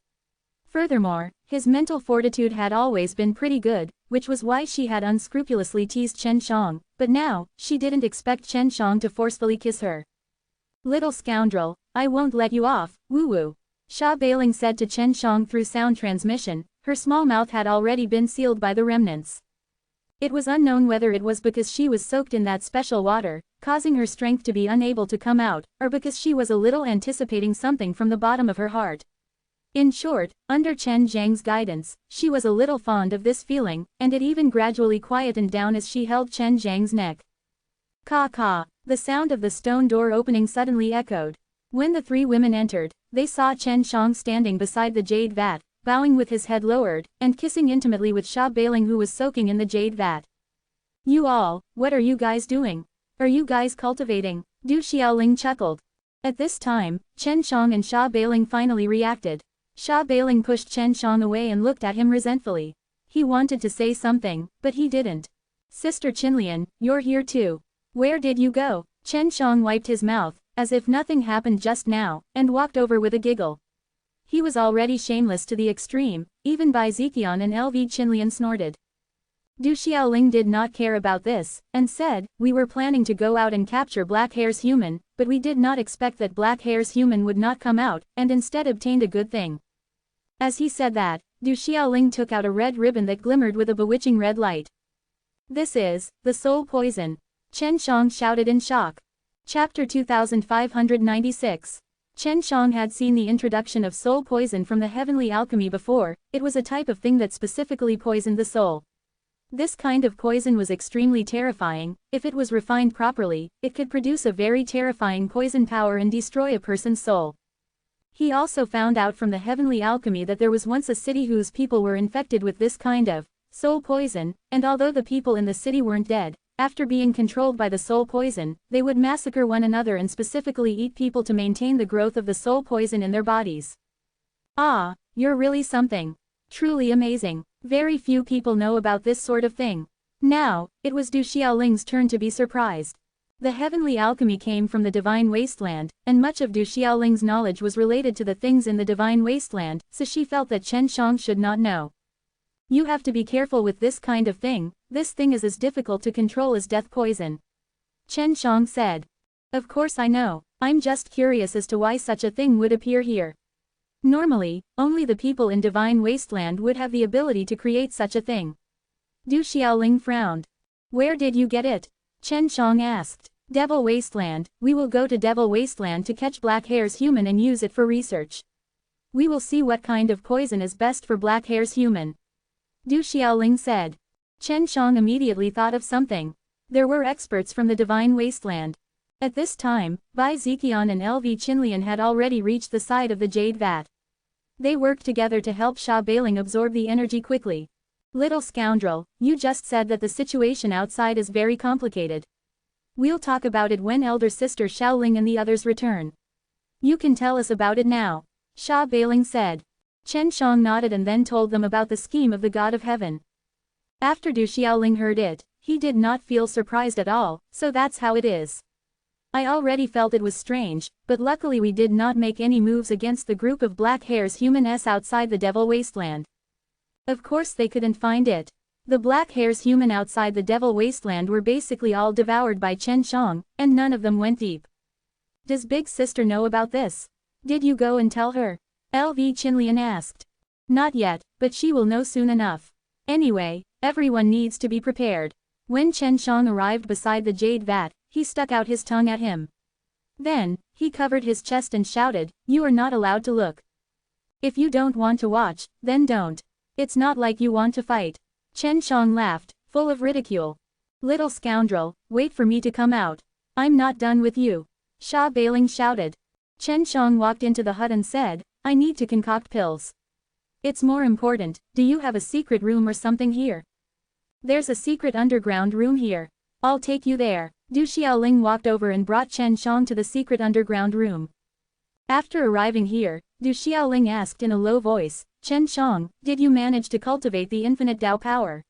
Furthermore, his mental fortitude had always been pretty good, which was why she had unscrupulously teased Chen Shang, but now, she didn't expect Chen Shang to forcefully kiss her. Little scoundrel, I won't let you off, woo-woo. Sha Bailing said to Chen Shang through sound transmission. Her small mouth had already been sealed by the remnants. It was unknown whether it was because she was soaked in that special water, causing her strength to be unable to come out, or because she was a little anticipating something from the bottom of her heart. In short, under Chen Zhang's guidance, she was a little fond of this feeling, and it even gradually quietened down as she held Chen Zhang's neck. Ka. The sound of the stone door opening suddenly echoed. When the three women entered, they saw Chen Shang standing beside the jade vat, bowing with his head lowered, and kissing intimately with Sha Bailing, who was soaking in the jade vat. You all, what are you guys doing? Are you guys cultivating? Du Xiaoling chuckled. At this time, Chen Shang and Sha Bailing finally reacted. Sha Bailing pushed Chen Shang away and looked at him resentfully. He wanted to say something, but he didn't. Sister Qinlian, you're here too. Where did you go? Chen Shang wiped his mouth, as if nothing happened just now, and walked over with a giggle. He was already shameless to the extreme, even Bai Ziqian and LV Qinlian snorted. Du Xiaoling did not care about this, and said, we were planning to go out and capture Black Hair's human, but we did not expect that Black Hair's human would not come out, and instead obtained a good thing. As he said that, Du Xiaoling took out a red ribbon that glimmered with a bewitching red light. This is the soul poison. Chen Shang shouted in shock. Chapter 2596. Chen Shang had seen the introduction of soul poison from the heavenly alchemy before. It was a type of thing that specifically poisoned the soul. This kind of poison was extremely terrifying. If it was refined properly, it could produce a very terrifying poison power and destroy a person's soul. He also found out from the heavenly alchemy that there was once a city whose people were infected with this kind of soul poison, and although the people in the city weren't dead, after being controlled by the soul poison, they would massacre one another and specifically eat people to maintain the growth of the soul poison in their bodies. Ah, you're really something. Truly amazing. Very few people know about this sort of thing. Now, it was Du Xiaoling's turn to be surprised. The heavenly alchemy came from the divine wasteland, and much of Du Xiaoling's knowledge was related to the things in the divine wasteland, so she felt that Chen Shang should not know. You have to be careful with this kind of thing. This thing is as difficult to control as death poison. Chen Shang said. Of course I know, I'm just curious as to why such a thing would appear here. Normally, only the people in divine wasteland would have the ability to create such a thing. Du Xiaoling frowned. Where did you get it? Chen Shang asked. Devil Wasteland. We will go to Devil Wasteland to catch Black Hair's human and use it for research. We will see what kind of poison is best for Black Hair's human. Du Xiaoling said. Chen Shang immediately thought of something. There were experts from the divine wasteland. At this time, Bai Ziqian and LV Qinlian had already reached the side of the jade vat. They worked together to help Sha Bailing absorb the energy quickly. Little scoundrel, you just said that the situation outside is very complicated. We'll talk about it when elder sister Xiaoling and the others return. You can tell us about it now. Sha Bailing said. Chen Shang nodded and then told them about the scheme of the God of Heaven. After Du Xiaoling heard it, he did not feel surprised at all, so that's how it is. I already felt it was strange, but luckily we did not make any moves against the group of Black Hair's humans outside the Devil Wasteland. Of course they couldn't find it. The Black Hair's human outside the Devil Wasteland were basically all devoured by Chen Shang, and none of them went deep. Does Big Sister know about this? Did you go and tell her? LV Qinlian asked. Not yet, but she will know soon enough. Anyway, everyone needs to be prepared. When Chen Shang arrived beside the jade vat, he stuck out his tongue at him. Then, he covered his chest and shouted, you are not allowed to look. If you don't want to watch, then don't. It's not like you want to fight. Chen Shang laughed, full of ridicule. Little scoundrel, wait for me to come out. I'm not done with you. Sha Bailing shouted. Chen Shang walked into the hut and said, I need to concoct pills. It's more important, do you have a secret room or something here? There's a secret underground room here. I'll take you there. Du Xiaoling walked over and brought Chen Shang to the secret underground room. After arriving here, Du Xiaoling asked in a low voice, Chen Shang, did you manage to cultivate the infinite Dao power?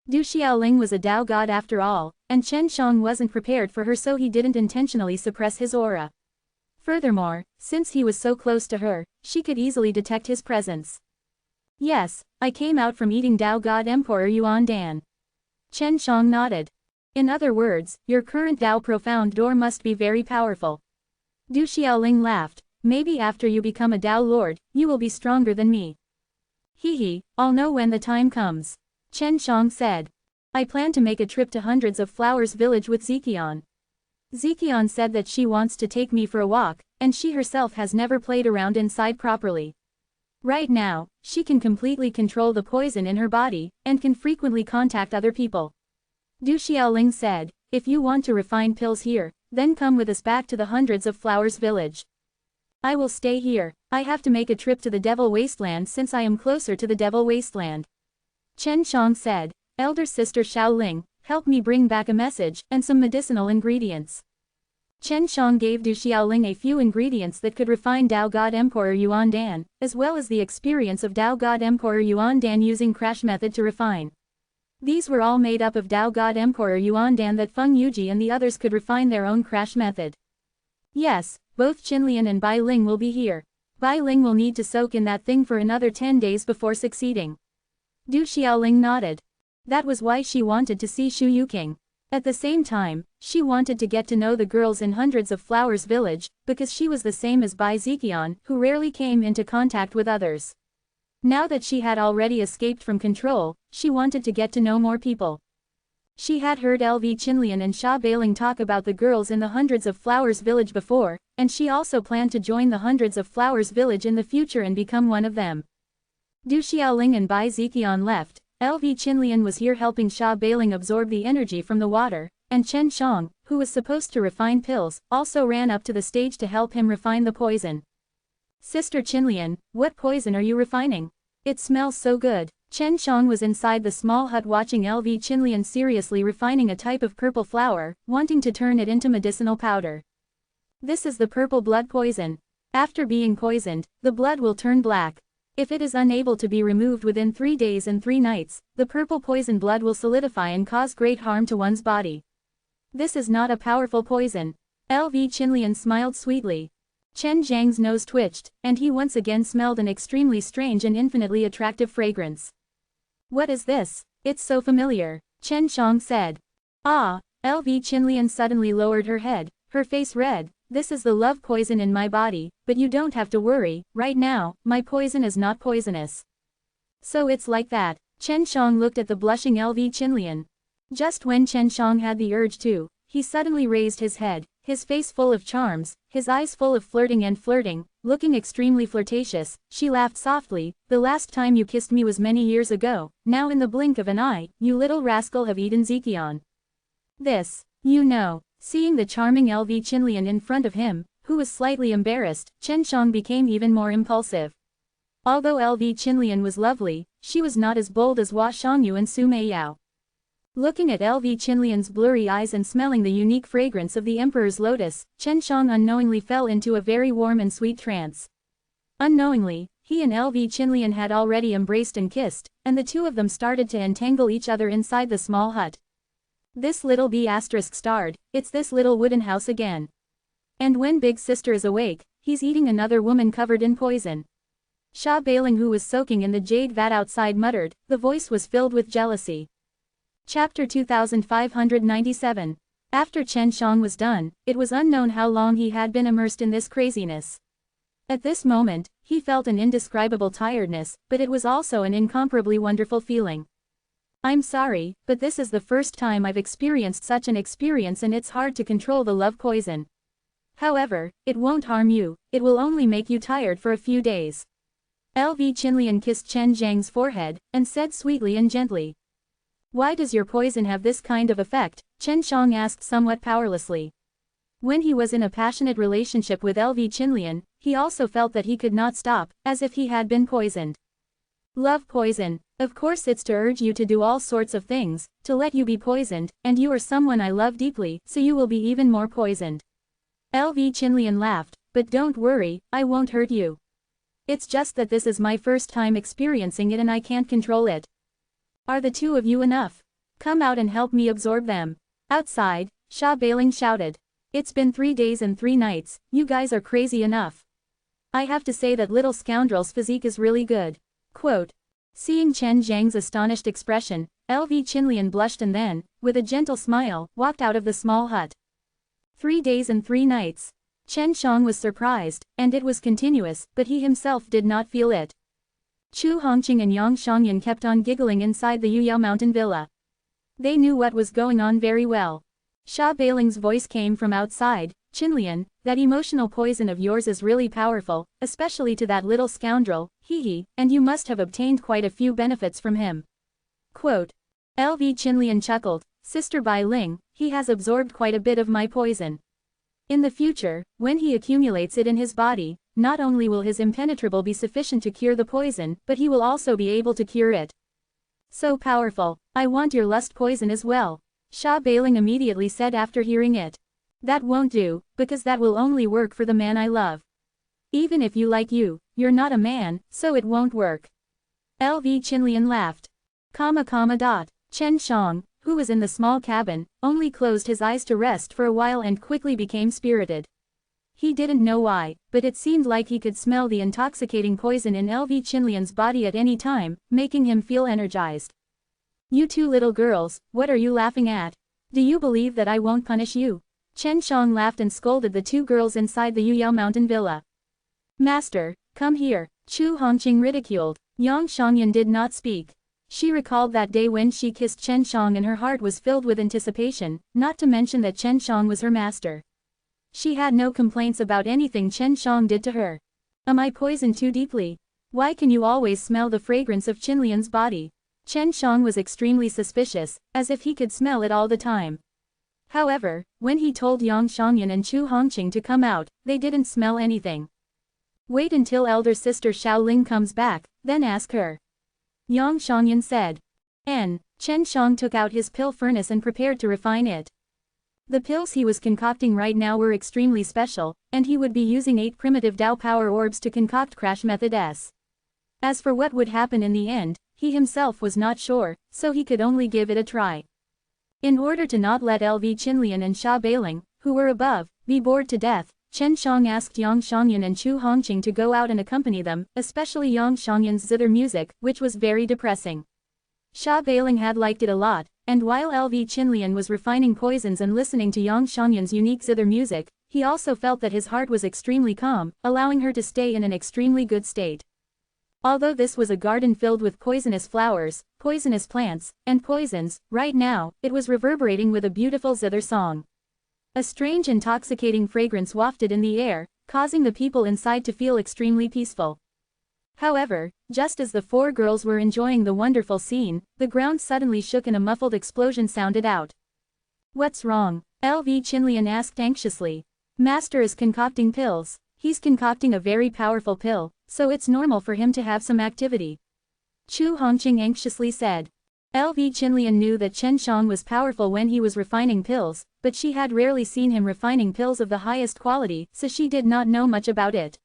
Du Xiaoling was a Dao god after all, and Chen Shang wasn't prepared for her, so he didn't intentionally suppress his aura. Furthermore, since he was so close to her, she could easily detect his presence. Yes, I came out from eating Dao God Emperor Yuan Dan. Chen Shang nodded. In other words, your current Dao profound door must be very powerful. Du Xiaoling laughed. Maybe after you become a Dao Lord, you will be stronger than me. Hee, I'll know when the time comes. Chen Shang said. I plan to make a trip to Hundreds of Flowers village with Zekion. Zekion said that she wants to take me for a walk, and she herself has never played around inside properly. Right now, she can completely control the poison in her body, and can frequently contact other people. Du Xiaoling said, if you want to refine pills here, then come with us back to the Hundreds of Flowers village. I will stay here. I have to make a trip to the Devil Wasteland since I am closer to the Devil Wasteland. Chen Shang said, elder sister Xiaoling, help me bring back a message, and some medicinal ingredients. Chen Shang gave Du Xiaoling a few ingredients that could refine Tao God Emperor Yuan Dan, as well as the experience of Tao God Emperor Yuan Dan using crash method to refine. These were all made up of Tao God Emperor Yuan Dan that Feng Yuji and the others could refine their own crash method. Yes, both Qinlian and Bai Ling will be here. Bai Ling will need to soak in that thing for another 10 days before succeeding. Du Xiaoling nodded. That was why she wanted to see Shu Yuking. At the same time, she wanted to get to know the girls in Hundreds of Flowers village, because she was the same as Bai Zekion, who rarely came into contact with others. Now that she had already escaped from control, she wanted to get to know more people. She had heard LV Qinlian and Sha Bailing talk about the girls in the Hundreds of Flowers village before, and she also planned to join the Hundreds of Flowers village in the future and become one of them. Du Xiaoling and Bai Zekion left. LV Qinlian was here helping Sha Bailing absorb the energy from the water, and Chen Shang, who was supposed to refine pills, also ran up to the stage to help him refine the poison. Sister Qinlian, what poison are you refining? It smells so good. Chen Shang was inside the small hut watching LV Qinlian seriously refining a type of purple flower, wanting to turn it into medicinal powder. This is the purple blood poison. After being poisoned, the blood will turn black. If it is unable to be removed within 3 days and 3 nights, the purple poison blood will solidify and cause great harm to one's body. This is not a powerful poison. LV Qinlian smiled sweetly. Chen Zhang's nose twitched, and he once again smelled an extremely strange and infinitely attractive fragrance. What is this? It's so familiar, Chen Shang said. Ah, LV Qinlian suddenly lowered her head, her face red. This is the love poison in my body, but you don't have to worry, right now, my poison is not poisonous. So it's like that. Chen Shang looked at the blushing LV Qinlian. Just when Chen Shang had the urge to, he suddenly raised his head, his face full of charms, his eyes full of flirting, looking extremely flirtatious. She laughed softly, the last time you kissed me was many years ago, now in the blink of an eye, you little rascal have eaten Zekion. This, you know. Seeing the charming LV Qinlian in front of him, who was slightly embarrassed, Chen Shang became even more impulsive. Although LV Qinlian was lovely, she was not as bold as Hua Shangyu and Su Meiyao. Looking at LV Qinlian's blurry eyes and smelling the unique fragrance of the Emperor's lotus, Chen Shang unknowingly fell into a very warm and sweet trance. Unknowingly, he and LV Qinlian had already embraced and kissed, and the two of them started to entangle each other inside the small hut. This little B** starred, it's this little wooden house again. And when Big Sister is awake, he's eating another woman covered in poison. Sha Bailing, who was soaking in the jade vat outside, muttered, the voice was filled with jealousy. Chapter 2597. After Chen Shang was done, it was unknown how long he had been immersed in this craziness. At this moment, he felt an indescribable tiredness, but it was also an incomparably wonderful feeling. I'm sorry, but this is the first time I've experienced such an experience, and it's hard to control the love poison. However, it won't harm you, it will only make you tired for a few days. LV Qinlian kissed Chen Zhang's forehead, and said sweetly and gently. Why does your poison have this kind of effect? Chen Shang asked somewhat powerlessly. When he was in a passionate relationship with LV Qinlian, he also felt that he could not stop, as if he had been poisoned. Love poison. Of course it's to urge you to do all sorts of things, to let you be poisoned, and you are someone I love deeply, so you will be even more poisoned. LV Qinlian laughed, but don't worry, I won't hurt you. It's just that this is my first time experiencing it and I can't control it. Are the two of you enough? Come out and help me absorb them. Outside, Sha Bailing shouted. It's been 3 days and 3 nights, you guys are crazy enough. I have to say that little scoundrel's physique is really good. Quote. Seeing Chen Zhang's astonished expression, LV Qinlian blushed and then, with a gentle smile, walked out of the small hut. 3 days and 3 nights. Chen Shang was surprised, and it was continuous, but he himself did not feel it. Chu Hongqing and Yang Shangyan kept on giggling inside the Yuyao Mountain Villa. They knew what was going on very well. Sha Bailing's voice came from outside. Qinlian, that emotional poison of yours is really powerful, especially to that little scoundrel, and you must have obtained quite a few benefits from him. Quote. LV Qinlian chuckled, Sister Bai Ling, he has absorbed quite a bit of my poison. In the future, when he accumulates it in his body, not only will his impenetrable be sufficient to cure the poison, but he will also be able to cure it. So powerful, I want your lust poison as well. Sha Bailing immediately said after hearing it. That won't do, because that will only work for the man I love. Even if you like you're not a man, so it won't work. LV Qinlian laughed. Chen Shang, who was in the small cabin, only closed his eyes to rest for a while and quickly became spirited. He didn't know why, but it seemed like he could smell the intoxicating poison in LV Qinlian's body at any time, making him feel energized. You two little girls, what are you laughing at? Do you believe that I won't punish you? Chen Shang laughed and scolded the two girls inside the Yuyao mountain villa. Master, come here, Chu Hongqing ridiculed. Yang Shangyan did not speak. She recalled that day when she kissed Chen Shang and her heart was filled with anticipation, not to mention that Chen Shang was her master. She had no complaints about anything Chen Shang did to her. Am I poisoned too deeply? Why can you always smell the fragrance of Qinlian's body? Chen Shang was extremely suspicious, as if he could smell it all the time. However, when he told Yang Shangyan and Chu Hongqing to come out, they didn't smell anything. Wait until elder sister Xiaoling comes back, then ask her. Yang Shangyan said. Chen Shang took out his pill furnace and prepared to refine it. The pills he was concocting right now were extremely special, and he would be using 8 primitive Dao power orbs to concoct crash method S. As for what would happen in the end, he himself was not sure, so he could only give it a try. In order to not let LV Qinlian and Sha Bailing, who were above, be bored to death, Chen Shang asked Yang Shangyan and Chu Hongqing to go out and accompany them, especially Yang Shangyan's zither music, which was very depressing. Sha Bailing had liked it a lot, and while LV Qinlian was refining poisons and listening to Yang Shangyan's unique zither music, he also felt that his heart was extremely calm, allowing her to stay in an extremely good state. Although this was a garden filled with poisonous flowers, poisonous plants, and poisons, right now, it was reverberating with a beautiful zither song. A strange intoxicating fragrance wafted in the air, causing the people inside to feel extremely peaceful. However, just as the 4 girls were enjoying the wonderful scene, the ground suddenly shook and a muffled explosion sounded out. What's wrong? LV Qinlian asked anxiously. Master is concocting pills. He's concocting a very powerful pill, so it's normal for him to have some activity. Chu Hongqing anxiously said. LV Qinlian knew that Chen Shang was powerful when he was refining pills, but she had rarely seen him refining pills of the highest quality, so she did not know much about it.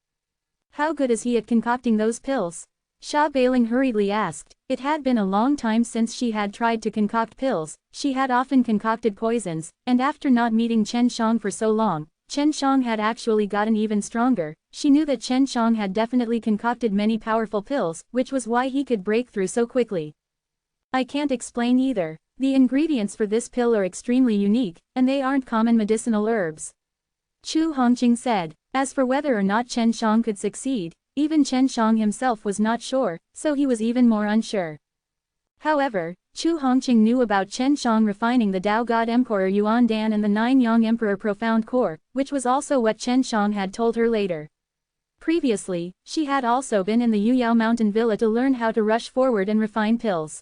How good is he at concocting those pills? Sha Bailing hurriedly asked. It had been a long time since she had tried to concoct pills, she had often concocted poisons, and after not meeting Chen Shang for so long, Chen Shang had actually gotten even stronger. She knew that Chen Shang had definitely concocted many powerful pills, which was why he could break through so quickly. I can't explain either. The ingredients for this pill are extremely unique, and they aren't common medicinal herbs. Chu Hongqing said. As for whether or not Chen Shang could succeed, even Chen Shang himself was not sure, so he was even more unsure. However, Chu Hongqing knew about Chen Shang refining the Tao God Emperor Yuan Dan and the 9 Yang Emperor Profound Core, which was also what Chen Shang had told her later. Previously, she had also been in the Yuyao mountain villa to learn how to rush forward and refine pills.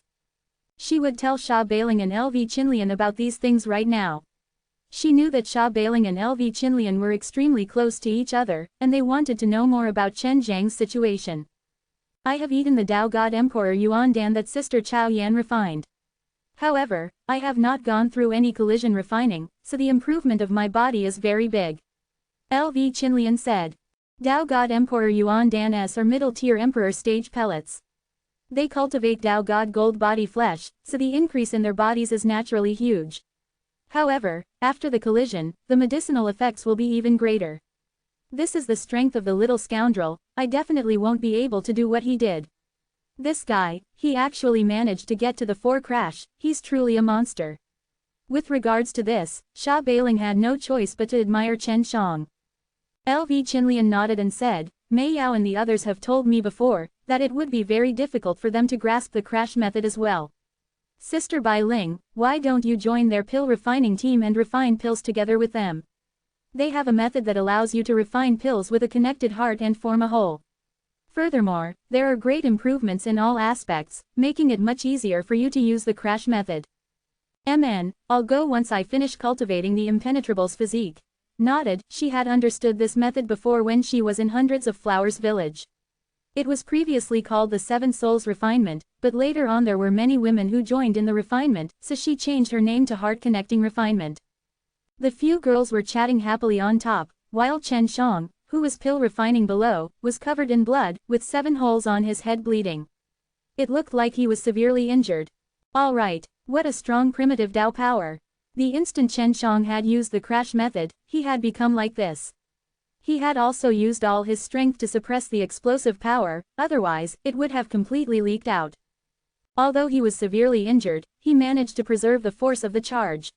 She would tell Sha Bailing and LV Qinlian about these things right now. She knew that Sha Bailing and LV Qinlian were extremely close to each other, and they wanted to know more about Chen Zhang's situation. I have eaten the Tao God Emperor Yuan Dan that Sister Chao Yan refined. However, I have not gone through any collision refining, so the improvement of my body is very big. LV Qinlian said. Tao God Emperor Yuan Dan S are middle-tier Emperor stage pellets. They cultivate Tao God gold body flesh, so the increase in their bodies is naturally huge. However, after the collision, the medicinal effects will be even greater. This is the strength of the little scoundrel, I definitely won't be able to do what he did. This guy, he actually managed to get to the 4 crash, he's truly a monster. With regards to this, Sha Bailing had no choice but to admire Chen Shang. LV Qinlian nodded and said, Mei Yao and the others have told me before, that it would be very difficult for them to grasp the crash method as well. Sister Bai Ling, why don't you join their pill refining team and refine pills together with them? They have a method that allows you to refine pills with a connected heart and form a whole. Furthermore, there are great improvements in all aspects, making it much easier for you to use the crash method. I'll go once I finish cultivating the impenetrable's physique. Nodded, she had understood this method before when she was in Hundreds of Flowers village. It was previously called the Seven Souls Refinement, but later on there were many women who joined in the refinement, so she changed her name to Heart Connecting Refinement. The few girls were chatting happily on top, while Chen Shang, who was pill refining below, was covered in blood, with 7 holes on his head bleeding. It looked like he was severely injured. Alright, what a strong primitive Dao power. The instant Chen Shang had used the crash method, he had become like this. He had also used all his strength to suppress the explosive power, otherwise, it would have completely leaked out. Although he was severely injured, he managed to preserve the force of the charge.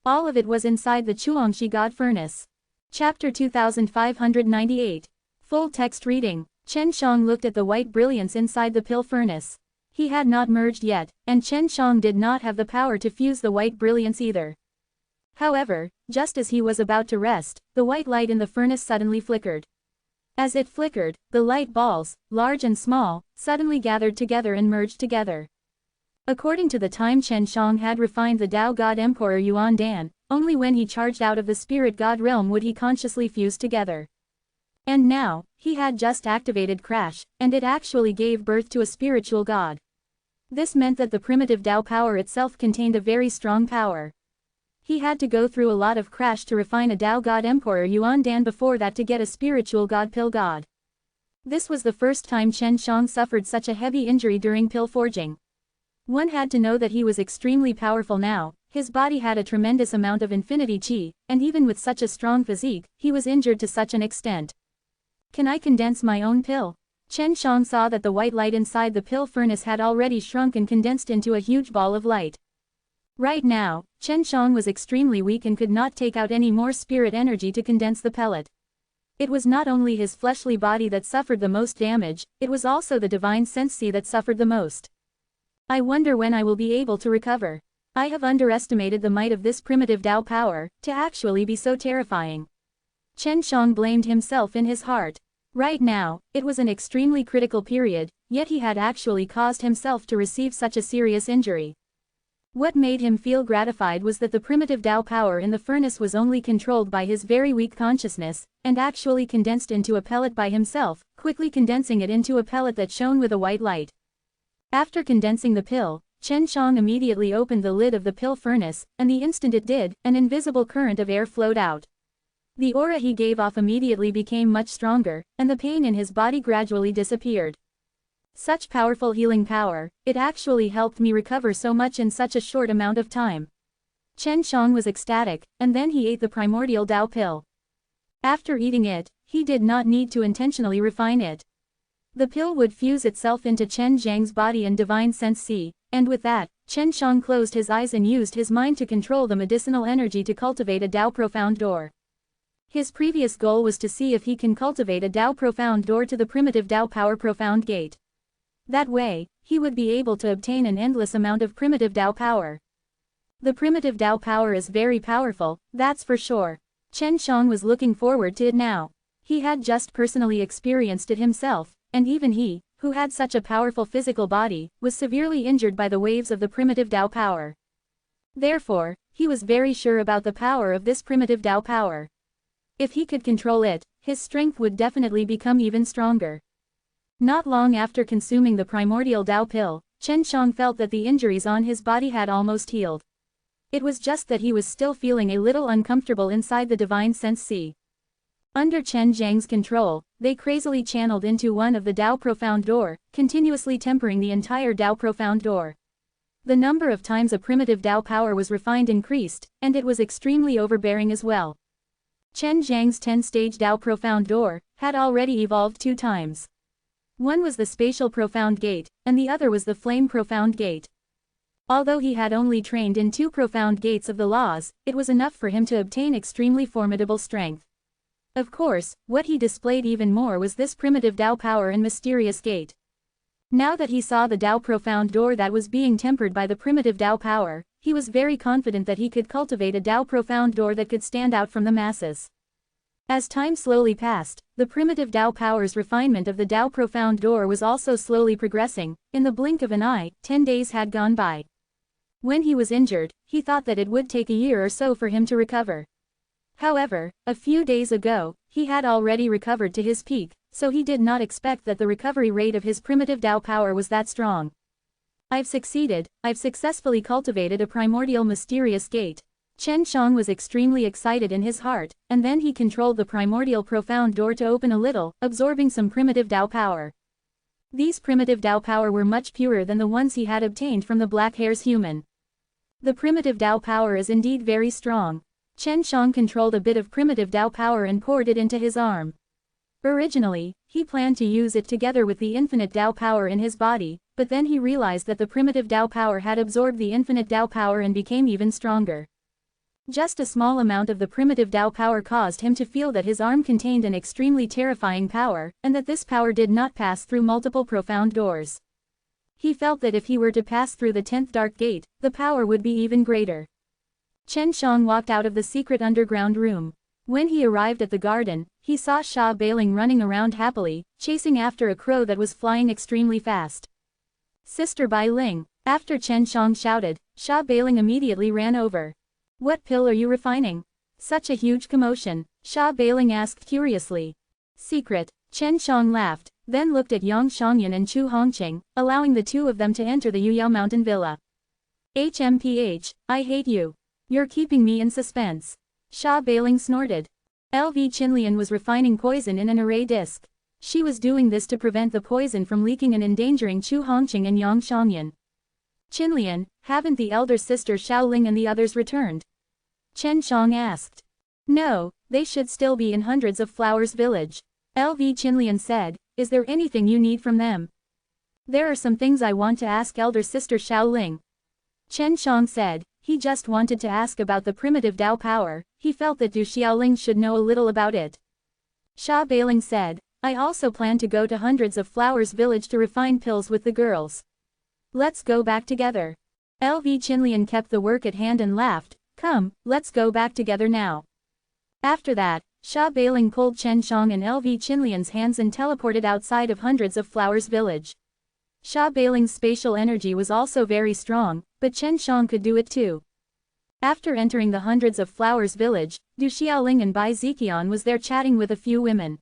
All of it was inside the Chuangshi God Furnace. Chapter 2598. Full text reading. Chen Shang looked at the white brilliance inside the pill furnace. He had not merged yet, and Chen Shang did not have the power to fuse the white brilliance either. However, just as he was about to rest, the white light in the furnace suddenly flickered. As it flickered, the light balls, large and small, suddenly gathered together and merged together. According to the time Chen Shang had refined the Tao God Emperor Yuan Dan, only when he charged out of the Spirit God realm would he consciously fuse together. And now, he had just activated Crash, and it actually gave birth to a spiritual god. This meant that the primitive Tao power itself contained a very strong power. He had to go through a lot of Crash to refine a Tao God Emperor Yuan Dan before that to get a spiritual god pill god. This was the first time Chen Shang suffered such a heavy injury during pill forging. One had to know that he was extremely powerful now, his body had a tremendous amount of infinity chi, and even with such a strong physique, he was injured to such an extent. Can I condense my own pill? Chen Shang saw that the white light inside the pill furnace had already shrunk and condensed into a huge ball of light. Right now, Chen Shang was extremely weak and could not take out any more spirit energy to condense the pellet. It was not only his fleshly body that suffered the most damage, it was also the divine sense that suffered the most. I wonder when I will be able to recover. I have underestimated the might of this primitive Tao power, to actually be so terrifying. Chen Shang blamed himself in his heart. Right now, it was an extremely critical period, yet he had actually caused himself to receive such a serious injury. What made him feel gratified was that the primitive Tao power in the furnace was only controlled by his very weak consciousness, and actually condensed into a pellet by himself, quickly condensing it into a pellet that shone with a white light. After condensing the pill, Chen Shang immediately opened the lid of the pill furnace, and the instant it did, an invisible current of air flowed out. The aura he gave off immediately became much stronger, and the pain in his body gradually disappeared. Such powerful healing power, it actually helped me recover so much in such a short amount of time. Chen Shang was ecstatic, and then he ate the primordial Tao pill. After eating it, he did not need to intentionally refine it. The pill would fuse itself into Chen Zhang's body and divine sense C, and with that, Chen Shang closed his eyes and used his mind to control the medicinal energy to cultivate a Tao profound door. His previous goal was to see if he can cultivate a Tao profound door to the primitive Tao power profound gate. That way, he would be able to obtain an endless amount of primitive Tao power. The primitive Tao power is very powerful, that's for sure. Chen Shang was looking forward to it now. He had just personally experienced it himself, and even he, who had such a powerful physical body, was severely injured by the waves of the primitive Tao power. Therefore, he was very sure about the power of this primitive Tao power. If he could control it, his strength would definitely become even stronger. Not long after consuming the primordial Tao pill, Chen Shang felt that the injuries on his body had almost healed. It was just that he was still feeling a little uncomfortable inside the divine sense C. Under Chen Zhang's control, they crazily channeled into one of the Tao profound door, continuously tempering the entire Tao profound door. The number of times a primitive Tao power was refined increased, and it was extremely overbearing as well. Chen Zhang's 10-stage Tao profound door had already evolved 2 times. One was the spatial profound gate, and the other was the flame profound gate. Although he had only trained in 2 profound gates of the laws, it was enough for him to obtain extremely formidable strength. Of course, what he displayed even more was this primitive Tao power and mysterious gate. Now that he saw the Tao profound door that was being tempered by the primitive Tao power, he was very confident that he could cultivate a Tao profound door that could stand out from the masses. As time slowly passed, the primitive Tao power's refinement of the Tao profound door was also slowly progressing. In the blink of an eye, 10 days had gone by. When he was injured, he thought that it would take a year or so for him to recover. However, a few days ago, he had already recovered to his peak, so he did not expect that the recovery rate of his primitive Tao power was that strong. I've succeeded, I've successfully cultivated a primordial mysterious gate. Chen Shang was extremely excited in his heart, and then he controlled the primordial profound door to open a little, absorbing some primitive Tao power. These primitive Tao power were much purer than the ones he had obtained from the black hair's human. The primitive Tao power is indeed very strong. Chen Shang controlled a bit of primitive Tao power and poured it into his arm. Originally, he planned to use it together with the infinite Tao power in his body, but then he realized that the primitive Tao power had absorbed the infinite Tao power and became even stronger. Just a small amount of the primitive Tao power caused him to feel that his arm contained an extremely terrifying power, and that this power did not pass through multiple profound doors. He felt that if he were to pass through the 10th dark gate, the power would be even greater. Chen Shang walked out of the secret underground room. When he arrived at the garden, he saw Sha Bailing running around happily, chasing after a crow that was flying extremely fast. Sister Bai Ling, after Chen Shang shouted, Sha Bailing immediately ran over. What pill are you refining? Such a huge commotion, Sha Bailing asked curiously. Secret, Chen Shang laughed, then looked at Yang Shangyan and Chu Hongqing, allowing the two of them to enter the Yuyao Mountain Villa. HMPH, I hate you. You're keeping me in suspense. Sha Bailing snorted. LV Qinlian was refining poison in an array disc. She was doing this to prevent the poison from leaking and endangering Chu Hongqing and Yang Shangyan. Qinlian, haven't the elder sister Xiaoling and the others returned? Chen Shang asked. No, they should still be in Hundreds of Flowers village. LV Qinlian said, is there anything you need from them? There are some things I want to ask elder sister Xiaoling. Chen Shang said, he just wanted to ask about the primitive Tao power, he felt that Du Xiaoling should know a little about it. Sha Bailing said, I also plan to go to Hundreds of Flowers village to refine pills with the girls. Let's go back together. LV Qinlian kept the work at hand and laughed, come, let's go back together now. After that, Sha Bailing pulled Chen Shang and LV Qinlian's hands and teleported outside of Hundreds of Flowers village. Sha Bailing's spatial energy was also very strong, but Chen Shang could do it too. After entering the Hundreds of Flowers village, Du Xiaoling and Bai Ziqian was there chatting with a few women.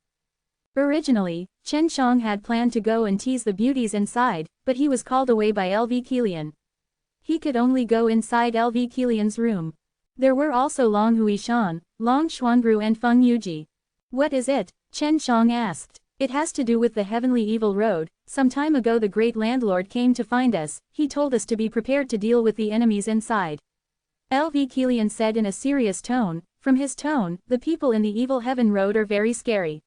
Originally, Chen Shang had planned to go and tease the beauties inside, but he was called away by LV Qilian. He could only go inside LV Qilian's room. There were also Long Huishan, Long Xuangru and Feng Yuji. What is it? Chen Shang asked. It has to do with the Heavenly Evil Road. Some time ago the great landlord came to find us, he told us to be prepared to deal with the enemies inside. LV Qilian said in a serious tone, from his tone, the people in the Evil Heaven Road are very scary.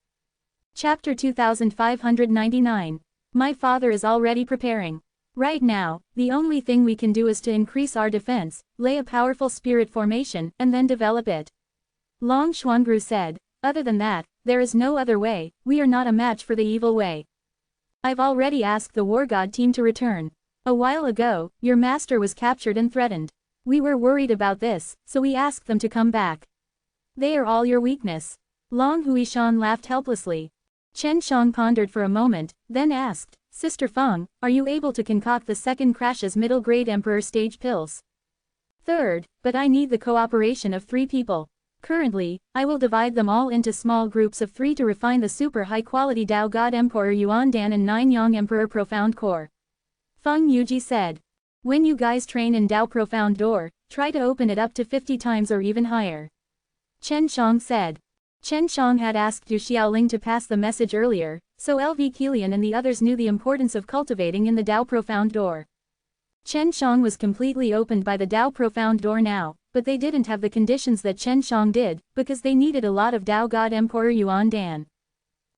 Chapter 2599. My father is already preparing. Right now, the only thing we can do is to increase our defense, lay a powerful spirit formation, and then develop it. Long Xuangru said, other than that, there is no other way, we are not a match for the evil way. I've already asked the War God team to return. A while ago, your master was captured and threatened. We were worried about this, so we asked them to come back. They are all your weakness. Long Huishan laughed helplessly. Chen Shang pondered for a moment, then asked, Sister Feng, are you able to concoct the second crash's middle-grade Emperor stage pills? Third, but I need the cooperation of 3 people. Currently, I will divide them all into small groups of 3 to refine the super high-quality Tao God Emperor Yuan Dan and 9 Yang Emperor Profound Core. Feng Yuji said. When you guys train in Tao Profound Door, try to open it up to 50 times or even higher. Chen Shang said. Chen Shang had asked Du Xiaoling to pass the message earlier, so LV Qilian and the others knew the importance of cultivating in the Tao Profound Door. Chen Shang was completely opened by the Tao Profound Door now, but they didn't have the conditions that Chen Shang did, because they needed a lot of Tao God Emperor Yuan Dan.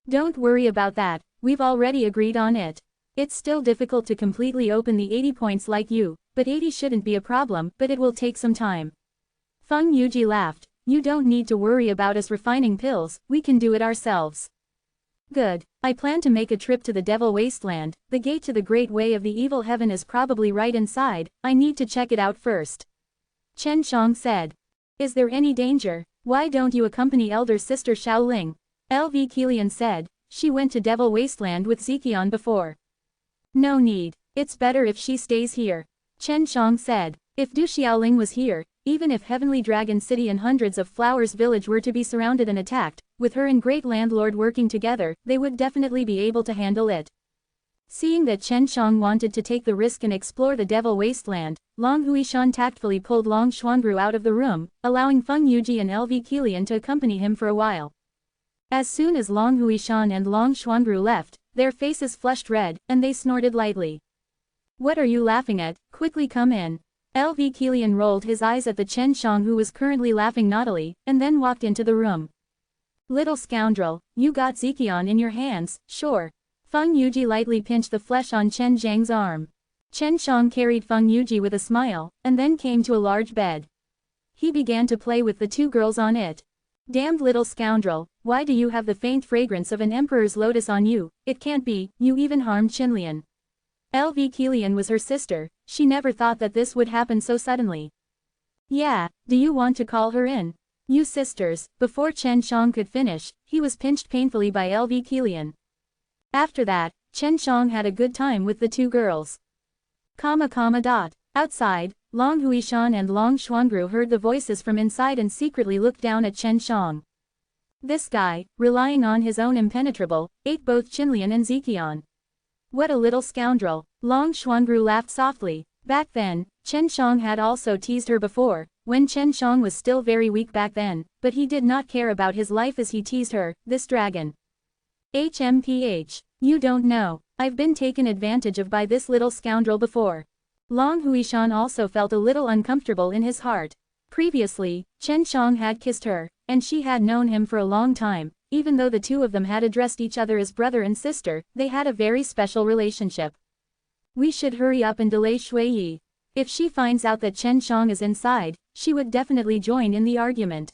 Don't worry about that, we've already agreed on it. It's still difficult to completely open the 80 points like you, but 80 shouldn't be a problem, but it will take some time. Feng Yuji laughed, you don't need to worry about us refining pills, we can do it ourselves. Good. I plan to make a trip to the Devil Wasteland. The gate to the Great Way of the Evil Heaven is probably right inside. I need to check it out first. Chen Shang said. Is there any danger? Why don't you accompany elder sister Xiaoling? LV Kilian said. She went to Devil Wasteland with Ziqian before. No need. It's better if she stays here. Chen Shang said. If Du Xiaoling was here, even if Heavenly Dragon City and hundreds of Flowers Village were to be surrounded and attacked, with her and Great Landlord working together, they would definitely be able to handle it. Seeing that Chen Shang wanted to take the risk and explore the Devil Wasteland, Long Huishan tactfully pulled Long Xuanru out of the room, allowing Feng Yuji and LV Kilian to accompany him for a while. As soon as Long Huishan and Long Xuanru left, their faces flushed red, and they snorted lightly. What are you laughing at? Quickly come in. LV Kilian rolled his eyes at the Chen Shang who was currently laughing naughtily, and then walked into the room. Little scoundrel, you got Ziqian in your hands, sure. Feng Yuji lightly pinched the flesh on Chen Zhang's arm. Chen Shang carried Feng Yuji with a smile, and then came to a large bed. He began to play with the two girls on it. Damned little scoundrel, why do you have the faint fragrance of an emperor's lotus on you? It can't be, you even harmed Qinlian. LV Kilian was her sister, she never thought that this would happen so suddenly. Yeah, do you want to call her in? You sisters. Before Chen Shang could finish, he was pinched painfully by LV Kilian. After that, Chen Shang had a good time with the two girls. Outside, Long Huishan and Long Xuanru heard the voices from inside and secretly looked down at Chen Shang. This guy, relying on his own impenetrable, ate both Qinlian and Ziqian. What a little scoundrel, Long Xuanru laughed softly. Back then, Chen Shang had also teased her before, when Chen Shang was still very weak back then, but he did not care about his life as he teased her, this dragon. HMPH. You don't know, I've been taken advantage of by this little scoundrel before. Long Huishan also felt a little uncomfortable in his heart. Previously, Chen Shang had kissed her, and she had known him for a long time. Even though the two of them had addressed each other as brother and sister, they had a very special relationship. We should hurry up and delay Shui Yi. If she finds out that Chen Shang is inside, she would definitely join in the argument.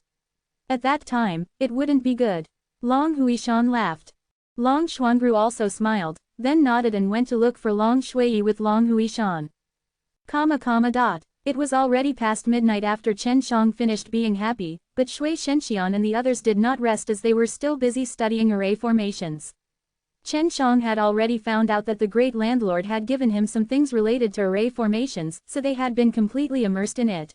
At that time, it wouldn't be good. Long Huishan laughed. Long Xuanru also smiled, then nodded and went to look for Long Shui with Long Huishan. It was already past midnight after Chen Shang finished being happy, but Shui Shenxian and the others did not rest as they were still busy studying array formations. Chen Shang had already found out that the Great Landlord had given him some things related to array formations, so they had been completely immersed in it.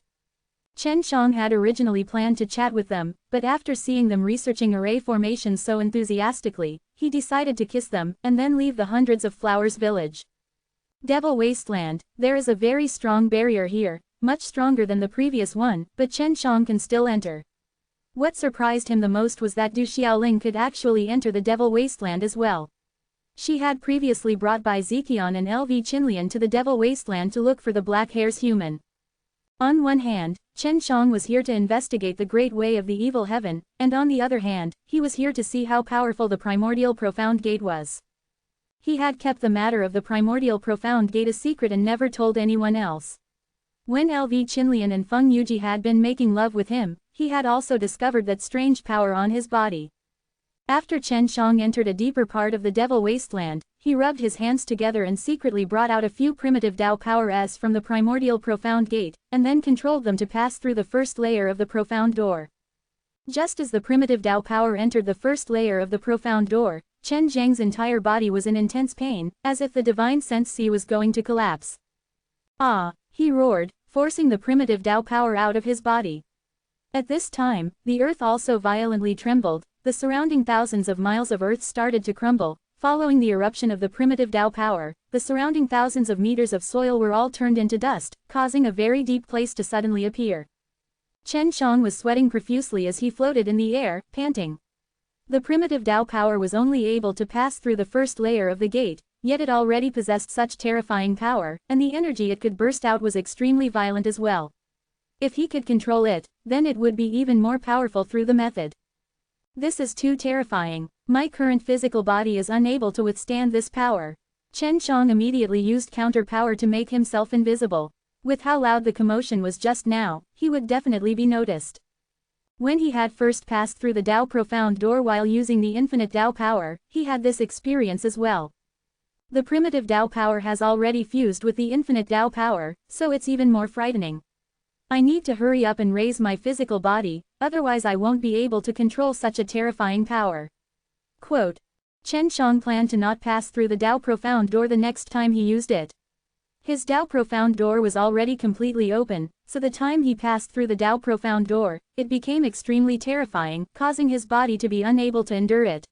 Chen Shang had originally planned to chat with them, but after seeing them researching array formations so enthusiastically, he decided to kiss them, and then leave the hundreds of flowers village. Devil Wasteland, there is a very strong barrier here, much stronger than the previous one, but Chen Shang can still enter. What surprised him the most was that Du Xiaoling could actually enter the Devil Wasteland as well. She had previously brought by Ziqian and LV Qinlian to the Devil Wasteland to look for the Black Hair's human. On one hand, Chen Shang was here to investigate the Great Way of the Evil Heaven, and on the other hand, he was here to see how powerful the Primordial Profound Gate was. He had kept the matter of the Primordial Profound Gate a secret and never told anyone else. When LV Qinlian and Feng Yuji had been making love with him, he had also discovered that strange power on his body. After Chen Shang entered a deeper part of the Devil Wasteland, he rubbed his hands together and secretly brought out a few primitive Dao powers from the Primordial Profound Gate, and then controlled them to pass through the first layer of the Profound Door. Just as the primitive Dao power entered the first layer of the Profound Door, Chen Zhang's entire body was in intense pain, as if the divine sense sea was going to collapse. Ah! He roared, forcing the primitive Dao power out of his body. At this time, the earth also violently trembled, the surrounding thousands of miles of earth started to crumble. Following the eruption of the primitive Dao power, the surrounding thousands of meters of soil were all turned into dust, causing a very deep place to suddenly appear. Chen Shang was sweating profusely as he floated in the air, panting. The primitive Dao power was only able to pass through the first layer of the gate, yet it already possessed such terrifying power, and the energy it could burst out was extremely violent as well. If he could control it, then it would be even more powerful through the method. This is too terrifying. My current physical body is unable to withstand this power. Chen Shang immediately used counter power to make himself invisible. With how loud the commotion was just now, he would definitely be noticed. When he had first passed through the Tao profound door while using the infinite Tao power, he had this experience as well. The primitive Tao power has already fused with the infinite Tao power, so it's even more frightening. I need to hurry up and raise my physical body, otherwise I won't be able to control such a terrifying power. Quote. Chen Shang planned to not pass through the Tao profound door the next time he used it. His Tao profound door was already completely open, so the time he passed through the Tao profound door, it became extremely terrifying, causing his body to be unable to endure it.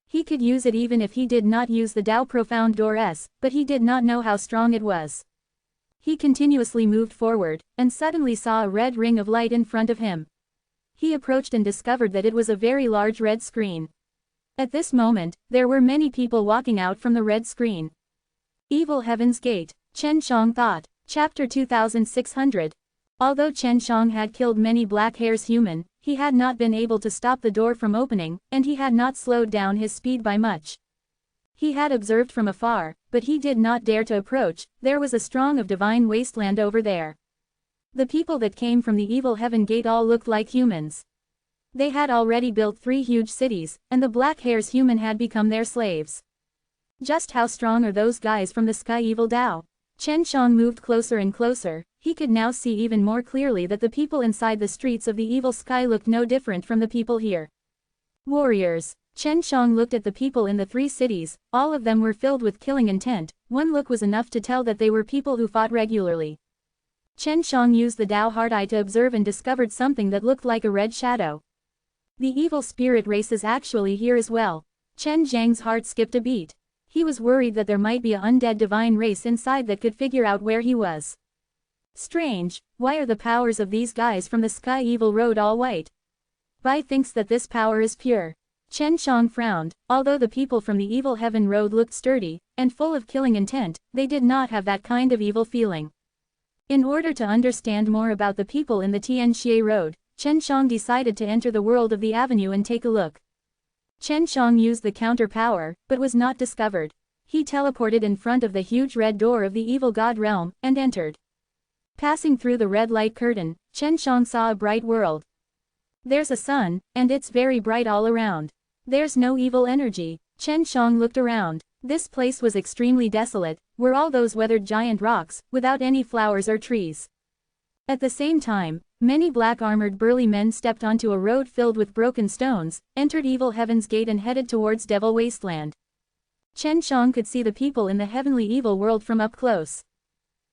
He could use it even if he did not use the Tao profound door, but he did not know how strong it was. He continuously moved forward, and suddenly saw a red ring of light in front of him. He approached and discovered that it was a very large red screen. At this moment, there were many people walking out from the red screen. Evil Heaven's Gate, Chen Shang thought. Chapter 2600. Although Chen Shang had killed many black hairs human, he had not been able to stop the door from opening, and he had not slowed down his speed by much. He had observed from afar, but he did not dare to approach. There was a strong of divine wasteland over there. The people that came from the Evil Heaven Gate all looked like humans. They had already built 3 huge cities, and the black hairs human had become their slaves. Just how strong are those guys from the Sky Evil Tao? Chen Shang moved closer and closer. He could now see even more clearly that the people inside the streets of the evil sky looked no different from the people here. Warriors. Chen Shang looked at the people in the 3 cities, all of them were filled with killing intent. One look was enough to tell that they were people who fought regularly. Chen Shang used the Tao Heart Eye to observe and discovered something that looked like a red shadow. The evil spirit race is actually here as well. Chen Zhang's heart skipped a beat. He was worried that there might be an undead divine race inside that could figure out where he was. Strange, why are the powers of these guys from the Sky Evil Road all white? Bai thinks that this power is pure. Chen Shang frowned. Although the people from the Evil Heaven Road looked sturdy and full of killing intent, they did not have that kind of evil feeling. In order to understand more about the people in the Tianxie Road, Chen Shang decided to enter the world of the avenue and take a look. Chen Shang used the counter power, but was not discovered. He teleported in front of the huge red door of the Evil God Realm, and entered. Passing through the red light curtain, Chen Shang saw a bright world. There's a sun, and it's very bright all around. There's no evil energy. Chen Shang looked around. This place was extremely desolate, were all those weathered giant rocks, without any flowers or trees. At the same time, many black-armored burly men stepped onto a road filled with broken stones, entered Evil Heaven's Gate and headed towards Devil Wasteland. Chen Shang could see the people in the heavenly evil world from up close.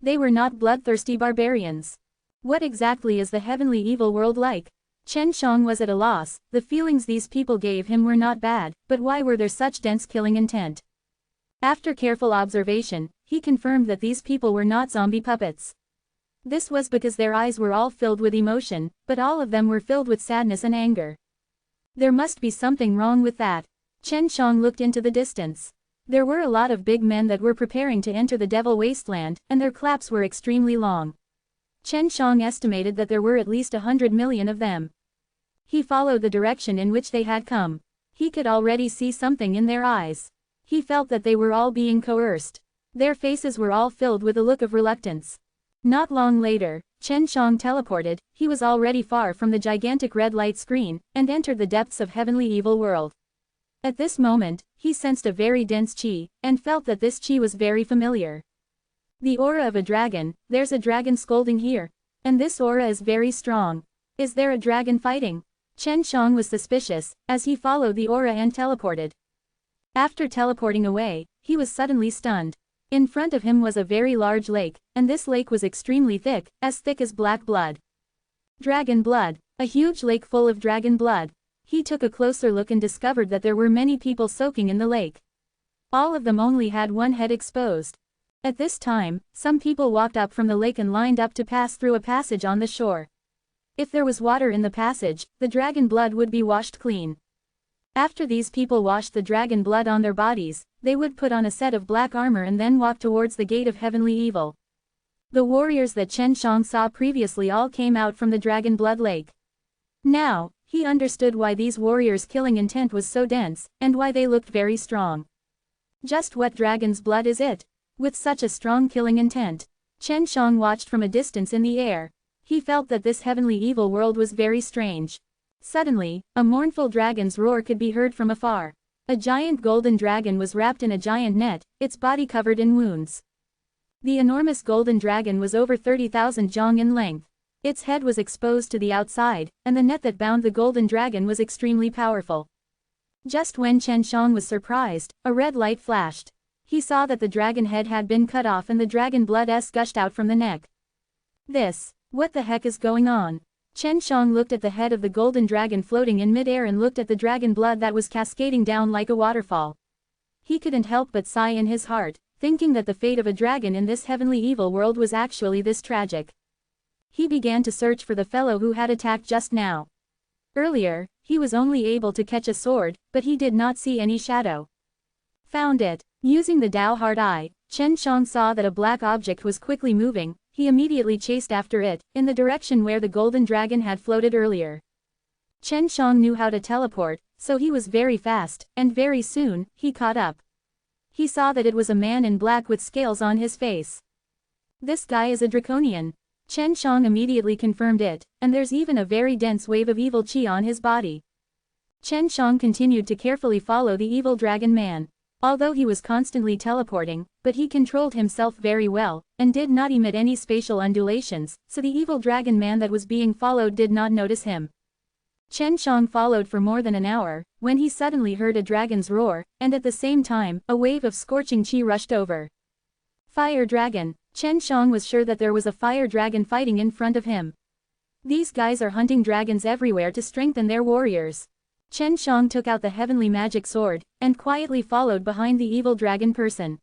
They were not bloodthirsty barbarians. What exactly is the heavenly evil world like? Chen Shang was at a loss. The feelings these people gave him were not bad, but why were there such dense killing intent? After careful observation, he confirmed that these people were not zombie puppets. This was because their eyes were all filled with emotion, but all of them were filled with sadness and anger. There must be something wrong with that. Chen Shang looked into the distance. There were a lot of big men that were preparing to enter the Devil Wasteland, and their claps were extremely long. Chen Shang estimated that there were at least 100 million of them. He followed the direction in which they had come. He could already see something in their eyes. He felt that they were all being coerced. Their faces were all filled with a look of reluctance. Not long later, Chen Shang teleported. He was already far from the gigantic red light screen, and entered the depths of heavenly evil world. At this moment, he sensed a very dense qi, and felt that this qi was very familiar. The aura of a dragon. There's a dragon scolding here. And this aura is very strong. Is there a dragon fighting? Chen Shang was suspicious, as he followed the aura and teleported. After teleporting away, he was suddenly stunned. In front of him was a very large lake, and this lake was extremely thick as black blood. Dragon blood. A huge lake full of dragon blood. He took a closer look and discovered that there were many people soaking in the lake. All of them only had one head exposed. At this time, some people walked up from the lake and lined up to pass through a passage on the shore. If there was water in the passage, the dragon blood would be washed clean. After these people washed the dragon blood on their bodies, they would put on a set of black armor and then walk towards the gate of heavenly evil. The warriors that Chen Shang saw previously all came out from the dragon blood lake. Now, he understood why these warriors' killing intent was so dense, and why they looked very strong. Just what dragon's blood is it? With such a strong killing intent. Chen Shang watched from a distance in the air. He felt that this heavenly evil world was very strange. Suddenly, a mournful dragon's roar could be heard from afar. A giant golden dragon was wrapped in a giant net, its body covered in wounds. The enormous golden dragon was over 30,000 jong in length. Its head was exposed to the outside, and the net that bound the golden dragon was extremely powerful. Just when Chen Shang was surprised, a red light flashed. He saw that the dragon head had been cut off and the dragon blood gushed out from the neck. What the heck is going on? Chen Shang looked at the head of the golden dragon floating in mid-air and looked at the dragon blood that was cascading down like a waterfall. He couldn't help but sigh in his heart, thinking that the fate of a dragon in this heavenly evil world was actually this tragic. He began to search for the fellow who had attacked just now. Earlier, he was only able to catch a sword, but he did not see any shadow. Found it. Using the Dao Hard Eye, Chen Shang saw that a black object was quickly moving. He immediately chased after it, in the direction where the golden dragon had floated earlier. Chen Shang knew how to teleport, so he was very fast, and very soon, he caught up. He saw that it was a man in black with scales on his face. This guy is a draconian. Chen Shang immediately confirmed it, and there's even a very dense wave of evil qi on his body. Chen Shang continued to carefully follow the evil dragon man. Although he was constantly teleporting, but he controlled himself very well, and did not emit any spatial undulations, so the evil dragon man that was being followed did not notice him. Chen Shang followed for more than an hour, when he suddenly heard a dragon's roar, and at the same time, a wave of scorching qi rushed over. Fire dragon. Chen Shang was sure that there was a fire dragon fighting in front of him. These guys are hunting dragons everywhere to strengthen their warriors. Chen Shang took out the heavenly magic sword, and quietly followed behind the evil dragon person.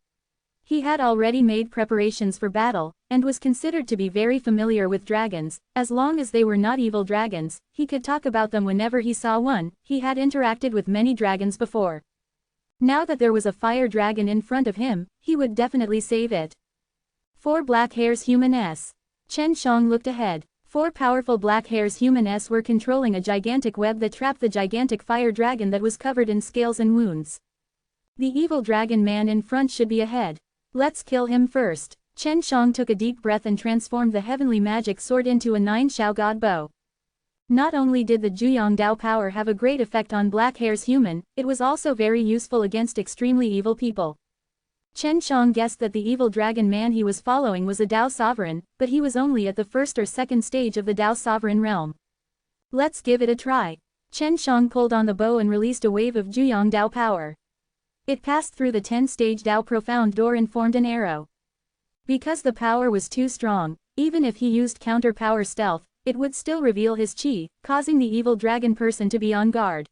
He had already made preparations for battle, and was considered to be very familiar with dragons. As long as they were not evil dragons, he could talk about them whenever he saw one. He had interacted with many dragons before. Now that there was a fire dragon in front of him, he would definitely save it. 4 black hairs human S. Chen Shang looked ahead. 4 powerful black hairs human S were controlling a gigantic web that trapped the gigantic fire dragon that was covered in scales and wounds. The evil dragon man in front should be ahead. Let's kill him first. Chen Shang took a deep breath and transformed the heavenly magic sword into a 9 Xiao God bow. Not only did the Juyang Dao power have a great effect on black hairs human, it was also very useful against extremely evil people. Chen Shang guessed that the evil dragon man he was following was a Dao sovereign, but he was only at the first or second stage of the Dao sovereign realm. Let's give it a try. Chen Shang pulled on the bow and released a wave of Juyang Dao power. It passed through the 10-stage Dao profound door and formed an arrow. Because the power was too strong, even if he used counter-power stealth, it would still reveal his qi, causing the evil dragon person to be on guard.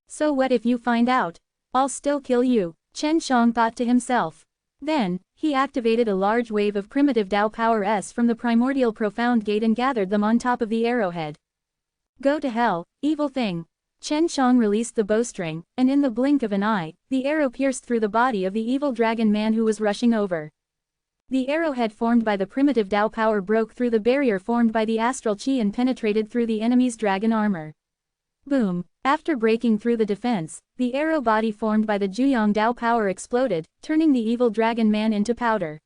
So what if you find out? I'll still kill you, Chen Shang thought to himself. Then, he activated a large wave of primitive Dao power S from the primordial profound gate and gathered them on top of the arrowhead. Go to hell, evil thing. Chen Shang released the bowstring, and in the blink of an eye, the arrow pierced through the body of the evil dragon man who was rushing over. The arrowhead formed by the primitive Dao power broke through the barrier formed by the astral qi and penetrated through the enemy's dragon armor. Boom! After breaking through the defense, the arrow body formed by the Juyang Dao power exploded, turning the evil dragon man into powder.